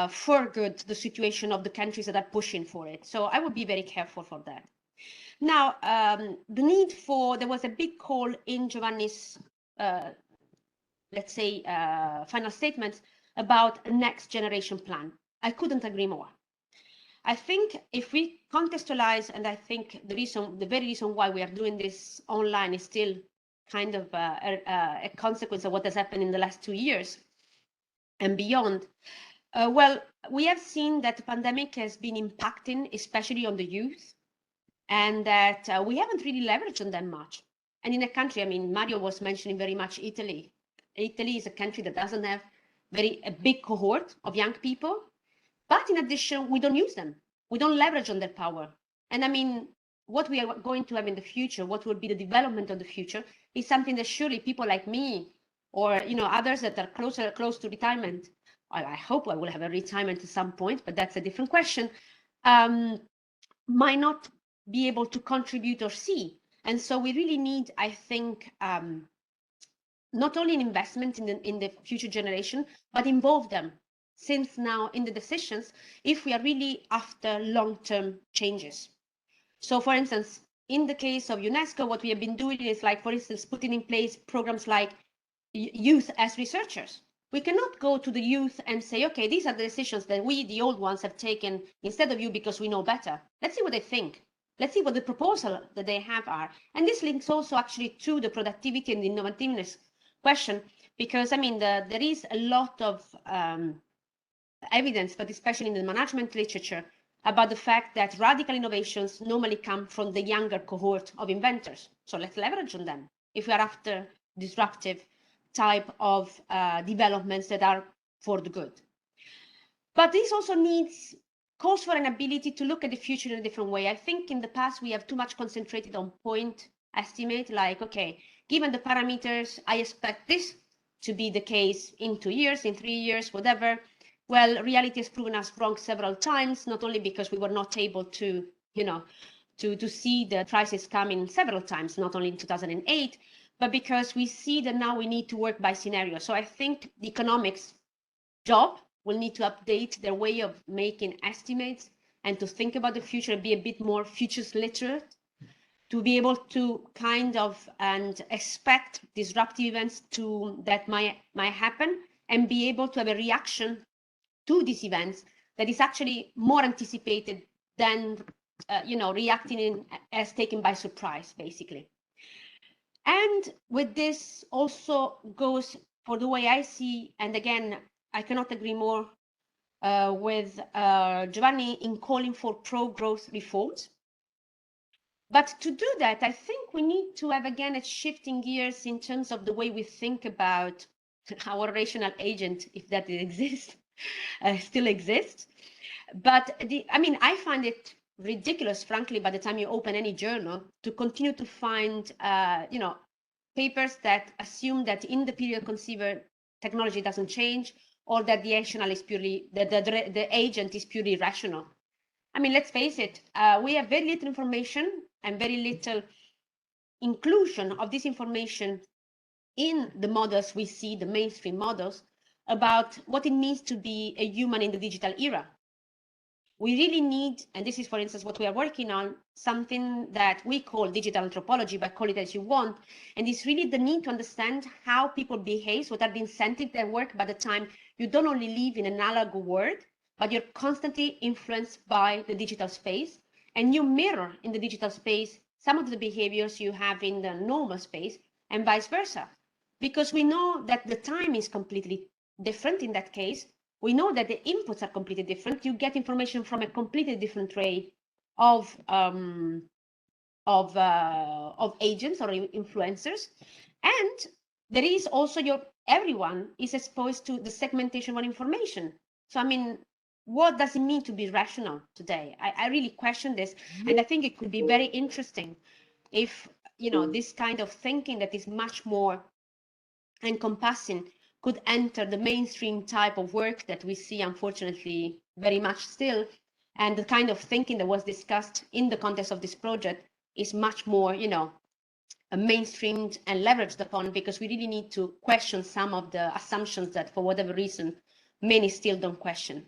for good the situation of the countries that are pushing for it. So I would be very careful for that. Now, the need for, there was a big call in Giovanni's, let's say, final statements about a next generation plan. I couldn't agree more. I think if we contextualize, and I think the very reason why we are doing this online is still kind of a consequence of what has happened in the last 2 years and beyond. Well, we have seen that the pandemic has been impacting, especially on the youth. and that we haven't really leveraged on them much. And in a country, I mean, Mario was mentioning very much Italy. Italy is a country that doesn't have a big cohort of young people, but in addition, we don't use them. We don't leverage on their power. And I mean, what we are going to have in the future, what will be the development of the future, is something that surely people like me, or others that are close to retirement, well, I hope I will have a retirement at some point, but that's a different question, might not be able to contribute or see. And so we really need, I think, not only an investment in the future generation, but involve them since now in the decisions if we are really after long-term changes. So for instance, in the case of UNESCO, what we have been doing is, like, for instance, putting in place programs like youth as researchers. We cannot go to the youth and say, okay, these are the decisions that we, the old ones, have taken instead of you because we know better. Let's see what they think. Let's see what the proposal that they have are. And this links also actually to the productivity and the innovativeness question, because I mean, there is a lot of evidence, but especially in the management literature, about the fact that radical innovations normally come from the younger cohort of inventors. So let's leverage on them if we are after disruptive type of developments that are for the good. But this also calls for an ability to look at the future in a different way. I think in the past we have too much concentrated on point estimate, like, okay, given the parameters, I expect this to be the case in 2 years, in 3 years, whatever. Well, reality has proven us wrong several times, not only because we were not able to, to see the crisis coming several times, not only in 2008, but because we see that now we need to work by scenario. So I think the economics job will need to update their way of making estimates and to think about the future and be a bit more futures literate, to be able to kind of and expect disruptive events that might happen and be able to have a reaction to these events that is actually more anticipated than reacting as taken by surprise, basically. And with this also goes for the way I see, and again, I cannot agree more with Giovanni in calling for pro-growth reforms. But to do that, I think we need to have, again, a shifting gears in terms of the way we think about our rational agent, if that exists, still exists. But I find it ridiculous, frankly, by the time you open any journal, to continue to find, papers that assume that in the period considered technology doesn't change, or that the rational is purely the agent is purely rational. I mean, let's face it, we have very little information and very little inclusion of this information in the models we see, the mainstream models, about what it means to be a human in the digital era. We really need, and this is, for instance, what we are working on, something that we call digital anthropology, but call it as you want. And it's really the need to understand how people behave, what are the incentives that work by the time you don't only live in an analog world, but you're constantly influenced by the digital space. And you mirror in the digital space some of the behaviors you have in the normal space, and vice versa. Because we know that the time is completely different in that case. We know that the inputs are completely different. You get information from a completely different array of agents or influencers, and there is also everyone is exposed to the segmentation of information. So I mean, what does it mean to be rational today? I really question this, and I think it could be very interesting if this kind of thinking that is much more encompassing could enter the mainstream type of work that we see, unfortunately, very much still. And the kind of thinking that was discussed in the context of this project is much more, mainstreamed and leveraged upon, because we really need to question some of the assumptions that, for whatever reason, many still don't question.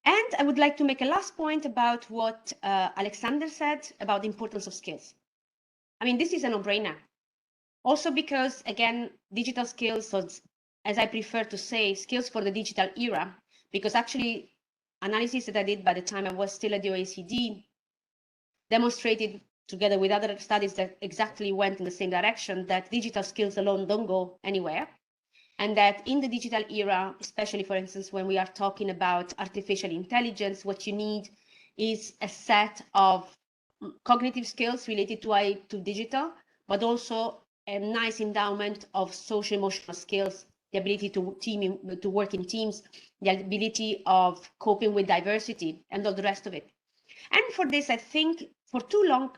And I would like to make a last point about what Alexander said about the importance of skills. I mean, this is a no-brainer. Also because, again, digital skills, or as I prefer to say, skills for the digital era, because actually analysis that I did by the time I was still at the OECD demonstrated, together with other studies that exactly went in the same direction, that digital skills alone don't go anywhere. And that in the digital era, especially, for instance, when we are talking about artificial intelligence, what you need is a set of cognitive skills related to digital, but also a nice endowment of social emotional skills, the ability to work in teams, the ability of coping with diversity, and all the rest of it. And for this, I think for too long,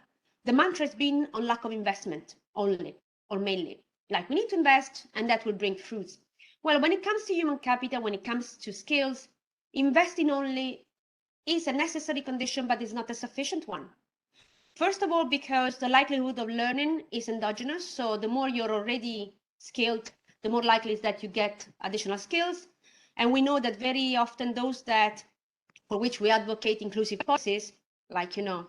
the mantra has been on lack of investment only, or mainly. Like, we need to invest and that will bring fruits. Well, when it comes to human capital, when it comes to skills, investing only is a necessary condition, but is not a sufficient one. First of all, because the likelihood of learning is endogenous. So the more you're already skilled, the more likely is that you get additional skills. And we know that very often those that, for which we advocate inclusive policies, like, you know,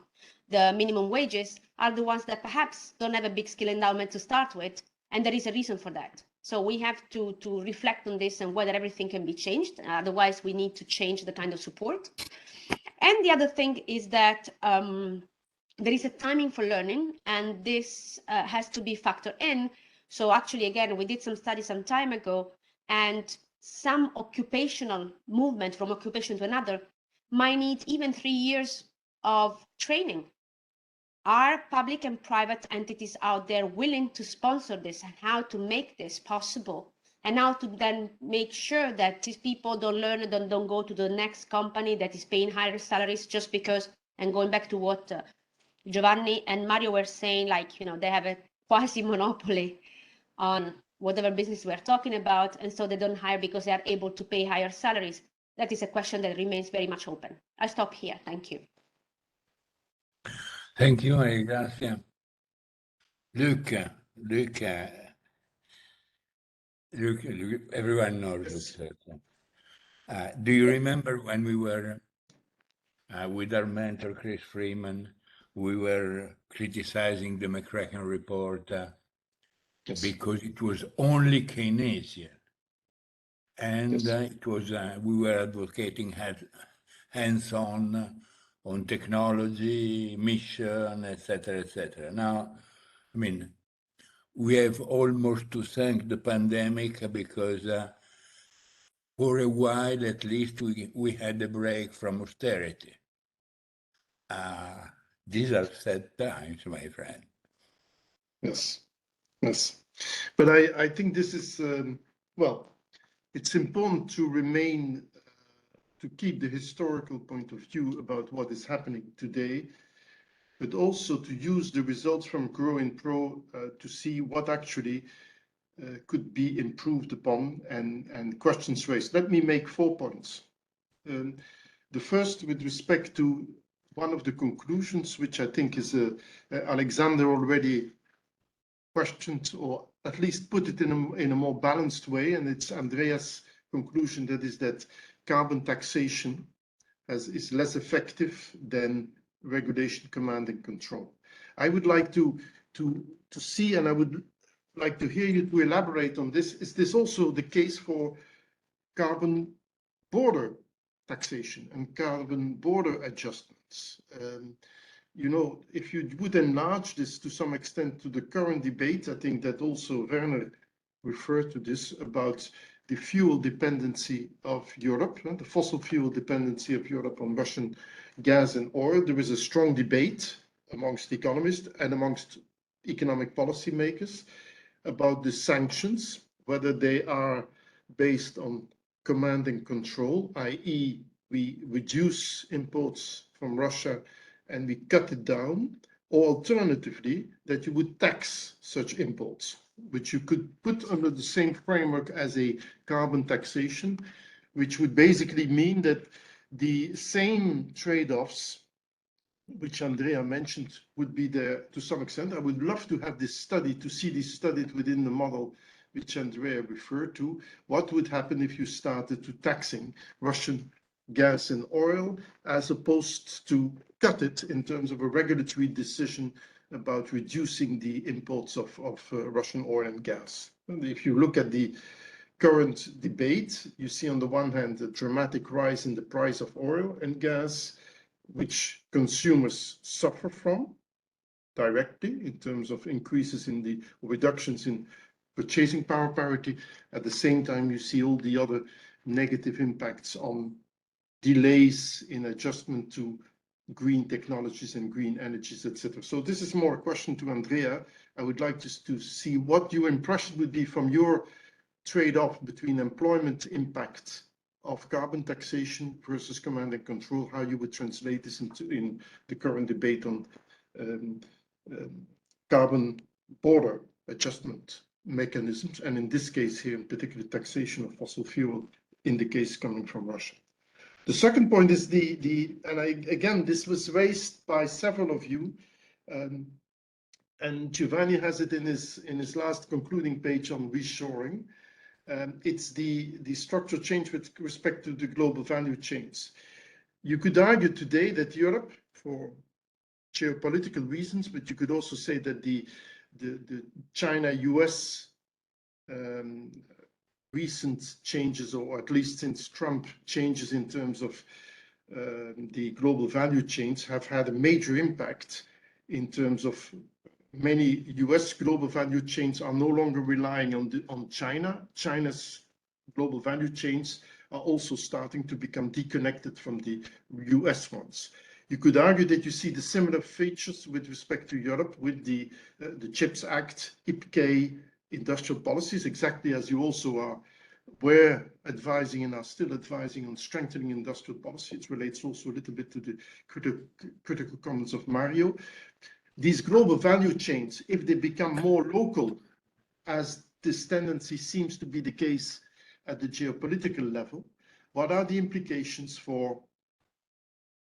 the minimum wages, are the ones that perhaps don't have a big skill endowment to start with. And there is a reason for that. So we have to reflect on this and whether everything can be changed. Otherwise, we need to change the kind of support. And the other thing is that there is a timing for learning, and this has to be factored in. So actually, again, we did some studies some time ago, and some occupational movement from occupation to another might need even 3 years of training. Are public and private entities out there willing to sponsor this, and how to make this possible? And how to then make sure that these people don't learn and don't go to the next company that is paying higher salaries just because, and going back to what Giovanni and Mario were saying, like, you know, they have a quasi monopoly on whatever business we're talking about, and so they don't hire because they are able to pay higher salaries. That is a question that remains very much open. I'll stop here. Thank you. Thank you, Maria Grazia. Luca, everyone knows Luca. Do you remember when we were with our mentor, Chris Freeman, we were criticizing the McCracken report because it was only Keynesian. And it was we were advocating hands-on on technology, mission, etc., etc. Now, I mean, we have almost to thank the pandemic because for a while, at least, we had a break from austerity. These are sad times, my friend. Yes, yes. But I think this is, well, it's important to remain, to keep the historical point of view about what is happening today, but also to use the results from GroWINPro to see what actually could be improved upon and questions raised. Let me make 4 points. The first, with respect to one of the conclusions, which I think is Alexander already questioned, or at least put it in a more balanced way, and it's Andreas' conclusion, that is that carbon taxation is less effective than regulation, command and control. I would like to see, and I would like to hear you to elaborate on this. Is this also the case for carbon border taxation and carbon border adjustments? You know, if you would enlarge this to some extent to the current debate, I think that also Werner referred to this, about the fuel dependency of Europe, the fossil fuel dependency of Europe on Russian gas and oil. There is a strong debate amongst economists and amongst economic policymakers about the sanctions, whether they are based on command and control, i.e. we reduce imports from Russia and we cut it down, or alternatively, that you would tax such imports, which you could put under the same framework as a carbon taxation, which would basically mean that the same trade-offs which Andrea mentioned would be there to some extent. I would love to have this study, to see this studied within the model which Andrea referred to. What would happen if you started to taxing Russian gas and oil, as opposed to cut it in terms of a regulatory decision about reducing the imports of Russian oil and gas? And if you look at the current debate, you see on the one hand a dramatic rise in the price of oil and gas, which consumers suffer from directly in terms of increases in the reductions in purchasing power parity. At the same time, you see all the other negative impacts on delays in adjustment to green technologies and green energies, etc. So this is more a question to Andrea. I would like just to see what your impression would be from your trade-off between employment impact of carbon taxation versus command and control, how you would translate this in the current debate on carbon border adjustment mechanisms, and in this case here in particular taxation of fossil fuel in the case coming from Russia. The second point is again, this was raised by several of you, and Giovanni has it in his last concluding page on reshoring. It's the structural change with respect to the global value chains. You could argue today that Europe, for geopolitical reasons, but you could also say that the China-US recent changes, or at least since Trump, changes in terms of the global value chains have had a major impact in terms of many US global value chains are no longer relying on China. China's global value chains are also starting to become deconnected from the US ones. You could argue that you see the similar features with respect to Europe with the CHIPS Act, IPK, industrial policies, exactly as you also were advising and are still advising on strengthening industrial policy. It relates also a little bit to the critical comments of Mario. These global value chains, if they become more local, as this tendency seems to be the case at the geopolitical level, what are the implications for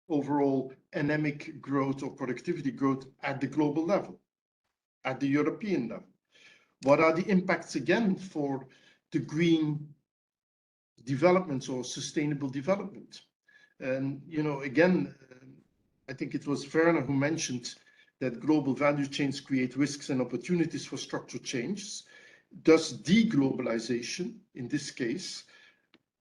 overall anemic growth or productivity growth at the global level, at the European level? What are the impacts again for the green developments or sustainable development? And, you know, again, I think it was Werner who mentioned that global value chains create risks and opportunities for structural changes. Does deglobalization, in this case,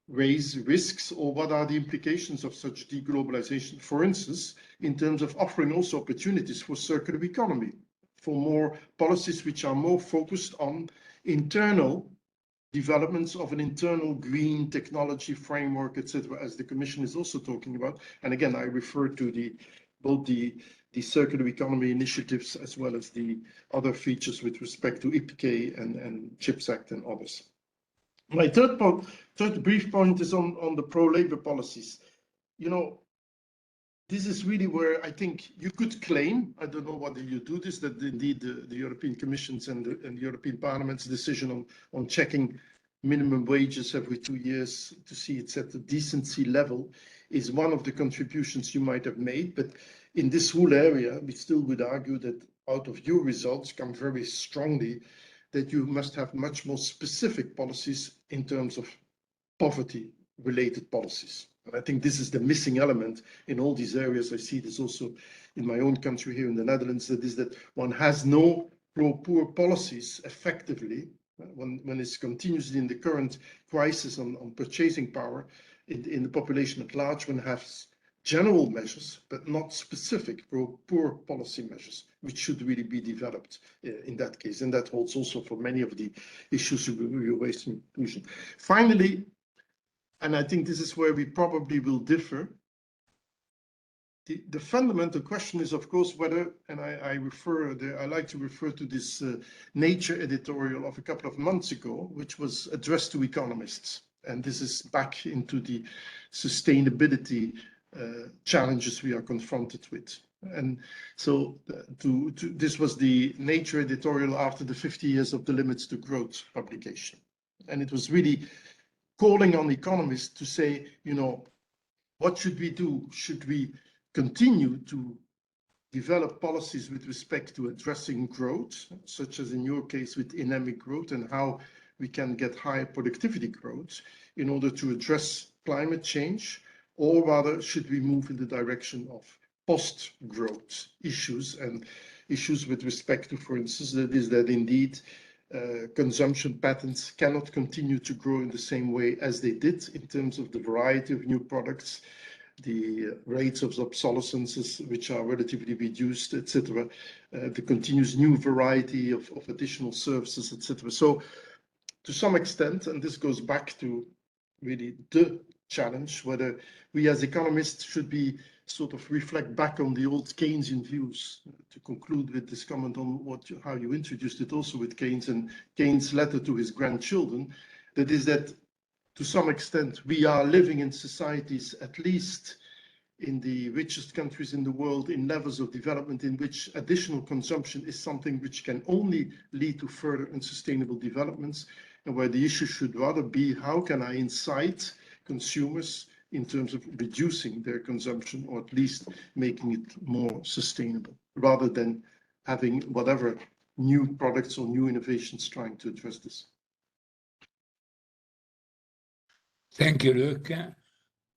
raise risks, or what are the implications of such deglobalization, for instance, in terms of offering also opportunities for circular economy, for more policies which are more focused on internal developments of an internal green technology framework, etc., as the Commission is also talking about. And again, I refer to both the circular economy initiatives as well as the other features with respect to IPK and CHIPS Act and others. My third brief point is on the pro-labor policies. You know, this is really where I think you could claim, I don't know whether you do this, that indeed the European Commission's and the European Parliament's decision on checking minimum wages every 2 years to see it's at the decency level is one of the contributions you might have made. But in this whole area, we still would argue that out of your results come very strongly that you must have much more specific policies in terms of poverty-related policies. And I think this is the missing element in all these areas. I see this also in my own country here in the Netherlands, that is that one has no pro-poor policies effectively when it's continuously in the current crisis on purchasing power in the population at large. One has general measures, but not specific pro-poor policy measures, which should really be developed in that case. And that holds also for many of the issues we raised in conclusion. Finally, and I think this is where we probably will differ, the fundamental question is, of course, whether, and I like to refer to this Nature editorial of a couple of months ago, which was addressed to economists. And this is back into the sustainability challenges we are confronted with. And so this was the Nature editorial after the 50 years of the Limits to Growth publication. And it was really calling on economists to say, you know, what should we do? Should we continue to develop policies with respect to addressing growth, such as in your case with anemic growth, and how we can get higher productivity growth in order to address climate change? Or rather, should we move in the direction of post-growth issues and issues with respect to, for instance, that indeed consumption patterns cannot continue to grow in the same way as they did in terms of the variety of new products, the rates of obsolescences, which are relatively reduced, etc., the continuous new variety of additional services, etc. So to some extent, and this goes back to really the challenge, whether we as economists should be sort of reflect back on the old Keynesian views. To conclude with this comment on how you introduced it also with Keynes and Keynes' letter to his grandchildren, that is that to some extent we are living in societies, at least in the richest countries in the world, in levels of development in which additional consumption is something which can only lead to further unsustainable developments, and where the issue should rather be how can I incite consumers in terms of reducing their consumption, or at least making it more sustainable, rather than having whatever new products or new innovations trying to address this. Thank you, Luc.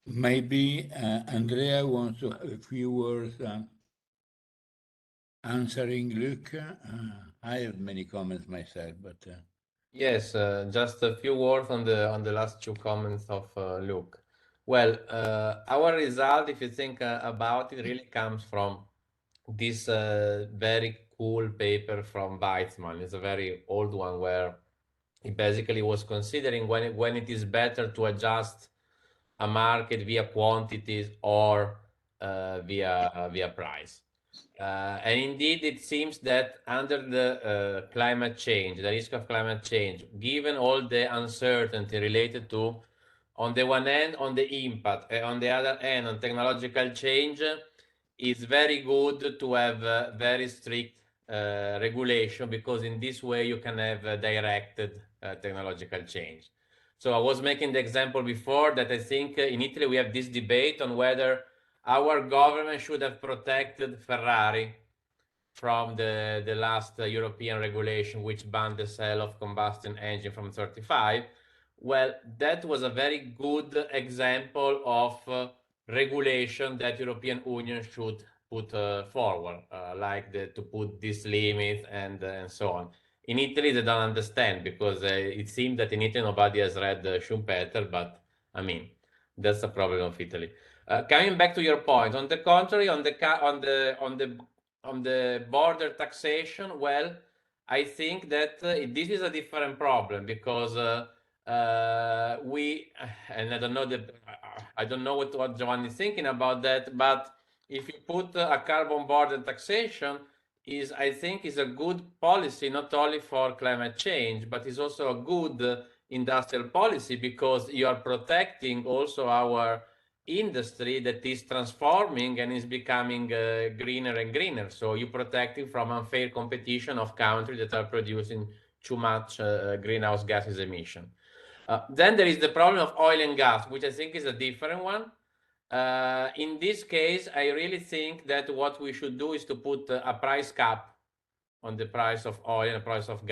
Maybe Andrea wants to have a few words answering Luc. I have many comments myself, but yes, just a few words on the last two comments of Luke. Well, our result, if you think about it, really comes from this very cool paper from Weizmann. It's a very old one where he basically was considering when it is better to adjust a market via quantities or via price. And indeed, it seems that under the climate change, the risk of climate change, given all the uncertainty related to, on the one hand, on the impact, on the other hand, on technological change, it's very good to have very strict regulation, because in this way you can have directed technological change. So I was making the example before that I think in Italy we have this debate on whether our government should have protected Ferrari from the last European regulation, which banned the sale of combustion engine from 35. Well, that was a very good example of regulation that European Union should put forward, like to put this limit and so on. In Italy, they don't understand, because it seems that in Italy nobody has read Schumpeter, but I mean, that's the problem of Italy. Coming back to your point, on the contrary, on the border taxation, well, I think that this is a different problem, because and I don't know what Giovanni is thinking about that, but if you put a carbon border taxation, I think is a good policy, not only for climate change, but is also a good industrial policy, because you are protecting also our industry that is transforming and is becoming greener and greener. So you protecting from unfair competition of countries that are producing too much greenhouse gases emission. Then there is the problem of oil and gas, which I think is a different one. In this case, I really think that what we should do is to put a price cap on the price of oil and the price of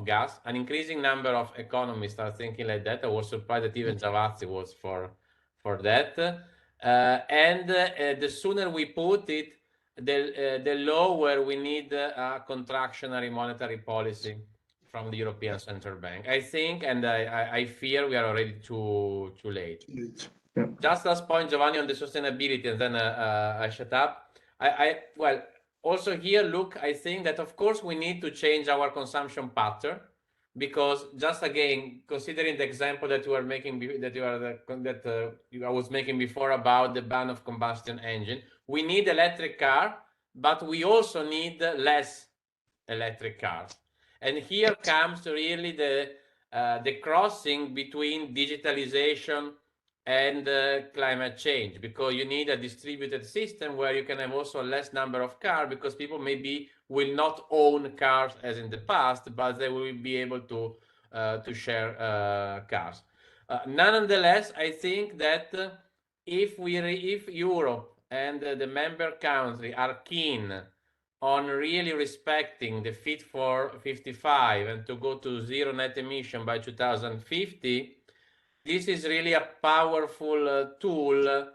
gas. An increasing number of economists are thinking like that. I was surprised that even Javazzi was for that. The sooner we put it, the lower we need a contractionary monetary policy from the European Central Bank. I think, and I fear we are already too late. Yeah. Just last point, Giovanni, on the sustainability, and then I shut up. Well, also here, look, I think that of course we need to change our consumption pattern, because just again, considering the example that you were making, I was making before about the ban of combustion engine, we need electric car, but we also need less electric cars. And here comes really the crossing between digitalization and climate change, because you need a distributed system where you can have also less number of cars, because people maybe will not own cars as in the past, but they will be able to share cars. Nonetheless, I think that if Europe and the member country are keen on really respecting the Fit for 55 and to go to zero net emission by 2050, this is really a powerful tool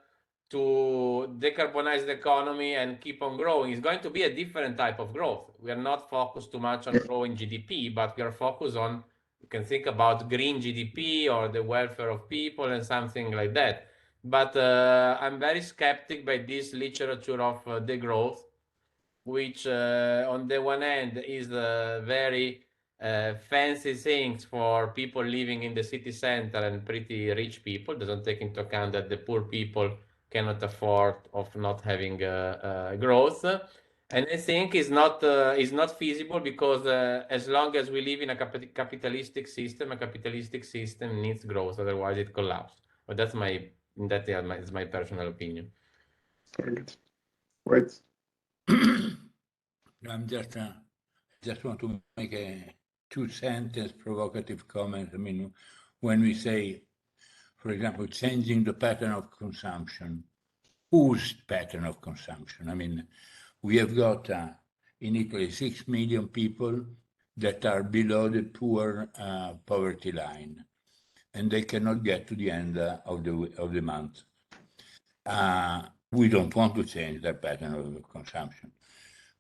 to decarbonize the economy and keep on growing. It's going to be a different type of growth. We are not focused too much on growing GDP, but we are focused on, you can think about green GDP or the welfare of people and something like that. But I'm very skeptic by this literature of degrowth, which on the one hand is very fancy things for people living in the city center and pretty rich people. Doesn't take into account that the poor people cannot afford of not having growth. And I think is not feasible because as long as we live in a capitalistic system needs growth, otherwise it collapses. But that's is my personal opinion. Very good. Right. I'm just want to make a two-sentence provocative comment. I mean, when we say, for example, changing the pattern of consumption, whose pattern of consumption? I mean, we have got in Italy 6 million people that are below the poor poverty line, and they cannot get to the end of the month. We don't want to change that pattern of consumption.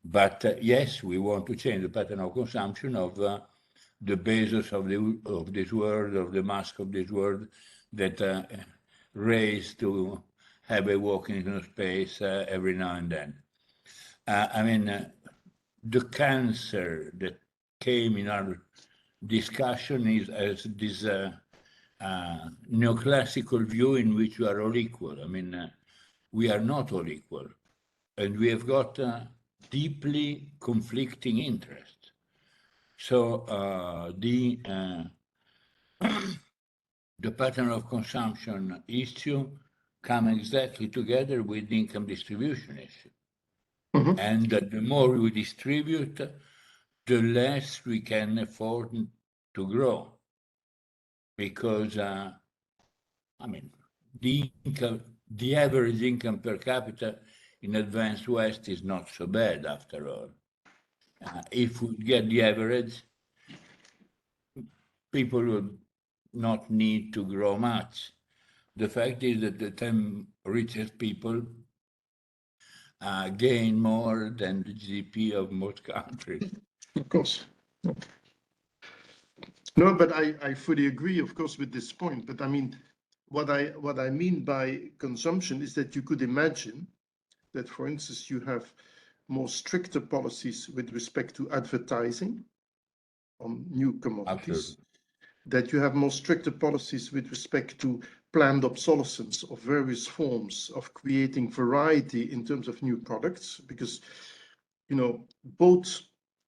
But yes, we want to change the pattern of consumption of the Bezos of this world, of the Musk of this world, that race to have a walk into space every now and then. I mean, the cancer that came in our discussion is as this neoclassical view in which we are all equal. I mean, we are not all equal, and we have got deeply conflicting interests. So the pattern of consumption issue come exactly together with the income distribution issue. Mm-hmm. And the more we distribute, the less we can afford to grow. Because, I mean, the average income per capita in advanced West is not so bad after all. If we get the average, people would not need to grow much. The fact is that the 10 richest people gain more than the GDP of most countries. Of course. No, but I fully agree, of course, with this point. But I mean, what I mean by consumption is that you could imagine that, for instance, you have more stricter policies with respect to advertising on new commodities. Absolutely. That you have more stricter policies with respect to planned obsolescence of various forms of creating variety in terms of new products, because, you know,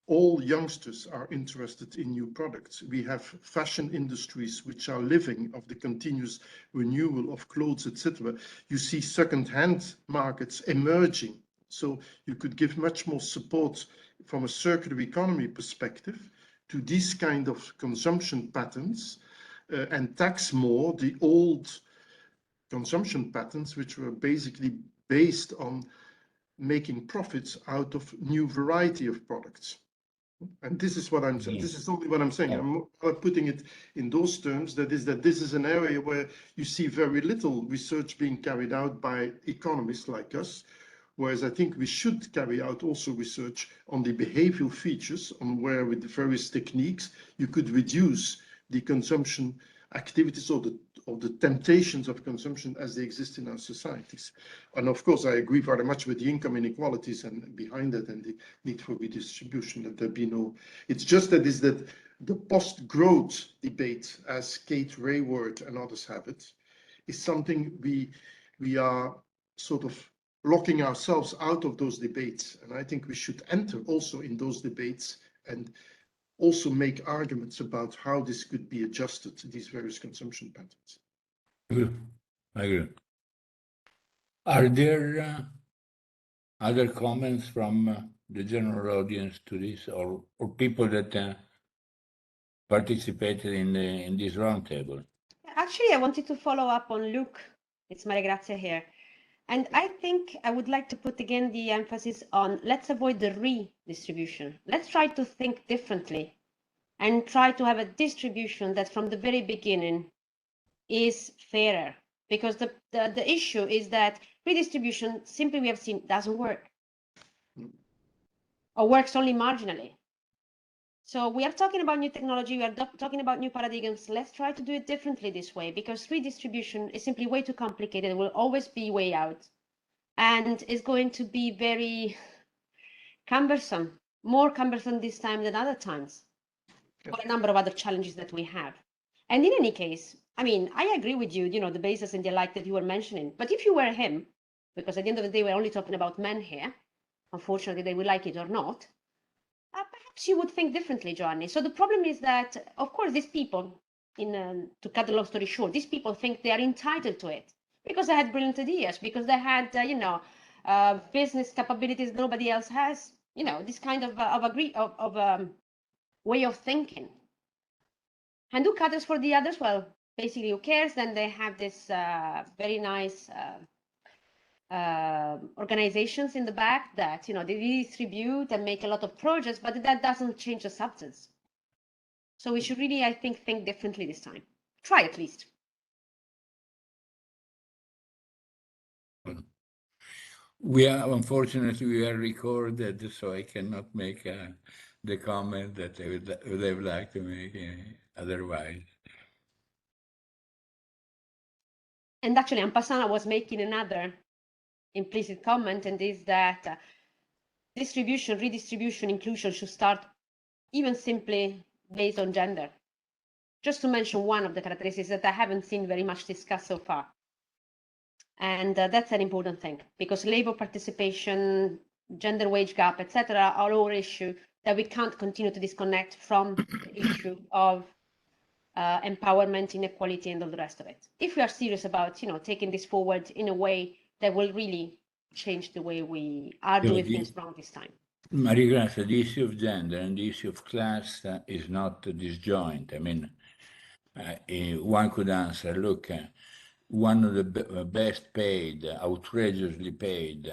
all youngsters are interested in new products. We have fashion industries which are living of the continuous renewal of clothes, etc. You see second-hand markets emerging. So you could give much more support from a circular economy perspective to these kind of consumption patterns and tax more the old consumption patterns, which were basically based on making profits out of new variety of products. And this is what I'm saying. This is only what I'm saying. I'm not putting it in those terms. That this is an area where you see very little research being carried out by economists like us. Whereas I think we should carry out also research on the behavioral features, on where with the various techniques you could reduce the consumption activities or the temptations of consumption as they exist in our societies. And of course, I agree very much with the income inequalities and behind that and the need for redistribution, that there be no, it's just that the post-growth debate, as Kate Raworth and others have it, is something we are sort of locking ourselves out of those debates. And I think we should enter also in those debates and also make arguments about how this could be adjusted to these various consumption patterns. I agree. Are there other comments from the general audience to this, or people that participated in this roundtable? Actually, I wanted to follow up on Luke. It's Maria Grazia here. And I think I would like to put again the emphasis on let's avoid the redistribution. Let's try to think differently and try to have a distribution that from the very beginning is fairer. Because the issue is that redistribution, simply we have seen, doesn't work or works only marginally. So we are talking about new technology, we are talking about new paradigms. Let's try to do it differently this way, because redistribution is simply way too complicated. It will always be way out. And is going to be very cumbersome, more cumbersome this time than other times. or a number of other challenges that we have. And in any case, I mean, I agree with you, the basis and the like that you were mentioning. But if you were him, because at the end of the day, we're only talking about men here, unfortunately, they will like it or not, perhaps you would think differently, Giovanni. So the problem is that, of course, these people, to cut the long story short, these people think they are entitled to it because they had brilliant ideas, because they had, business capabilities nobody else has, this kind of way of thinking. And who caters for the others? Well, basically, who cares? Then they have this very nice organizations in the back that they redistribute and make a lot of projects, but that doesn't change the substance. So we should really, I think differently this time. Try at least. Unfortunately, we are recorded, so I cannot make the comment that I would have liked to make otherwise. And actually, Ampasana was making another implicit comment, and is that distribution, redistribution, inclusion should start even simply based on gender. Just to mention one of the characteristics that I haven't seen very much discussed so far. And that's an important thing, because labor participation, gender wage gap, etc., are all issues that we can't continue to disconnect from the issue of empowerment, inequality, and all the rest of it. If we are serious about, taking this forward in a way that will really change the way we are doing things wrong this time. Maria Grazia, the issue of gender and the issue of class is not disjoint. I mean, one could answer, look, one of the best paid, outrageously paid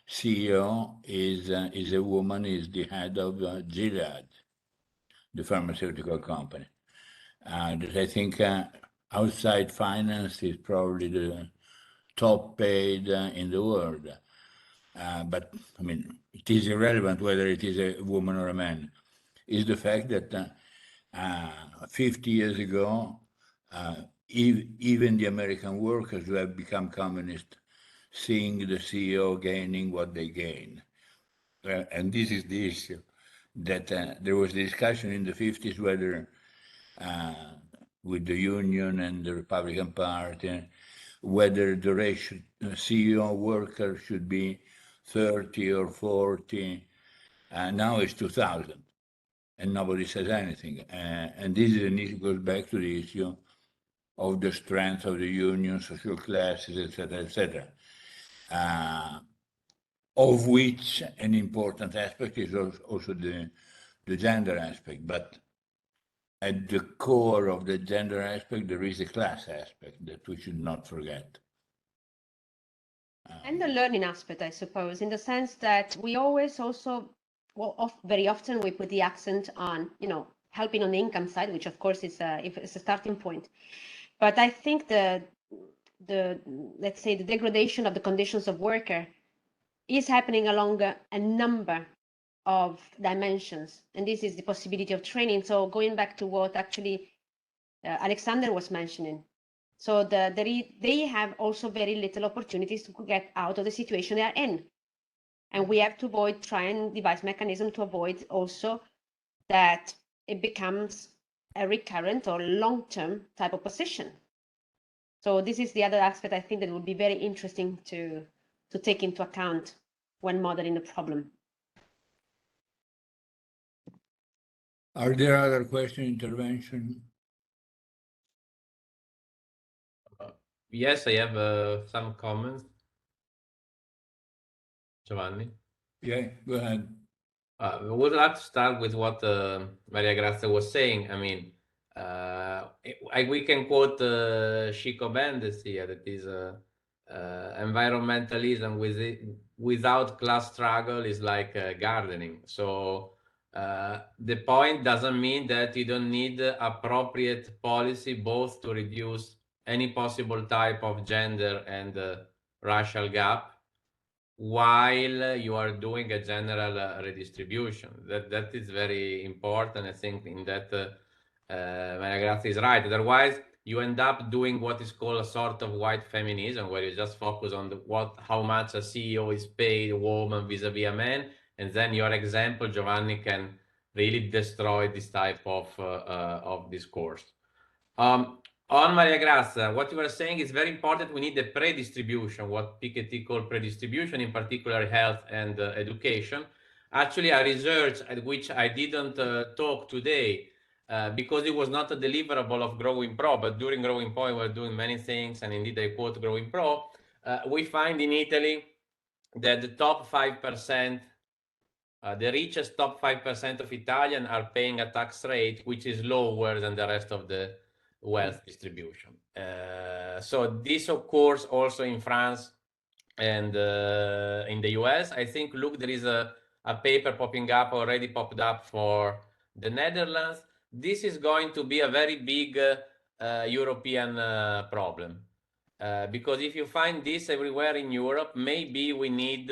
CEO is a woman, is the head of Gilead, the pharmaceutical company. That I think outside finance is probably the top paid in the world. But I mean, it is irrelevant whether it is a woman or a man. Is the fact that 50 years ago, even the American workers who have become communist, seeing the CEO gaining what they gain. And this is the issue, that there was discussion in the 50s whether with the union and the Republican Party, whether the ratio CEO worker should be 30 or 40. Now it's 2000, and nobody says anything. And this is an issue, goes back to the issue of the strength of the union, social classes, etc., of which an important aspect is also the gender aspect. But at the core of the gender aspect, there is a class aspect that we should not forget. And the learning aspect, I suppose, in the sense that we always also, very often we put the accent on, helping on the income side, which of course is a starting point. But I think let's say the degradation of the conditions of worker is happening along a number of dimensions, and this is the possibility of training. So going back to what actually Alexander was mentioning, so they have also very little opportunities to get out of the situation they are in, and we have to try and devise mechanism to avoid also that it becomes a recurrent or long-term type of position. So this is the other aspect I think that would be very interesting to take into account when modeling the problem. Are there other questions, intervention? Yes, I have some comments. Giovanni? Yeah, go ahead. I would like to start with what Maria Grazia was saying. I mean, we can quote Chico Mendes here, that is environmentalism without class struggle is like gardening. So the point doesn't mean that you don't need appropriate policy both to reduce any possible type of gender and racial gap, while you are doing a general redistribution. That is very important. I think in that Maria Grazia is right. Otherwise, you end up doing what is called a sort of white feminism, where you just focus on how much a CEO is paid, a woman vis-a-vis a man, and then your example, Giovanni, can really destroy this type of discourse. On Maria Grazia, what you were saying is very important. We need the pre-distribution, what Piketty called pre-distribution, in particular health and education. Actually, a research at which I didn't talk today because it was not a deliverable of GroWInPro, but during GroWInPro we were doing many things, and indeed I quote GroWInPro. We find in Italy that the top 5%, the richest top 5% of Italians are paying a tax rate which is lower than the rest of the wealth distribution. So this occurs also in France and in the US. I think, look, there is a paper popping up, already popped up for the Netherlands. This is going to be a very big European problem. Because if you find this everywhere in Europe, maybe we need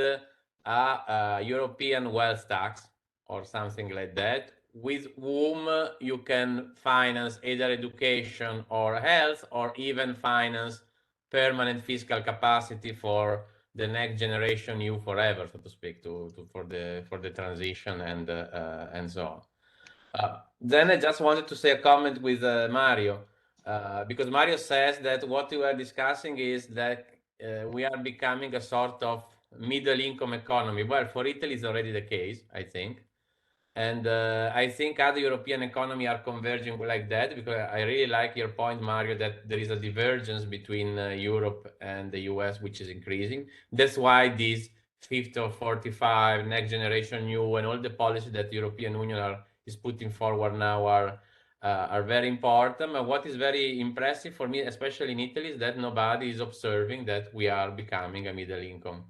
a European wealth tax or something like that, with whom you can finance either education or health, or even finance permanent fiscal capacity for the next generation, you forever, so to speak, for the transition and so on. Then I just wanted to say a comment with Mario, because Mario says that what we are discussing is that we are becoming a sort of middle income economy. Well, for Italy it's already the case, I think. And I think other European economies are converging like that, because I really like your point, Mario, that there is a divergence between Europe and the US, which is increasing. That's why these 50 or 45, next generation new, and all the policies that the European Union is putting forward now are very important. And what is very impressive for me, especially in Italy, is that nobody is observing that we are becoming a middle income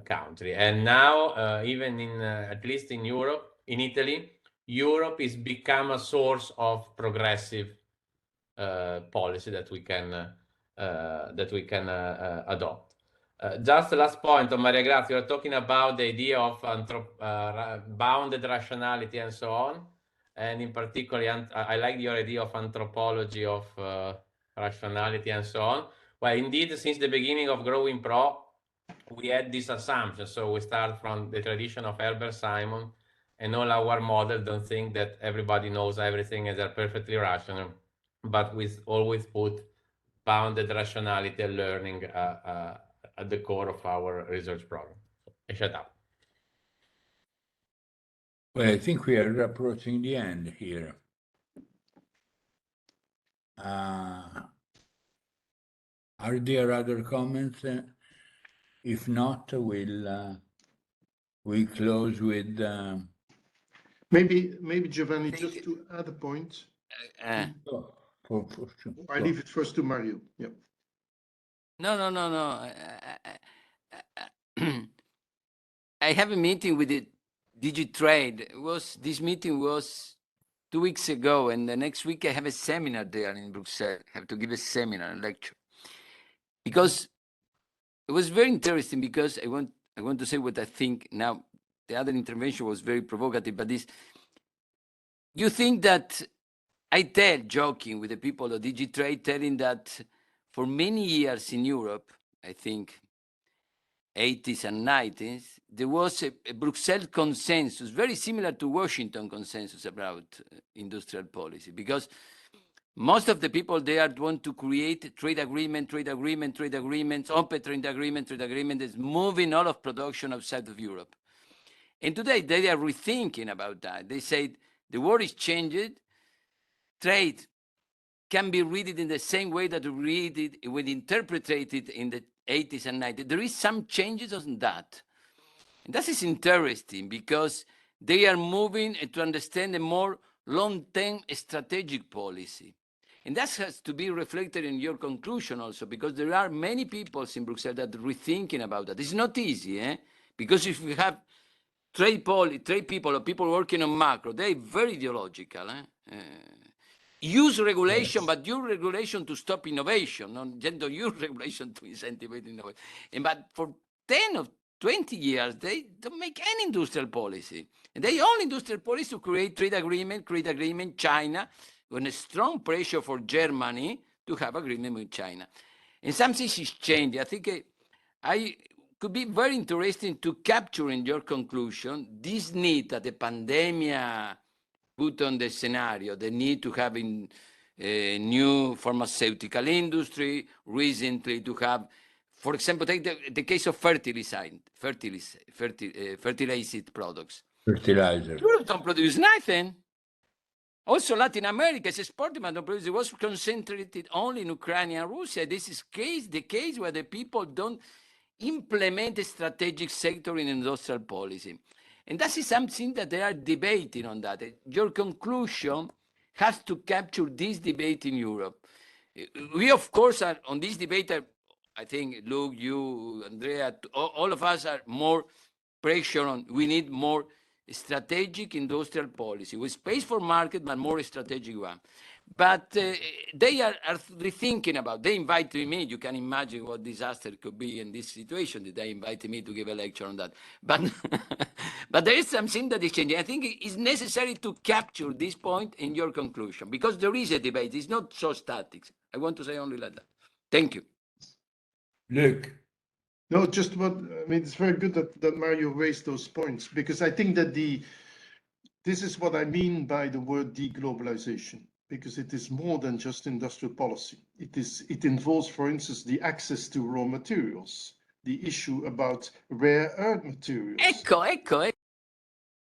country. And now, even in at least in Europe, in Italy, Europe is become a source of progressive policy that we can adopt. Just the last point on Maria Grazia, you're talking about the idea of bounded rationality and so on. And in particular, I like your idea of anthropology of rationality and so on. Well, indeed, since the beginning of GroWInPro, we had this assumption. So we start from the tradition of Herbert Simon, and all our models don't think that everybody knows everything and they're perfectly rational, but we always put bounded rationality and learning at the core of our research program. I shut up. Well, I think we are approaching the end here. Are there other comments? If not, we'll close with. Maybe Giovanni, just to add a point. For sure. I leave it first to Mario. Yeah. No. I have a meeting with the Digitrade. This meeting was 2 weeks ago, and the next week I have a seminar there in Brussels. I have to give a seminar, a lecture, because it was very interesting. Because I want to say what I think now. The other intervention was very provocative, but this, you think that I tell, joking with the people of Digitrade, telling that for many years in Europe, I think 80s and 90s, there was a Brussels consensus, very similar to Washington consensus about industrial policy, because most of the people there want to create trade agreements, open trade agreement is moving all of production outside of Europe. And today they are rethinking about that. They say the world is changed. Trade can be read in the same way that we interpreted it in the 80s and 90s. There is some changes on that. And that is interesting, because they are moving to understand a more long-term strategic policy. And that has to be reflected in your conclusion also, because there are many people in Brussels that are rethinking about that. It's not easy, because if we have trade people or people working on macro, they're very ideological. Use regulation, yes, but use regulation to stop innovation, not use regulation to incentivize innovation. But for 10 or 20 years, they don't make any industrial policy. And they only industrial policy to create trade agreement, China, with a strong pressure for Germany to have agreement with China. And some things is changing. I think could be very interesting to capture in your conclusion this need that the pandemic put on the scenario, the need to have in a new pharmaceutical industry, recently to have, for example, take the case of fertilized products. Fertilizer. Europe don't produce nothing. Also, Latin America is exporting, but don't produce. It was concentrated only in Ukraine and Russia. This is the case where the people don't implement a strategic sector in industrial policy. And that is something that they are debating on that. Your conclusion has to capture this debate in Europe. We, of course, are on this debate. I think, Luke, you, Andrea, all of us are more pressure on. We need more strategic industrial policy with space for market, but more strategic one. But they are rethinking about. They invited me. You can imagine what disaster could be in this situation. They invited me to give a lecture on that. But but there is something that is changing. I think it is necessary to capture this point in your conclusion because there is a debate. It's not so static. I want to say only like that. Thank you. Luke. No, just what I mean. It's very good that Mario raised those points because I think that this is what I mean by the word deglobalization, because it is more than just industrial policy. It involves, for instance, the access to raw materials, the issue about rare earth materials. Ecco.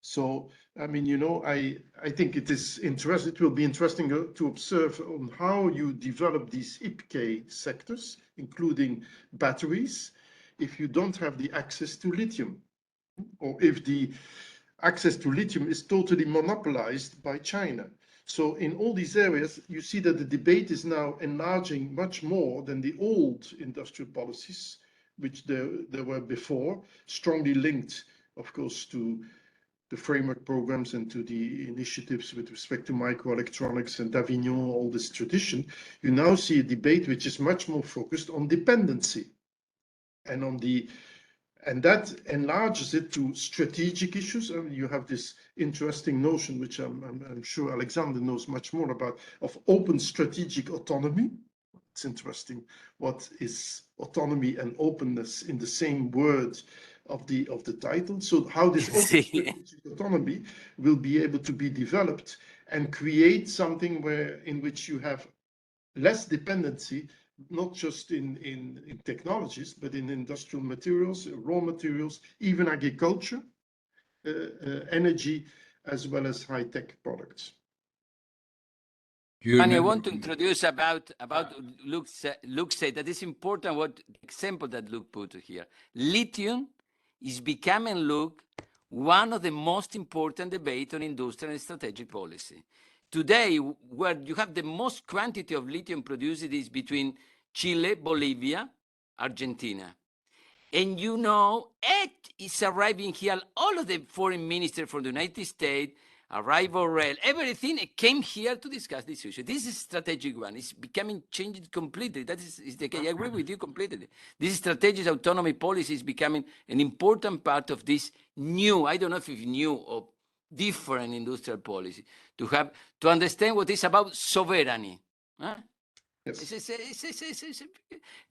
So, I mean, you know, I think it is interesting. It will be interesting to observe on how you develop these IPK sectors, including batteries, if you don't have the access to lithium, or if the access to lithium is totally monopolized by China. So in all these areas, you see that the debate is now enlarging much more than the old industrial policies, which there were before, strongly linked, of course, to the framework programs and to the initiatives with respect to microelectronics and Davignon, all this tradition. You now see a debate which is much more focused on dependency and on and that enlarges it to strategic issues. I mean, you have this interesting notion, which I'm sure Alexander knows much more about, of open strategic autonomy. It's interesting. What is autonomy and openness in the same word of the title? So how this open strategic autonomy will be able to be developed and create something in which you have less dependency, not just in technologies, but in industrial materials, raw materials, even agriculture, energy, as well as high-tech products. And I want to introduce about Luke said that it's important what example that Luke put here. Lithium is becoming, Luke, one of the most important debates on industrial and strategic policy. Today, where you have the most quantity of lithium produced is between Chile, Bolivia, Argentina. And you know, it is arriving here, all of the foreign ministers from the United States, Borrell, everything came here to discuss this issue. This is a strategic one. It's becoming changed completely. That is the case. I agree with you completely. This strategic autonomy policy is becoming an important part of this new, I don't know if it's new or different industrial policy, to understand what is about sovereignty. Huh? Yes.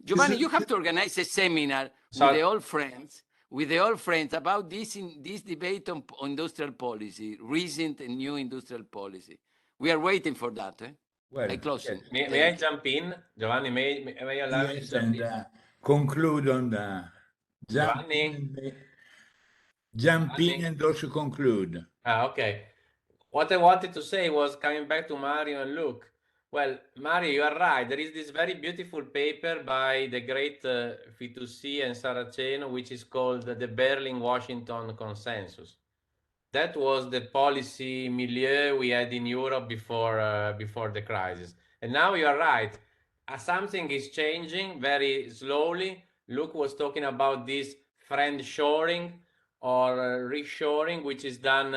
Giovanni, you have to organize a seminar with the old friends about this debate on industrial policy, recent and new industrial policy. We are waiting for that. Well, I close it. May I jump in, Giovanni? May I allow you to jump in? Conclude on the jump in and also conclude. Okay. What I wanted to say was coming back to Mario and Luke. Well, Mario, you are right. There is this very beautiful paper by the great Fitoussi and Saraceno, which is called the Berlin-Washington Consensus. That was the policy milieu we had in Europe before the crisis. And now you are right. Something is changing very slowly. Luke was talking about this friend-shoring or reshoring, which is done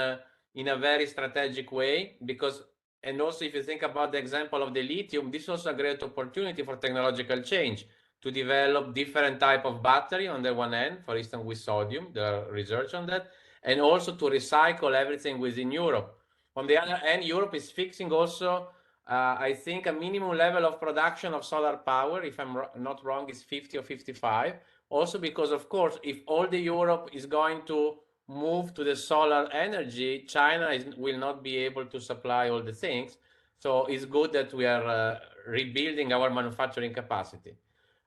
in a very strategic way, because, and also if you think about the example of the lithium, this is also a great opportunity for technological change to develop different type of battery on the one end, for instance, with sodium, the research on that, and also to recycle everything within Europe. On the other hand, Europe is fixing also I think a minimum level of production of solar power, if I'm not wrong, is 50 or 55. Also because, of course, if all the Europe is going to move to the solar energy, China will not be able to supply all the things. So it's good that we are rebuilding our manufacturing capacity.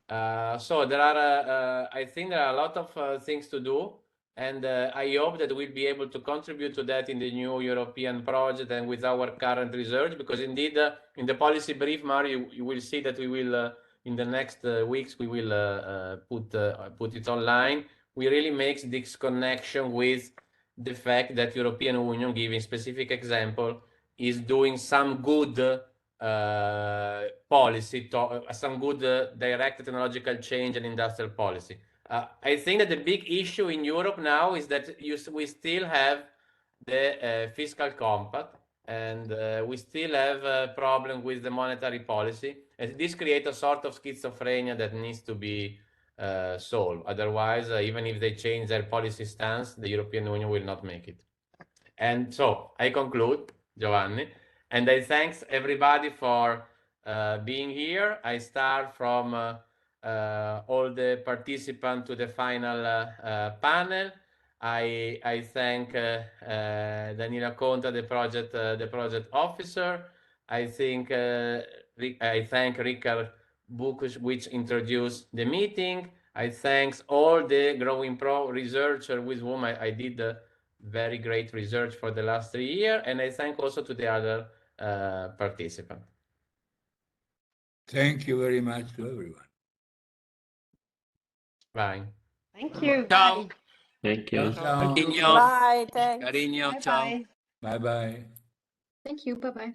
So there are, I think there are a lot of things to do, and I hope that we'll be able to contribute to that in the new European project and with our current research, because indeed in the policy brief, Mario, you will see that we will, in the next weeks, we will put it online. We really make this connection with the fact that European Union, giving specific example, is doing some good policy, some good direct technological change and industrial policy. I think that the big issue in Europe now is that we still have the fiscal compact, and we still have a problem with the monetary policy. And this creates a sort of schizophrenia that needs to be solved. Otherwise, even if they change their policy stance, the European Union will not make it. And so I conclude, Giovanni, and I thanks everybody for being here. I start from all the participants to the final panel. I thank Danila Conta, the project officer. I thank Ricard Bukus, which introduced the meeting. I thank all the GroWINPro researchers with whom I did very great research for the last 3 years, and I thank also to the other participants. Thank you very much to everyone. Bye. Thank you. Ciao. Thank you. Ciao. Cariño. Bye, thanks. Cariño, ciao. Bye-bye. Bye-bye. Thank you. Bye-bye.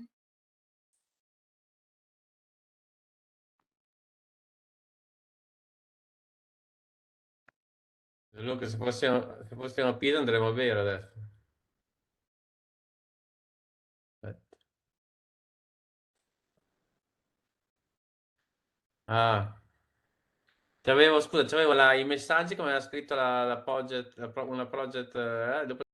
Luca, se fossimo a Pisa andremo a bere adesso. Aspetta. Ah. Scusa, c'avevo i messaggi come aveva scritto una project, dopo